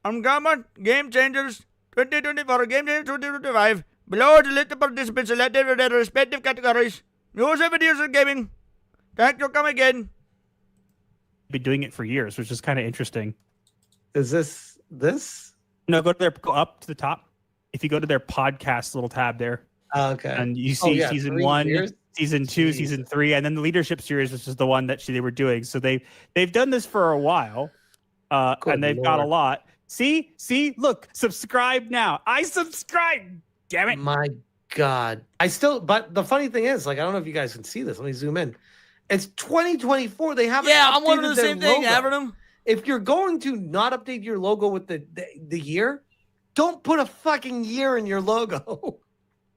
Hungama Game Changers 2024, Game Changers 2025. Below the list of participants selected in their respective categories. Music, videos, and gaming. Thank you, come again. Been doing it for years, which is kind of interesting. Is this? No, go up to the top. If you go to their podcast little tab there, okay, and you see season 1, years? season 2, season 3, and then the leadership series, which is the one that they were doing. So they've done this for a while, and they've got a lot. See, look, subscribe now. I subscribe. Damn it! My God, but the funny thing is, like, I don't know if you guys can see this. Let me zoom in. It's 2024. They haven't. Yeah, I'm wondering the their same thing, logo. Avernum. If you're going to not update your logo with the year, don't put a fucking year in your logo.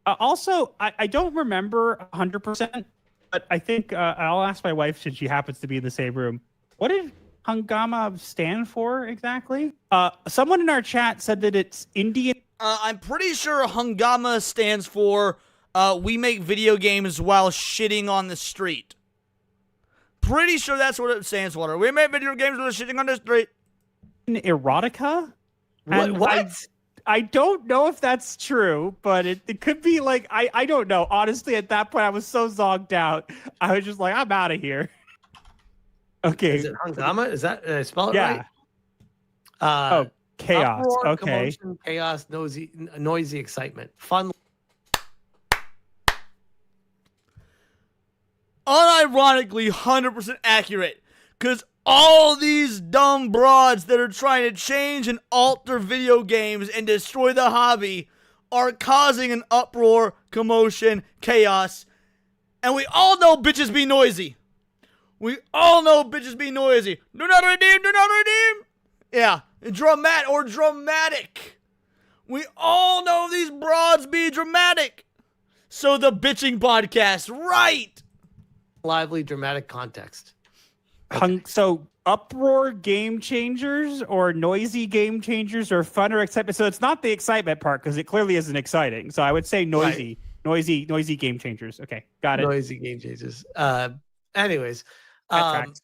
Also, I don't remember 100%, but I think I'll ask my wife since she happens to be in the same room. What did Hungama stand for exactly? Someone in our chat said that it's Indian. I'm pretty sure Hungama stands for we make video games while shitting on the street. Pretty sure that's what it stands for. We make video games while shitting on the street. Erotica? What? I don't know if that's true, but it could be like, I don't know. Honestly, at that point, I was so zogged out. I was just like, I'm out of here. Okay. Is it Hungama? Is that, did I spell it right? Chaos. Uproar, Okay. Commotion, chaos, noisy excitement. Fun. Unironically 100% accurate. Because all these dumb broads that are trying to change and alter video games and destroy the hobby are causing an uproar, commotion, chaos. And we all know bitches be noisy. We all know bitches be noisy. Do not redeem, do not redeem. Yeah, dramatic. We all know these broads be dramatic. So the bitching podcast, right? Lively, dramatic context. So uproar game changers or noisy game changers or fun or excitement. So it's not the excitement part because it clearly isn't exciting. So I would say noisy, right. noisy game changers. Okay, got it. Noisy game changers. Anyways, that tracks.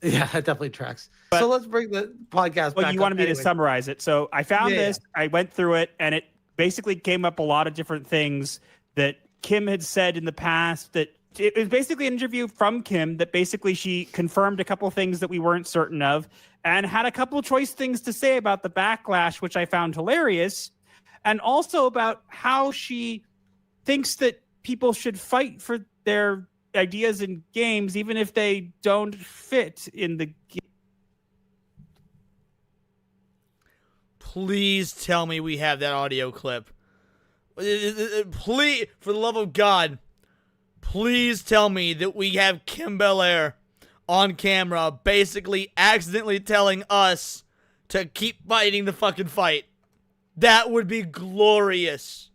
Yeah, that definitely tracks. But, so let's bring the podcast well, back you wanted me anyway. to summarize it. So I found this, I went through it, and it basically came up a lot of different things that Kim had said in the past. That it was basically an interview from Kim that basically she confirmed a couple things that we weren't certain of and had a couple choice things to say about the backlash, which I found hilarious, and also about how she thinks that people should fight for their ideas in games even if they don't fit in the game. Please tell me we have that audio clip. Please, for the love of God, please tell me that we have Kim Belair on camera basically accidentally telling us to keep fighting the fucking fight. That would be glorious.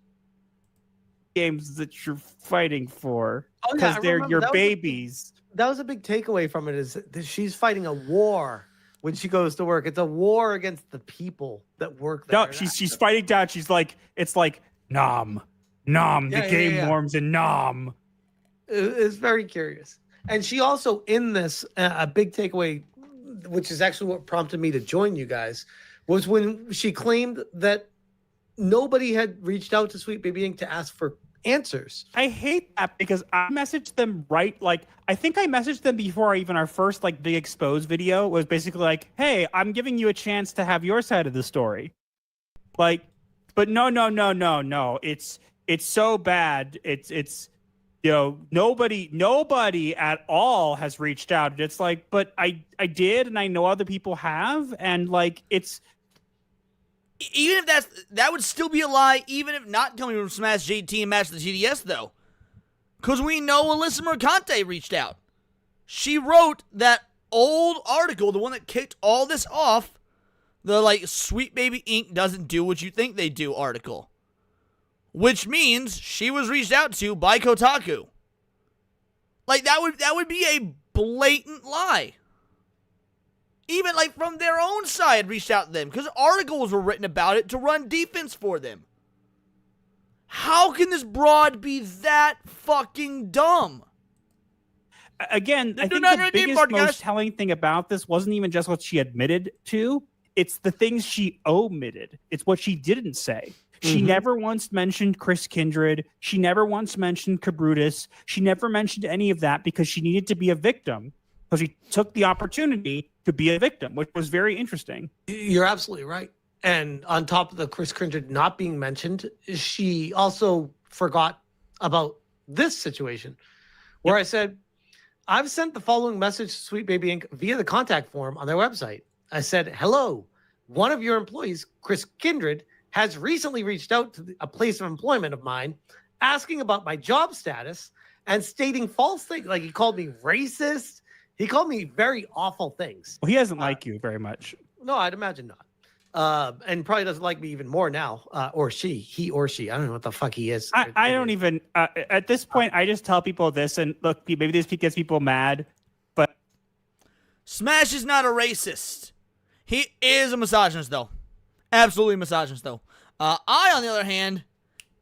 Games that you're fighting for Oh, because yeah, they're your babies. That was a big takeaway from it, is that she's fighting a war when she goes to work. It's a war against the people that work there. No, she's fighting down. She's like, it's like nom. The game warms and nom. It's very curious. And she also, in this, a big takeaway, which is actually what prompted me to join you guys, was when she claimed that nobody had reached out to Sweet Baby Inc. to ask for answers. I hate that because I messaged them I think I messaged them before even our first big expose video was basically like, hey, I'm giving you a chance to have your side of the story. But no. It's so bad. It's nobody at all has reached out. It's like, but I did, and I know other people have, and it's even if that would still be a lie, even if not coming from Smash JT and Match the GDS, though. Because we know Alyssa Mercante reached out. She wrote that old article, the one that kicked all this off, the Sweet Baby Inc. doesn't do what you think they do article. which means she was reached out to by Kotaku. Like, that would be a blatant lie. Even, like, from their own side reached out to them, because articles were written about it to run defense for them. How can this broad be that fucking dumb? Again, I think the biggest, most telling thing about this wasn't even just what she admitted to. It's the things she omitted. It's what she didn't say. She never once mentioned Chris Kindred. She never once mentioned Kabrutus. She never mentioned any of that because she needed to be a victim. So she took the opportunity to be a victim, which was very interesting. You're absolutely right. And on top of the Chris Kindred not being mentioned, she also forgot about this situation where I said, I've sent the following message to Sweet Baby Inc. via the contact form on their website. I said, hello, one of your employees, Chris Kindred, has recently reached out to a place of employment of mine, asking about my job status and stating false things. Like, he called me racist. He called me very awful things. Well, he doesn't like you very much. No, I'd imagine not. And probably doesn't like me even more now. Or she, he or she. I don't know what the fuck he is. I don't even, at this point, I just tell people this, and look, maybe this gets people mad, but Smash is not a racist. He is a misogynist, though. Absolutely misogynist, though. I, on the other hand,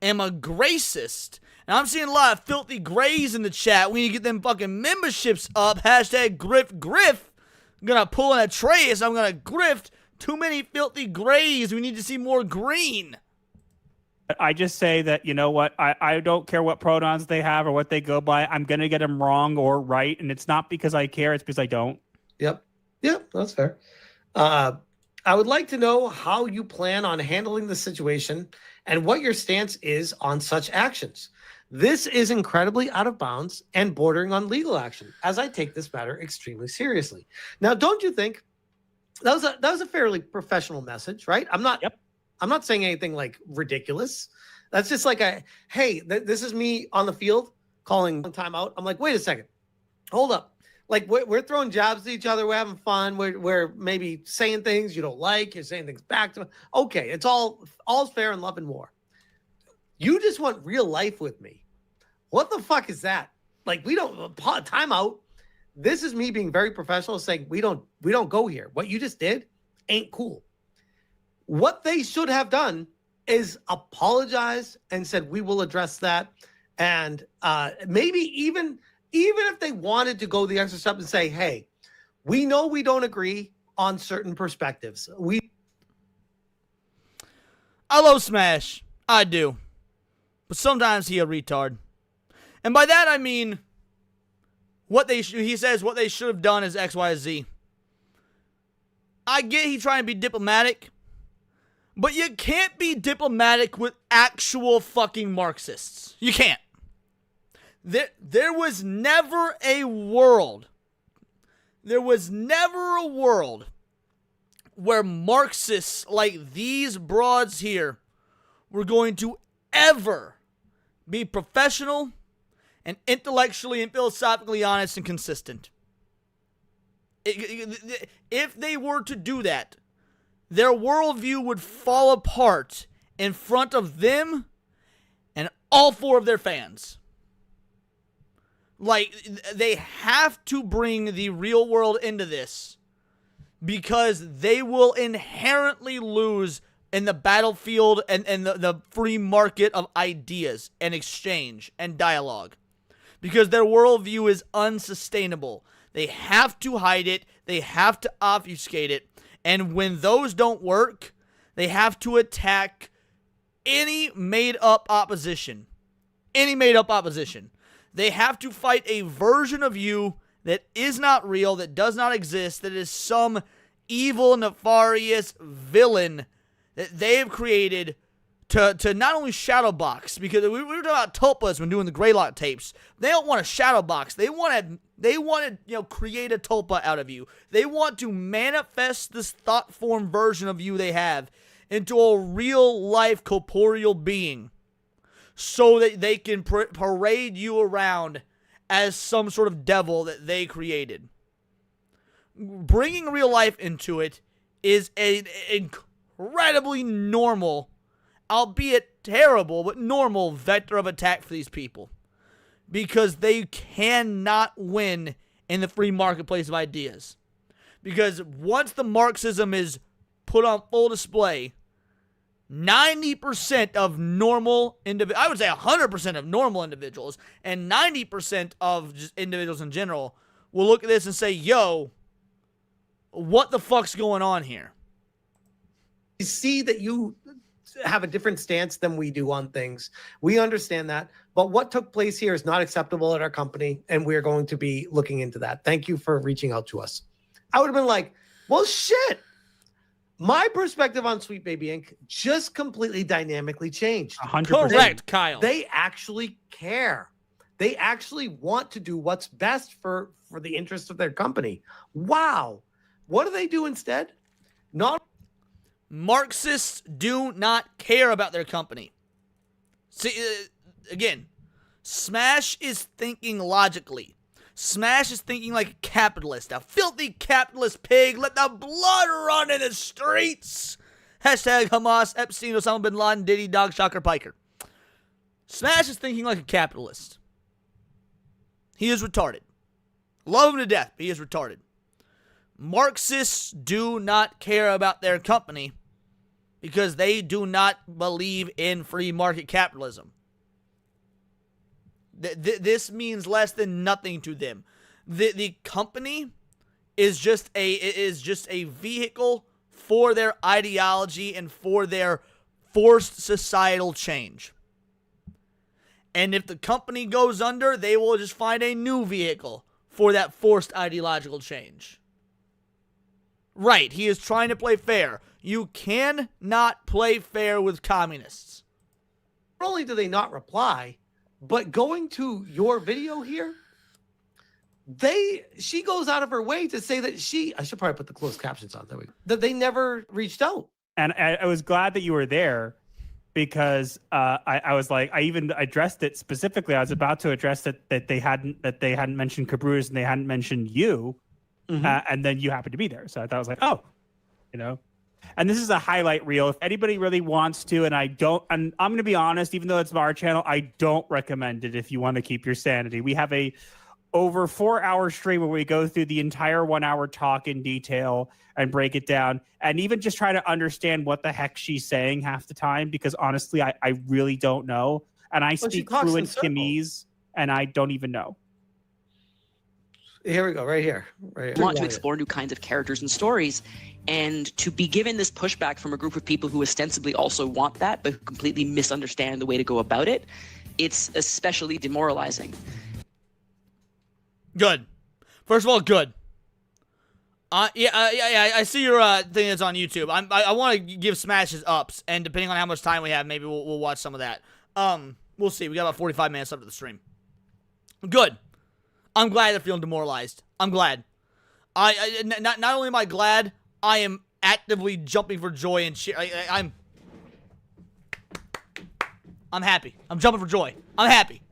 am a gracist. And I'm seeing a lot of filthy grays in the chat. We need to get them fucking memberships up. Hashtag grift. I'm gonna pull in a trace. I'm gonna grift. Too many filthy grays. We need to see more green. I just say that, you know what, I don't care what pronouns they have or what they go by. I'm going to get them wrong or right. And it's not because I care. It's because I don't. Yep, that's fair. I would like to know how you plan on handling the situation and what your stance is on such actions. This is incredibly out of bounds and bordering on legal action, as I take this matter extremely seriously. Now, don't you think that was a fairly professional message, right? I'm not saying anything like ridiculous. That's just like hey, this is me on the field calling timeout. I'm like, wait a second, hold up. Like, we're throwing jabs at each other. We're having fun. We're maybe saying things you don't like. You're saying things back to me. Okay, it's all's fair in love and war. You just want real life with me. What the fuck is that? Like, we don't timeout. This is me being very professional, saying we don't go here. What you just did ain't cool. What they should have done is apologize and said, we will address that. And maybe even if they wanted to go the extra step and say, hey, we know we don't agree on certain perspectives. I love Smash. I do. But sometimes he a retard. And by that I mean, he says what they should have done is X, Y, Z. I get he trying to be diplomatic, but you can't be diplomatic with actual fucking Marxists. You can't. There was never a world where Marxists like these broads here were going to ever be professional and intellectually and philosophically honest and consistent. If they were to do that, their worldview would fall apart in front of them and all four of their fans. Like, they have to bring the real world into this because they will inherently lose in the battlefield and the free market of ideas and exchange and dialogue. Because their worldview is unsustainable. They have to hide it. They have to obfuscate it. And when those don't work, they have to attack any made-up opposition. Any made-up opposition. They have to fight a version of you that is not real, that does not exist, that is some evil, nefarious villain that they've created to not only shadowbox, because we were talking about tulpas when doing the Greylock tapes. They don't want to shadowbox. They want to create a tulpa out of you. They want to manifest this thought form version of you they have into a real life corporeal being, so that they can parade you around as some sort of devil that they created. Bringing real life into it is an incredibly normal albeit terrible, but normal vector of attack for these people. Because they cannot win in the free marketplace of ideas. Because once the Marxism is put on full display, 90% of normal individuals, I would say 100% of normal individuals, and 90% of just individuals in general will look at this and say, yo, what the fuck's going on here? We see that you have a different stance than we do on things. We understand that. But what took place here is not acceptable at our company, and we're going to be looking into that. Thank you for reaching out to us. I would have been like, well, shit. My perspective on Sweet Baby Inc. just completely dynamically changed. 100%. Correct, Kyle. They actually care. They actually want to do what's best for the interest of their company. Wow. What do they do instead? Not Marxists do not care about their company. See, again, Smash is thinking logically. Smash is thinking like a capitalist. A filthy capitalist pig. Let the blood run in the streets. Hashtag Hamas, Epstein, Osama bin Laden, Diddy, Dog, Shocker, Piker. Smash is thinking like a capitalist. He is retarded. Love him to death, but he is retarded. Marxists do not care about their company because they do not believe in free market capitalism. This means less than nothing to them. The company is just a vehicle for their ideology and for their forced societal change. And if the company goes under, they will just find a new vehicle for that forced ideological change. Right, he is trying to play fair. You cannot play fair with communists. Not only do they not reply, but going to your video here, she goes out of her way to say that I should probably put the closed captions on, that they never reached out. And I was glad that you were there because I was like, I even addressed it specifically. I was about to address it that they hadn't mentioned Cabruz and they hadn't mentioned you. And then you happened to be there. So I thought I was like, oh, and this is a highlight reel. If anybody really wants to, and I'm going to be honest, even though it's our channel, I don't recommend it if you want to keep your sanity. We have a over 4-hour stream where we go through the entire 1-hour talk in detail and break it down and even just try to understand what the heck she's saying half the time, because honestly, I really don't know. And I speak fluent Kimese and I don't even know. Here we go, right here. Right want to explore new kinds of characters and stories, and to be given this pushback from a group of people who ostensibly also want that, but who completely misunderstand the way to go about it, it's especially demoralizing. Good. First of all, good. I see your thing that's on YouTube. I want to give Smash his ups, and depending on how much time we have, maybe we'll watch some of that. We'll see. We got about 45 minutes up to the stream. Good. I'm glad they're feeling demoralized. I'm glad. Not only am I glad, I am actively jumping for joy and cheer. I'm happy. I'm jumping for joy. I'm happy.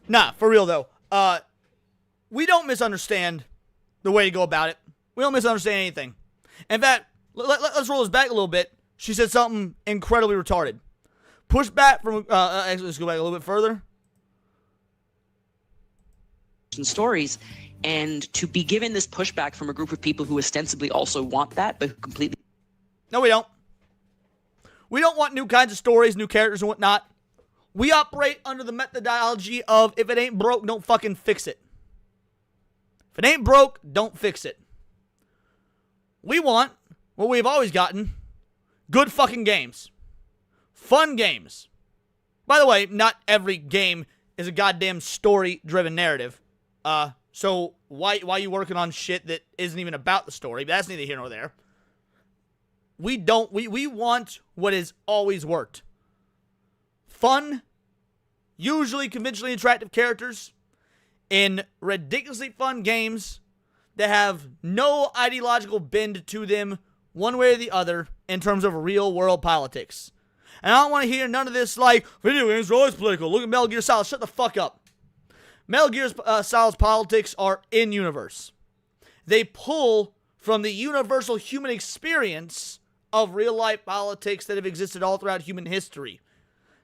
Nah, for real though. We don't misunderstand the way to go about it. We don't misunderstand anything. In fact, let's roll this back a little bit. She said something incredibly retarded. Push back from. Actually, let's go back a little bit further. Stories, and to be given this pushback from a group of people who ostensibly also want that, but who completely. No, we don't. We don't want new kinds of stories, new characters, and whatnot. We operate under the methodology of if it ain't broke, don't fucking fix it. If it ain't broke, don't fix it. We want what we've always gotten: good fucking games, fun games. By the way, not every game is a goddamn story-driven narrative. So why you working on shit that isn't even about the story? But that's neither here nor there. We want what has always worked. Fun, usually conventionally attractive characters in ridiculously fun games that have no ideological bend to them one way or the other in terms of real world politics. And I don't want to hear none of this like, video games are always political. Look at Metal Gear Solid. Shut the fuck up. Metal Gear Solid's politics are in-universe. They pull from the universal human experience of real life politics that have existed all throughout human history.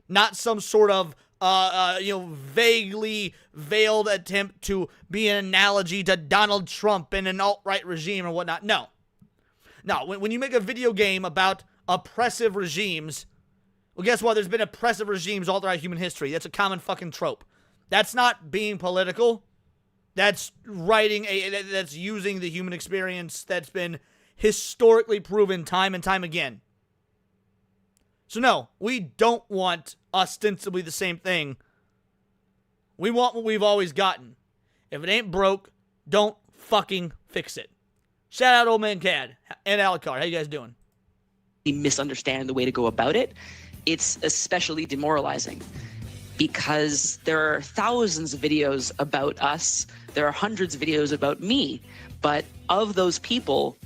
Not some sort of vaguely veiled attempt to be an analogy to Donald Trump and an alt-right regime or whatnot. No. When you make a video game about oppressive regimes, well, guess what? There's been oppressive regimes all throughout human history. That's a common fucking trope. That's not being political. That's that's using the human experience that's been historically proven time and time again. So no, we don't want ostensibly the same thing. We want what we've always gotten. If it ain't broke, don't fucking fix it. Shout out Old Man Cad and Alucard. How you guys doing? Misunderstand the way to go about it. It's especially demoralizing because there are thousands of videos about us. There are hundreds of videos about me. But of those people,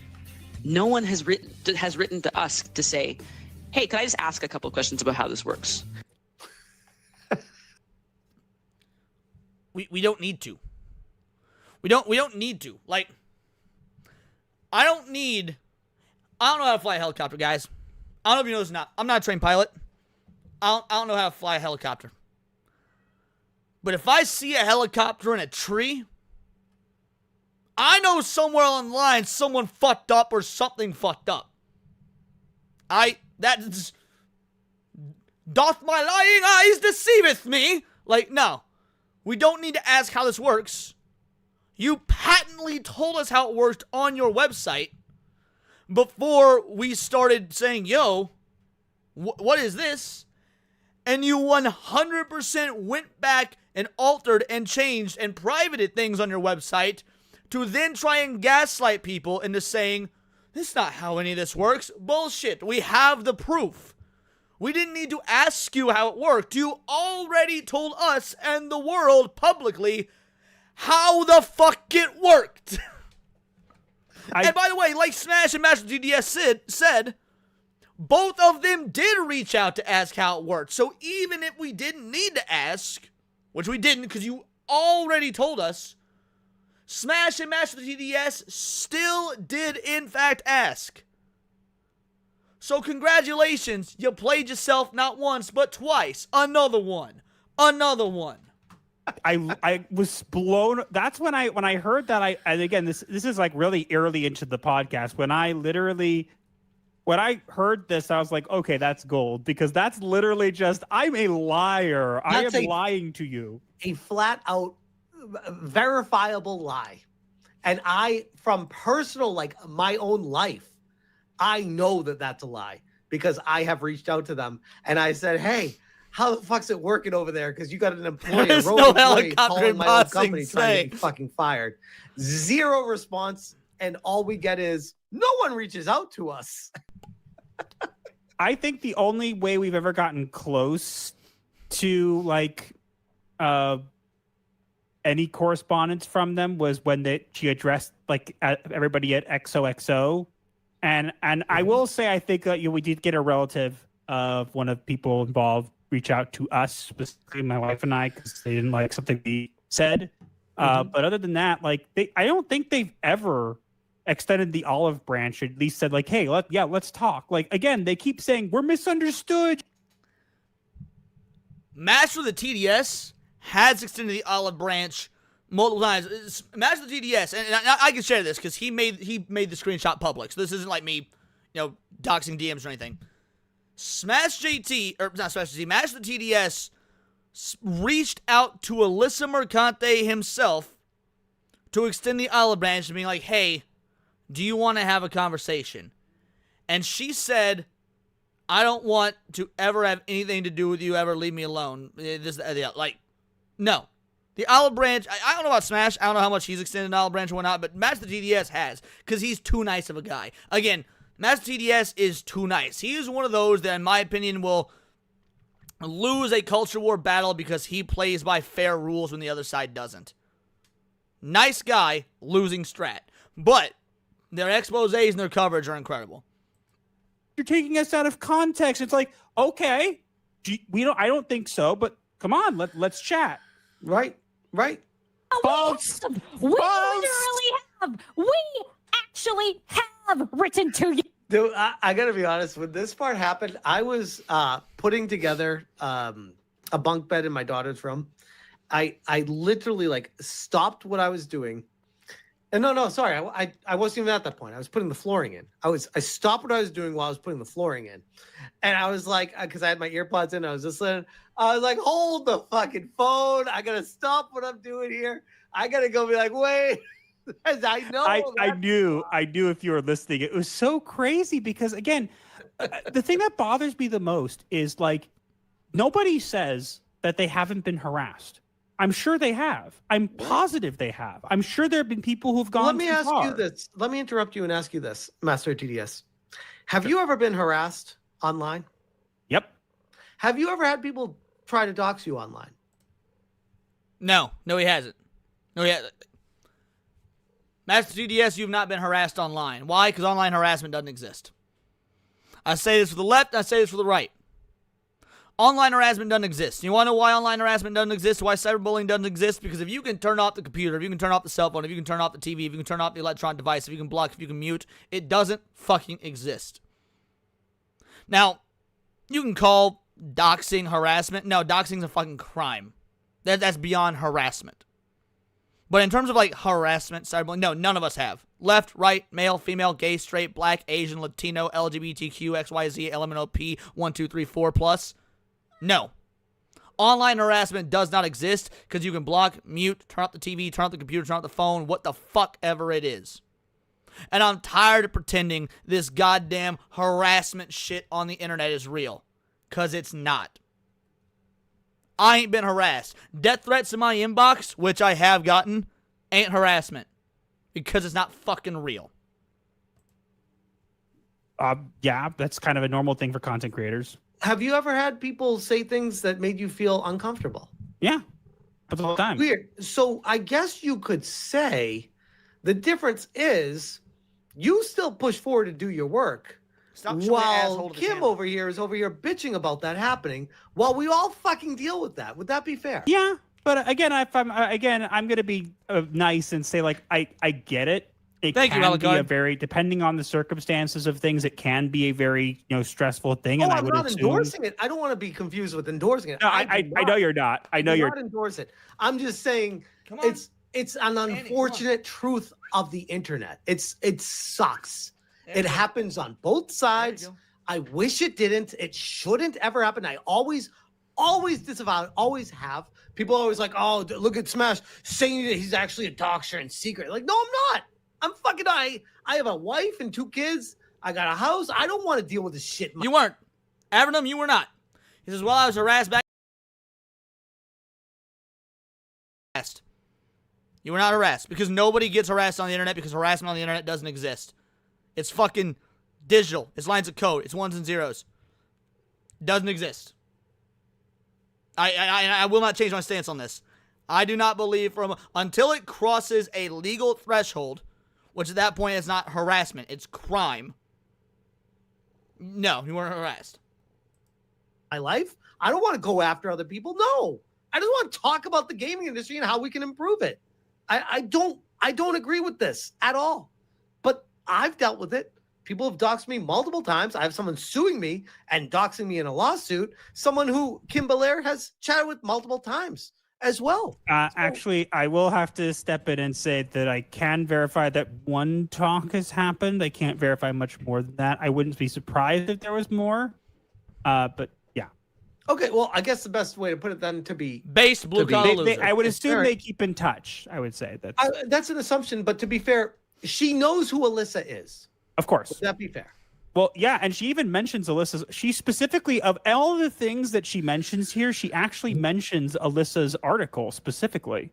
no one has written to us to say, hey, can I just ask a couple of questions about how this works? We don't need to. We don't need to. Like, I don't know how to fly a helicopter, guys. I don't know if you know this or not. I'm not a trained pilot. I don't know how to fly a helicopter. But if I see a helicopter in a tree, I know somewhere along the line someone fucked up or something fucked up. Doth my lying eyes deceiveth me? Like, no. We don't need to ask how this works. You patently told us how it worked on your website before we started saying, yo, what is this? And you 100% went back and altered and changed and privated things on your website to then try and gaslight people into saying, this is not how any of this works. Bullshit. We have the proof. We didn't need to ask you how it worked. You already told us and the world publicly how the fuck it worked. And by the way, like Smash and Master TDS said, both of them did reach out to ask how it worked. So even if we didn't need to ask, which we didn't because you already told us, Smash and Master TDS still did in fact ask. So congratulations, you played yourself not once but twice. Another one. I was blown. That's when I heard that. And again, this is like really early into the podcast. When I heard this, I was like, okay, that's gold, because that's literally just, I'm a liar. I am lying to you. A flat out verifiable lie. And from personal, like my own life, I know that that's a lie because I have reached out to them and I said, hey, how the fuck's it working over there? Because you got an employee, There's rogue no employee calling helicopter my own bossing company trying to say. get fucking fired. Zero response. And all we get is no one reaches out to us. I think the only way we've ever gotten close to like any correspondence from them was when she addressed like everybody at XOXO. And I will say, I think that we did get a relative of one of the people involved reach out to us, specifically my wife and I, because they didn't like something we said. But other than that, like I don't think they've ever extended the olive branch, or at least said like, hey, let's talk. Like, again, they keep saying we're misunderstood. Master of the TDS has extended the olive branch multiple times. Master of the TDS, and I can share this because he made the screenshot public, so this isn't like me, doxing DMs or anything. Master of the TDS reached out to Alyssa Mercante himself to extend the olive branch and being like, hey, do you want to have a conversation? And she said, I don't want to ever have anything to do with you, ever leave me alone. No. The olive branch, I don't know about Smash, I don't know how much he's extended an olive branch or whatnot, but Master TDS has, because he's too nice of a guy. Again, Master TDS is too nice. He is one of those that, in my opinion, will lose a culture war battle because he plays by fair rules when the other side doesn't. Nice guy, losing strat. But their exposés and their coverage are incredible. You're taking us out of context. It's like, okay, I don't think so, but come on, let's chat. Right. False. We literally have. We actually have written to you. Dude, I gotta be honest. When this part happened, I was putting together a bunk bed in my daughter's room. I literally like stopped what I was doing. And no, sorry, I wasn't even at that point. I was putting the flooring in. I stopped what I was doing while I was putting the flooring in, and I was like, because I had my earpods in, I was just listening. I was like, hold the fucking phone! I gotta stop what I'm doing here. I gotta go be like, wait. I know. I knew if you were listening. It was so crazy because again, the thing that bothers me the most is like nobody says that they haven't been harassed. I'm sure they have. I'm positive they have. I'm sure there have been people who've gone. Let me too ask far. you this. Let me interrupt you and ask you this, Master TDS. Have you ever been harassed online? Yep. Have you ever had people try to dox you online? No, he hasn't. No, he hasn't. Master TDS, you've not been harassed online. Why? Because online harassment doesn't exist. I say this for the left, I say this for the right. Online harassment doesn't exist. You want to know why online harassment doesn't exist? Why cyberbullying doesn't exist? Because if you can turn off the computer, if you can turn off the cell phone, if you can turn off the TV, if you can turn off the electronic device, if you can block, if you can mute, it doesn't fucking exist. Now, you can call doxing harassment. No, doxing's a fucking crime. That's beyond harassment. But in terms of like harassment, cyberbullying, no, none of us have. Left, right, male, female, gay, straight, black, Asian, Latino, LGBTQ, XYZ, LMNOP, 1, 2, 3, 4 plus. No. Online harassment does not exist because you can block, mute, turn off the TV, turn off the computer, turn off the phone, what the fuck ever it is. And I'm tired of pretending this goddamn harassment shit on the internet is real. Because it's not. I ain't been harassed. Death threats in my inbox, which I have gotten, ain't harassment. Because it's not fucking real. Yeah, that's kind of a normal thing for content creators. Have you ever had people say things that made you feel uncomfortable? Yeah. All the time. Weird. So I guess you could say the difference is you still push forward to do your work. Stop showing the asshole While to the Kim camera. over here is over here bitching about that happening while we all fucking deal with that. Would that be fair? Yeah, but again, I'm gonna be nice and say like I get it. It Thank you, can be Alucard. a very, depending on the circumstances of things, it can be a very stressful thing. Oh, And I I'm would not assume, endorsing it. I don't want to be confused with endorsing it. No, I know you're not. I know do you're not endorse it. I'm just saying Come on. it's an unfortunate truth of the internet. It sucks. There It you go. happens on both sides. go. I wish it didn't. It shouldn't ever happen. I always disavow it. Always have. People always like, oh, look at Smash saying that he's actually a doxer in secret. Like, no, I'm not. I'm fucking. I have a wife and 2 kids. I got a house. I don't want to deal with this shit. You weren't. Avernum, you were not. He says, well, I was harassed back. You were not harassed. Because nobody gets harassed on the internet because harassment on the internet doesn't exist. It's fucking digital. It's lines of code. It's ones and zeros. Doesn't exist. I will not change my stance on this. I do not believe until it crosses a legal threshold, which at that point is not harassment, it's crime. No, you weren't harassed. My life. I don't want to go after other people. No, I just want to talk about the gaming industry and how we can improve it. I don't agree with this at all. But I've dealt with it. People have doxed me multiple times. I have someone suing me and doxing me in a lawsuit. Someone who Kim Belair has chatted with multiple times as well. Actually, I will have to step in and say that I can verify that one talk has happened. I can't verify much more than that. I wouldn't be surprised if there was more. But yeah. Okay, well, I guess the best way to put it then to be Based blue collar loser. I would assume Fair. they keep in touch. I would say that's an assumption, but to be fair, she knows who Alyssa is. Of course. Would that be fair? Well, yeah, and she even mentions Alyssa's. She specifically, of all the things that she mentions here, she actually mentions Alyssa's article specifically.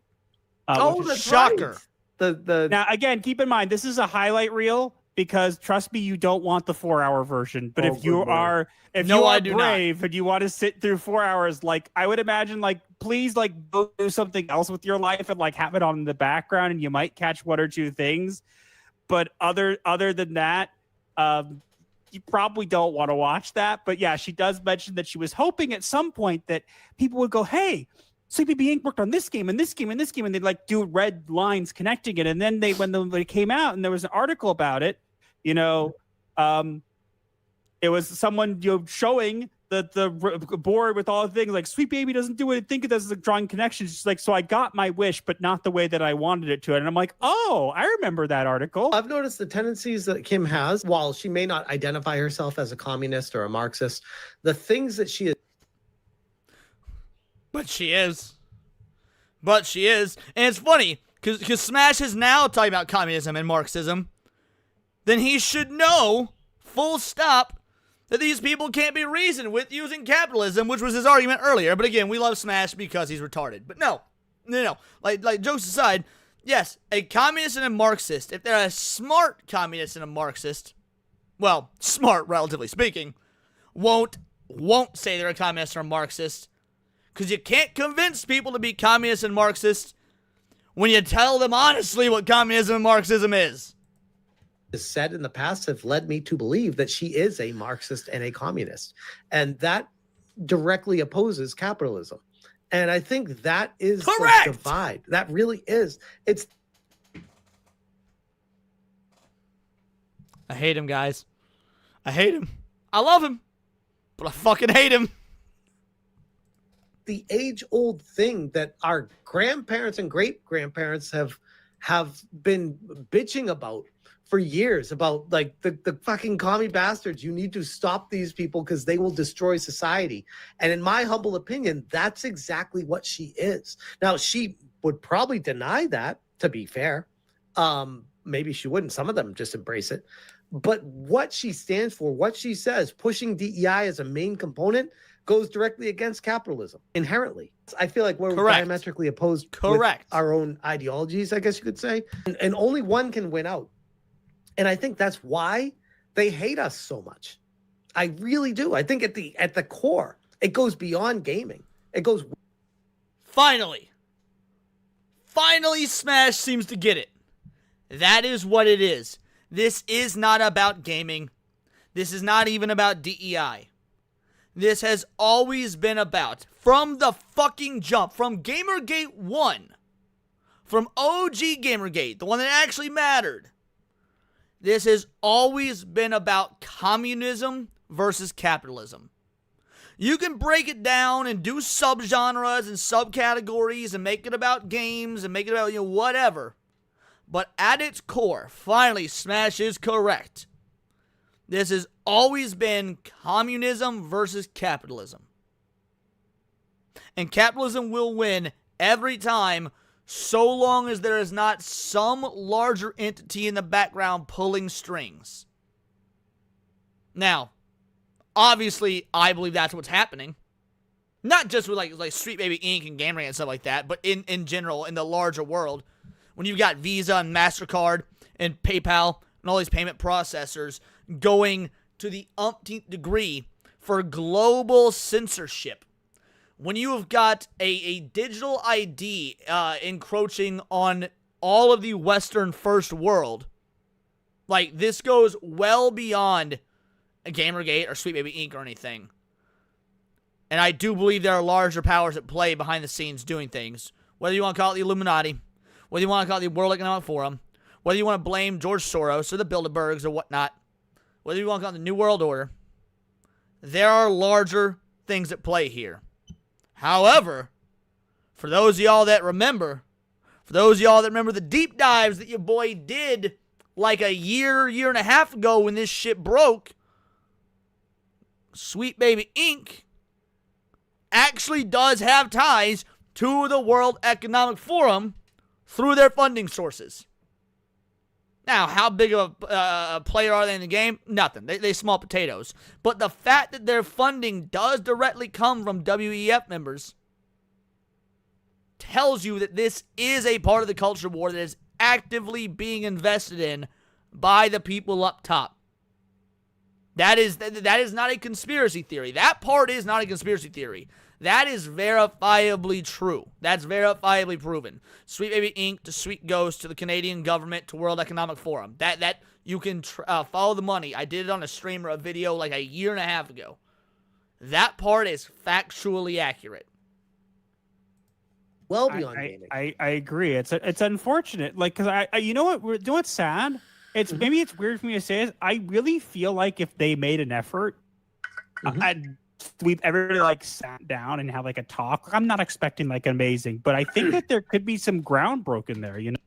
Oh, which is that's shocker. Right. The Now, again, keep in mind this is a highlight reel because trust me, you don't want the 4-hour version. But if you are brave and you want to sit through 4 hours, like I would imagine, like please, like go do something else with your life and like have it on in the background, and you might catch 1 or 2 things. But other than that, you probably don't want to watch that. But yeah, she does mention that she was hoping at some point that people would go, hey, CPB Inc. worked on this game and this game and this game, and they'd like do red lines connecting it. And then when they came out and there was an article about it, It was someone showing the board with all the things like Sweet Baby doesn't do what I think it does, like drawing connections. Just like, so I got my wish, but not the way that I wanted it to. And I'm like, oh, I remember that article. I've noticed the tendencies that Kim has, while she may not identify herself as a communist or a Marxist, the things that she is. But she is. But she is. And it's funny, because Smash is now talking about communism and Marxism. Then he should know, full stop, that these people can't be reasoned with using capitalism, which was his argument earlier. But again, we love Smash because he's retarded. But no. Like jokes aside, yes, a communist and a Marxist, if they're a smart communist and a Marxist, well, smart, relatively speaking, won't say they're a communist or a Marxist. Because you can't convince people to be communists and Marxists when you tell them honestly what communism and Marxism is. Said in the past have led me to believe that she is a Marxist and a communist. And that directly opposes capitalism. And I think that is correct. The divide. That really is. It's. I hate him, guys. I hate him. I love him, but I fucking hate him. The age-old thing that our grandparents and great-grandparents have been bitching about for years, about like the fucking commie bastards. You need to stop these people because they will destroy society. And in my humble opinion, that's exactly what she is. Now, she would probably deny that, to be fair. Maybe she wouldn't. Some of them just embrace it. But what she stands for, what she says, pushing DEI as a main component, goes directly against capitalism inherently. I feel like we're diametrically opposed with our own ideologies, I guess you could say. And only one can win out. And I think that's why they hate us so much. I really do. I think at the core, it goes beyond gaming. It goes. Finally, Smash seems to get it. That is what it is. This is not about gaming. This is not even about DEI. This has always been about, from the fucking jump, from Gamergate 1, from OG Gamergate, the one that actually mattered, this has always been about communism versus capitalism. You can break it down and do subgenres and subcategories and make it about games and make it about, whatever. But at its core, finally, Smash is correct. This has always been communism versus capitalism. And capitalism will win every time, so long as there is not some larger entity in the background pulling strings. Now, obviously, I believe that's what's happening. Not just with like Street Baby Inc. and Gamergate and stuff like that, but in general, in the larger world. When you've got Visa and MasterCard and PayPal and all these payment processors going to the umpteenth degree for global censorship. When you have got a digital ID encroaching on all of the Western first world, like this goes well beyond a Gamergate or Sweet Baby Inc. or anything. And I do believe there are larger powers at play behind the scenes doing things. Whether you want to call it the Illuminati, whether you want to call it the World Economic Forum, whether you want to blame George Soros or the Bilderbergs or whatnot, whether you want to call it the New World Order, there are larger things at play here. However, for those of y'all that remember, the deep dives that your boy did like a year and a half ago when this shit broke, Sweet Baby Inc. actually does have ties to the World Economic Forum through their funding sources. Now, how big of a player are they in the game? Nothing. They small potatoes. But the fact that their funding does directly come from WEF members tells you that this is a part of the culture war that is actively being invested in by the people up top. That is not a conspiracy theory. That part is not a conspiracy theory. That is verifiably true. That's verifiably proven. Sweet Baby Inc. to Sweet Ghost to the Canadian government to World Economic Forum. That you can follow the money. I did it on a stream or a video like a year and a half ago. That part is factually accurate. Well beyond gaming. I agree. It's unfortunate. Like, because you know what's sad maybe it's weird for me to say this. I really feel like if they made an effort, we've ever like sat down and had like a talk. I'm not expecting like amazing, but I think that there could be some ground broken there. You know,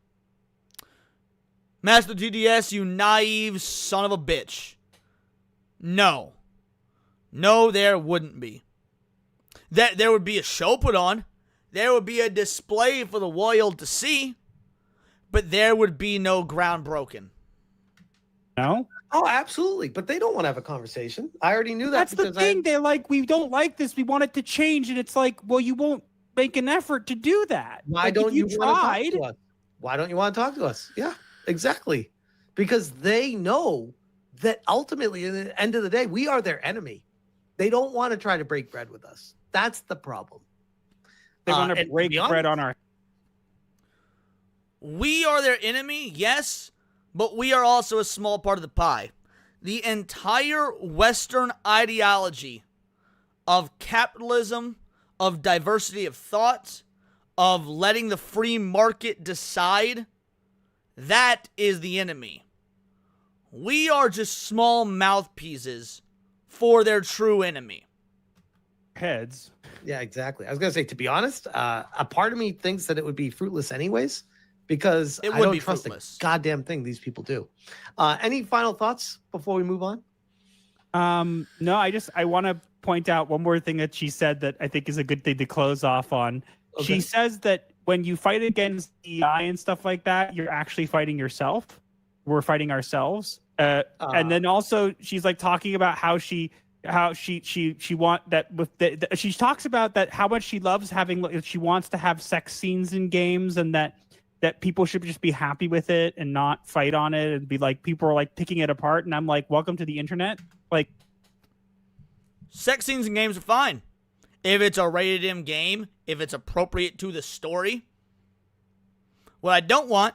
Master GDS, you naive son of a bitch. No, there wouldn't be. That there would be a show put on. There would be a display for the world to see, but there would be no ground broken. No? Oh, absolutely. But they don't want to have a conversation. I already knew that. That's the thing. They're like, we don't like this. We want it to change. And it's like, well, you won't make an effort to do that. Why like, don't you want tried, to talk to us? Why don't you want to talk to us? Yeah, exactly. Because they know that ultimately, at the end of the day, we are their enemy. They don't want to try to break bread with us. That's the problem. They want to break bread on our... We are their enemy, yes, but we are also a small part of the pie. The entire Western ideology of capitalism, of diversity of thought, of letting the free market decide, that is the enemy. We are just small mouthpieces for their true enemy. Heads. Yeah, exactly. I was going to say, to be honest, a part of me thinks that it would be fruitless anyways, because I don't trust the goddamn thing these people do. Any final thoughts before we move on? No, I want to point out one more thing that she said that I think is a good thing to close off on. Okay. She says that when you fight against AI and stuff like that, you're actually fighting yourself. We're fighting ourselves. And then also she's like talking about how she want that with she talks about that how much she loves having, she wants to have sex scenes in games, and that people should just be happy with it and not fight on it and be like, people are like picking it apart. And I'm like, welcome to the internet. Like, sex scenes in games are fine if it's a rated M game, if it's appropriate to the story. What I don't want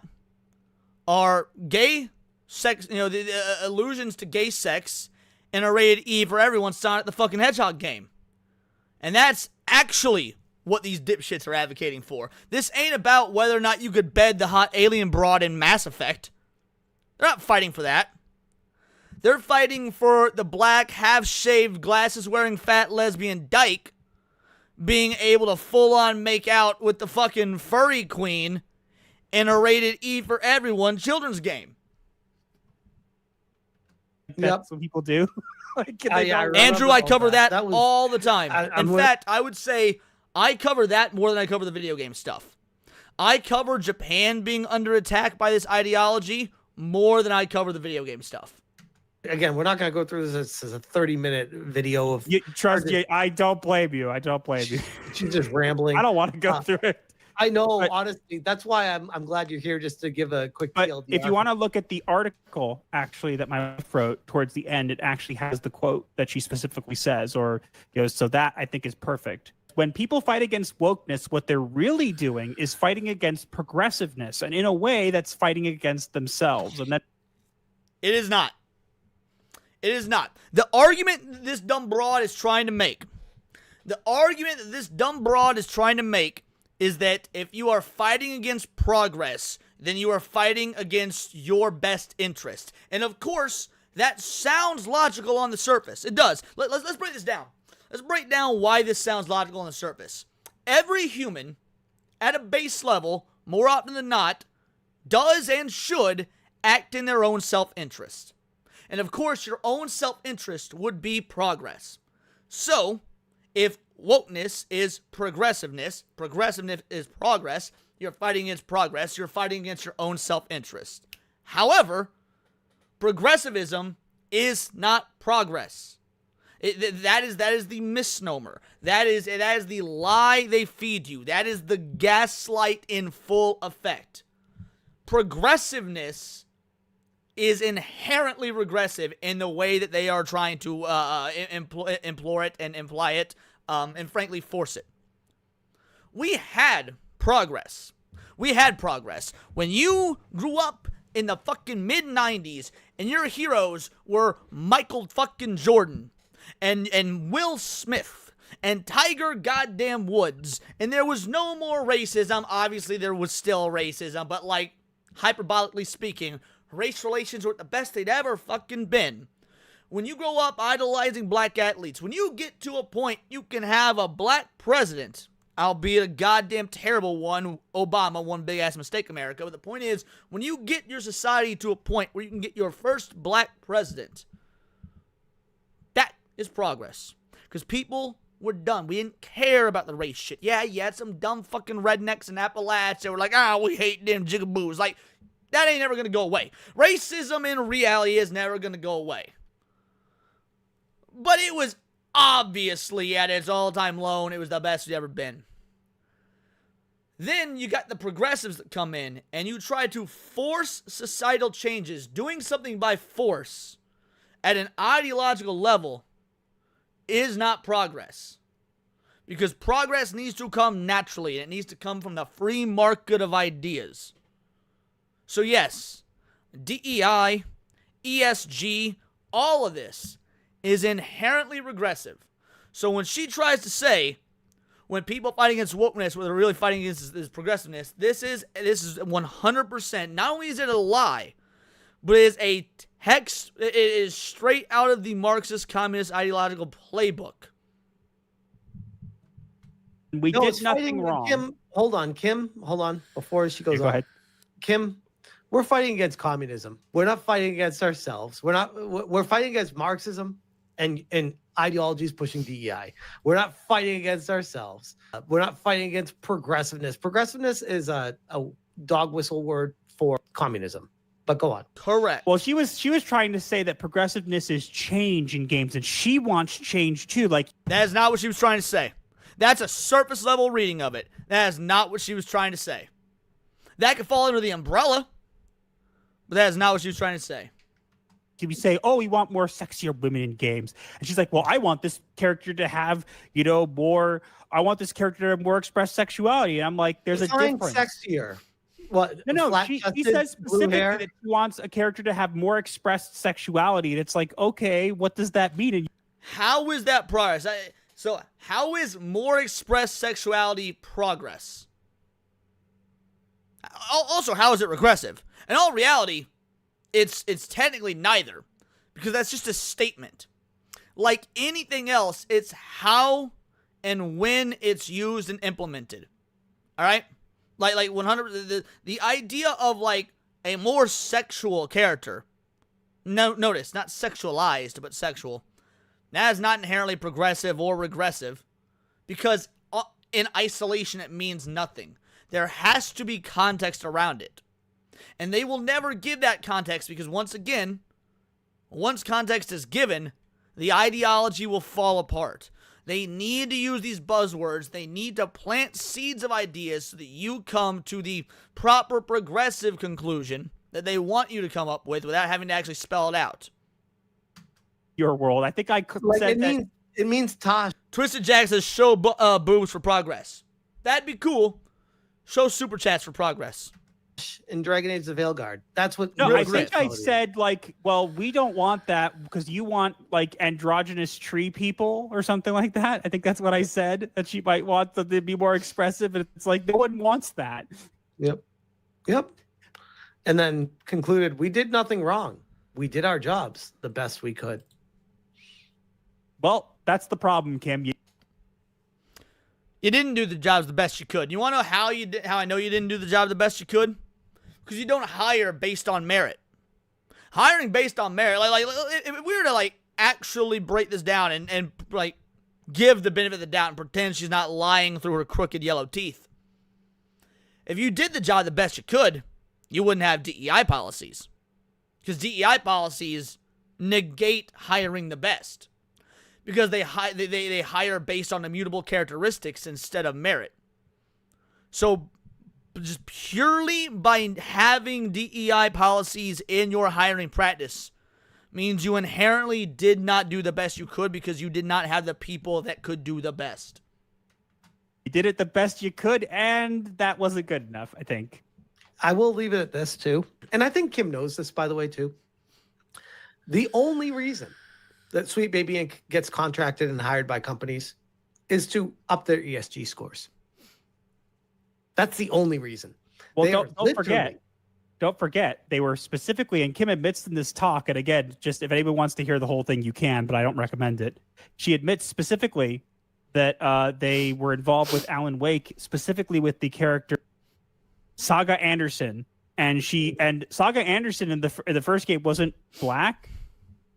are gay sex, the allusions to gay sex in a rated E for everyone Sonic the fucking Hedgehog game. And that's actually what these dipshits are advocating for. This ain't about whether or not you could bed the hot alien broad in Mass Effect. They're not fighting for that. They're fighting for the black, half-shaved, glasses-wearing fat lesbian dyke being able to full-on make out with the fucking furry queen in a rated E for everyone children's game. That's what people do. Andrew, I cover that all the time. In fact, I would say I cover that more than I cover the video game stuff. I cover Japan being under attack by this ideology more than I cover the video game stuff. Again, we're not going to go through this as a 30-minute video of... Trust me, I don't blame you. She's just rambling. I don't want to go through it. I know, honestly. That's why I'm glad you're here, just to give a quick TLDR. If you want to look at the article, actually, that my wife wrote towards the end, it actually has the quote that she specifically says, or so that I think is perfect. When people fight against wokeness, what they're really doing is fighting against progressiveness, and in a way, that's fighting against themselves. And that it is not. It is not. The argument that this dumb broad is trying to make, is that if you are fighting against progress, then you are fighting against your best interest. And of course, that sounds logical on the surface. It does. Let's break this down. Let's break down why this sounds logical on the surface. Every human, at a base level, more often than not, does and should act in their own self-interest. And of course, your own self-interest would be progress. So, if wokeness is progressiveness is progress, you're fighting against progress, you're fighting against your own self-interest. However, progressivism is not progress. That is the misnomer. That is the lie they feed you. That is the gaslight in full effect. Progressiveness is inherently regressive in the way that they are trying to implore it and imply it, and frankly force it. We had progress. When you grew up in the fucking mid-90s and your heroes were Michael fucking Jordan and Will Smith and Tiger goddamn Woods, and there was no more racism. Obviously there was still racism, but like, hyperbolically speaking, Race relations were the best they'd ever fucking been. When you grow up idolizing black athletes, when you get to a point you can have a black president, albeit a goddamn terrible one, Obama, one big ass mistake, America. But the point is, when you get your society to a point where you can get your first black president, that is progress. Because people were done. We didn't care about the race shit. Yeah, you had some dumb fucking rednecks in Appalachia that were like, we hate them jigaboos. Like, that ain't never gonna go away. Racism in reality is never gonna go away. But it was obviously at its all-time low, and it was the best it's ever been. Then you got the progressives that come in, and you try to force societal changes. Doing something by force at an ideological level is not progress. Because progress needs to come naturally, and it needs to come from the free market of ideas. So yes, DEI, ESG, all of this is inherently regressive. So when she tries to say, when people fight against wokeness, what they're really fighting against is progressiveness, this is 100%, not only is it a lie, but it is a text, it is straight out of the Marxist communist ideological playbook. We did nothing wrong. Kim, hold on, before she goes go on. ahead. Kim, we're fighting against communism. We're not fighting against ourselves. We're fighting against Marxism and ideologies pushing DEI. We're not fighting against ourselves. We're not fighting against progressiveness. Progressiveness is a dog whistle word for communism. But go on. Correct. Well, she was trying to say that progressiveness is change in games, and she wants change too. Like, that is not what she was trying to say. That's a surface level reading of it. That is not what she was trying to say. That could fall under the umbrella, but that is not what she was trying to say. We say, we want more sexier women in games. And she's like, well, I want this character to have, more, I want this character to have more expressed sexuality. And I'm like, there's a difference. Sexier. What? No, she says specifically that she wants a character to have more expressed sexuality. And it's like, okay, what does that mean? And how is that progress? So how is more expressed sexuality progress? Also, how is it regressive? In all reality, it's technically neither, because that's just a statement. Like anything else, it's how and when it's used and implemented. All right? Like 100, the idea of like a more sexual character. No, notice, not sexualized, but sexual. That is not inherently progressive or regressive, because in isolation it means nothing. There has to be context around it. And they will never give that context because, once again, once context is given, the ideology will fall apart. They need to use these buzzwords. They need to plant seeds of ideas so that you come to the proper progressive conclusion that they want you to come up with without having to actually spell it out. Your world. I think I said that. It means Tosh. Twisted Jack says, show boobs for progress. That'd be cool. Show super chats for progress. In Dragon Age the Veilguard. That's what. No, I think I said like, well, we don't want that because you want like androgynous tree people or something like that. I think that's what I said, that she might want them to be more expressive. And it's like, no one wants that. Yep. And then concluded, we did nothing wrong. We did our jobs the best we could. Well, that's the problem, Kim. You didn't do the jobs the best you could. You want to know how you did? How I know you didn't do the job the best you could? Because you don't hire based on merit. Hiring based on merit, like if we were to like actually break this down and like give the benefit of the doubt and pretend she's not lying through her crooked yellow teeth. If you did the job the best you could, you wouldn't have DEI policies. Because DEI policies negate hiring the best. Because they hire based on immutable characteristics instead of merit. So just purely by having DEI policies in your hiring practice means you inherently did not do the best you could because you did not have the people that could do the best. You did it the best you could, and that wasn't good enough, I think. I will leave it at this, too. And I think Kim knows this, by the way, too. The only reason that Sweet Baby Inc. gets contracted and hired by companies is to up their ESG scores. That's the only reason. Well, don't forget, don't forget, they were specifically, and Kim admits in this talk, and again, just if anyone wants to hear the whole thing, you can, but I don't recommend it. She admits specifically that they were involved with Alan Wake, specifically with the character Saga Anderson, and Saga Anderson in the first game wasn't black,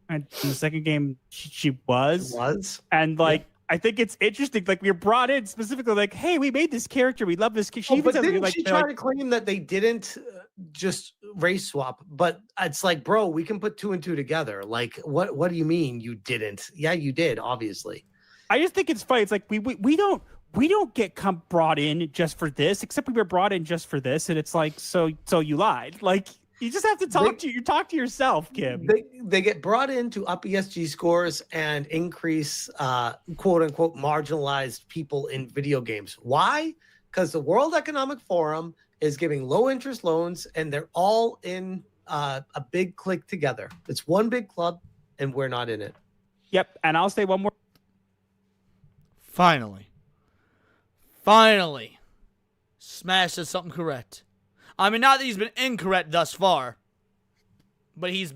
and in the second game she was. And like, I think it's interesting. Like, we were brought in specifically, like, hey, we made this character, we love this. She but didn't like, she try to claim that they didn't just race swap? But it's like, bro, we can put 2 and 2 together. Like, what do you mean you didn't? Yeah, you did, obviously. I just think it's funny. It's like we don't get brought in just for this, except we were brought in just for this, and it's like, so you lied. Like, you just have to talk to yourself, Kim. They get brought in to up ESG scores and increase quote unquote marginalized people in video games. Why? Because the World Economic Forum is giving low interest loans, and they're all in a big clique together. It's one big club, and we're not in it. Yep. And I'll say one more. Finally, Smash does something correct. I mean, not that he's been incorrect thus far, but he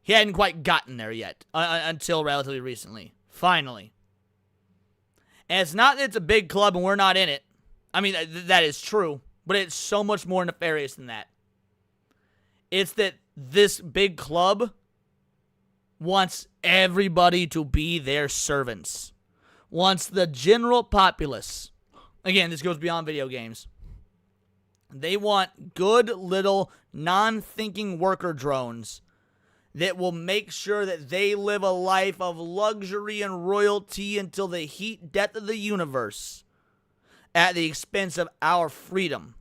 hadn't quite gotten there yet until relatively recently. Finally. And it's not that it's a big club and we're not in it. I mean, that is true, but it's so much more nefarious than that. It's that this big club wants everybody to be their servants. Wants the general populace. Again, this goes beyond video games. They want good little non-thinking worker drones that will make sure that they live a life of luxury and royalty until the heat death of the universe at the expense of our freedom.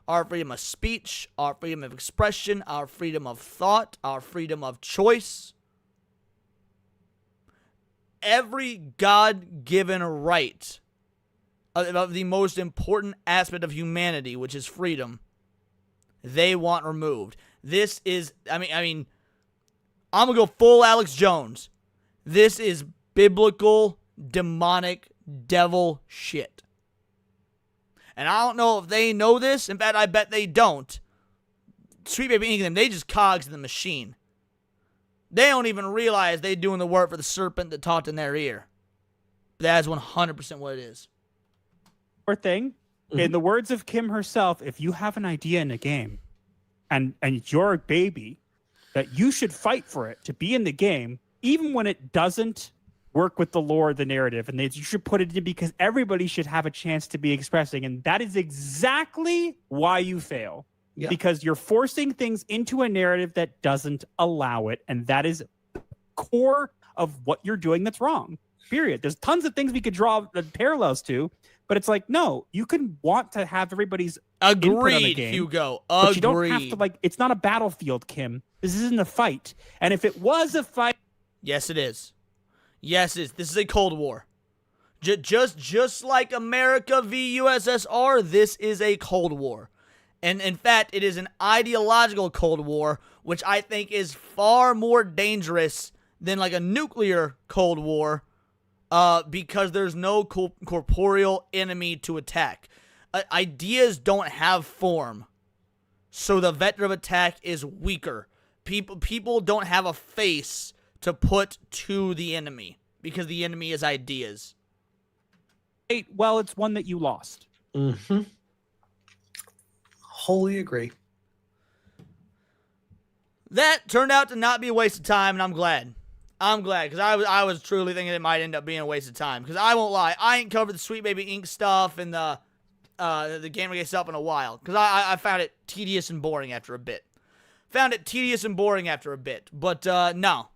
Our freedom of speech, our freedom of expression, our freedom of thought, our freedom of choice. Every God-given right of the most important aspect of humanity, which is freedom, they want removed. This is, I mean, I'm going to go full Alex Jones. This is biblical, demonic, devil shit. And I don't know if they know this. In fact, I bet they don't. Sweet Baby England, they just cogs in the machine. They don't even realize they're doing the work for the serpent that talked in their ear. That is 100% what it is. Thing, in the words of Kim herself, if you have an idea in a game and it's your baby, that you should fight for it to be in the game, even when it doesn't work with the lore, the narrative, and you should put it in because everybody should have a chance to be expressing. And that is exactly why you fail. Yeah. Because you're forcing things into a narrative that doesn't allow it. And that is the core of what you're doing that's wrong. Period. There's tons of things we could draw parallels to, but it's like, no, you can want to have everybody's input on the game, Hugo. But you don't have to, like, it's not a battlefield, Kim. This isn't a fight. And if it was a fight. Yes, it is. Yes, it is. This is a Cold War. Just like America v. USSR, this is a Cold War. And in fact, it is an ideological Cold War, which I think is far more dangerous than like a nuclear Cold War. Because there's no corporeal enemy to attack. Ideas don't have form, so the vector of attack is weaker. People don't have a face to put to the enemy, because the enemy is ideas. Well, it's one that you lost. Mm-hmm. Wholly agree. That turned out to not be a waste of time, and I'm glad. Because I was truly thinking it might end up being a waste of time. Because I won't lie, I ain't covered the Sweet Baby Inc. stuff and the Gamergate stuff in a while. Because I found it tedious and boring after a bit. But no,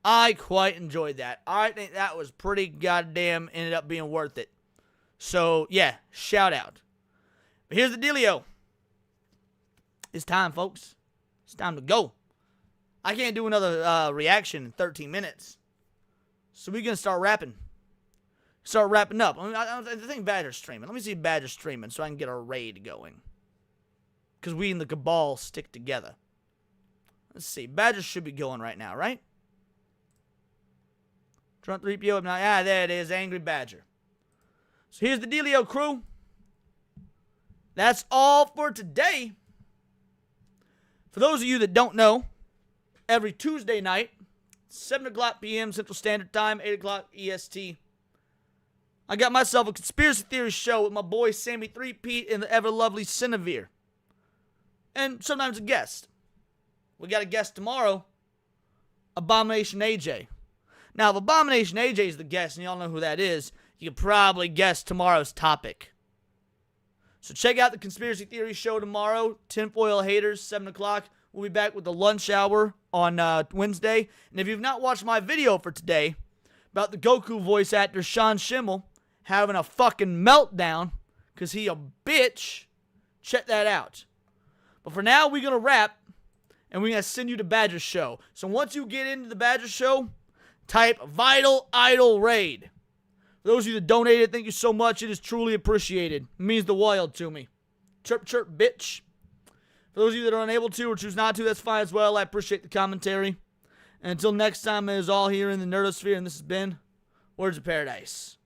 I quite enjoyed that. I think that was pretty goddamn ended up being worth it. So yeah, shout out. But here's the dealio. It's time, folks. It's time to go. I can't do another reaction in 13 minutes. So we're going to start wrapping. Start wrapping up. I think Badger's streaming. Let me see if Badger's streaming so I can get a raid going. Because we and the Cabal stick together. Let's see. Badger should be going right now, right? Trump 3PO. There it is. Angry Badger. So here's the dealio, crew. That's all for today. For those of you that don't know, every Tuesday night, 7 o'clock p.m. Central Standard Time, 8 o'clock EST, I got myself a conspiracy theory show with my boy Sammy 3Pete and the ever lovely Cinevere. And sometimes a guest. We got a guest tomorrow, Abomination AJ. Now, if Abomination AJ is the guest, and y'all know who that is, you can probably guess tomorrow's topic. So check out the Conspiracy Theory show tomorrow, Tinfoil Haters, 7 o'clock. We'll be back with the lunch hour on Wednesday. And if you've not watched my video for today about the Goku voice actor Sean Schimmel having a fucking meltdown because he a bitch, check that out. But for now, we're going to wrap, and we're going to send you to Badger Show. So once you get into the Badger Show, type Vital Idol Raid. For those of you that donated, thank you so much. It is truly appreciated. It means the world to me. Chirp, chirp, bitch. For those of you that are unable to or choose not to, that's fine as well. I appreciate the commentary. And until next time, it is all here in the Nerdosphere, and this has been Words of Paradise.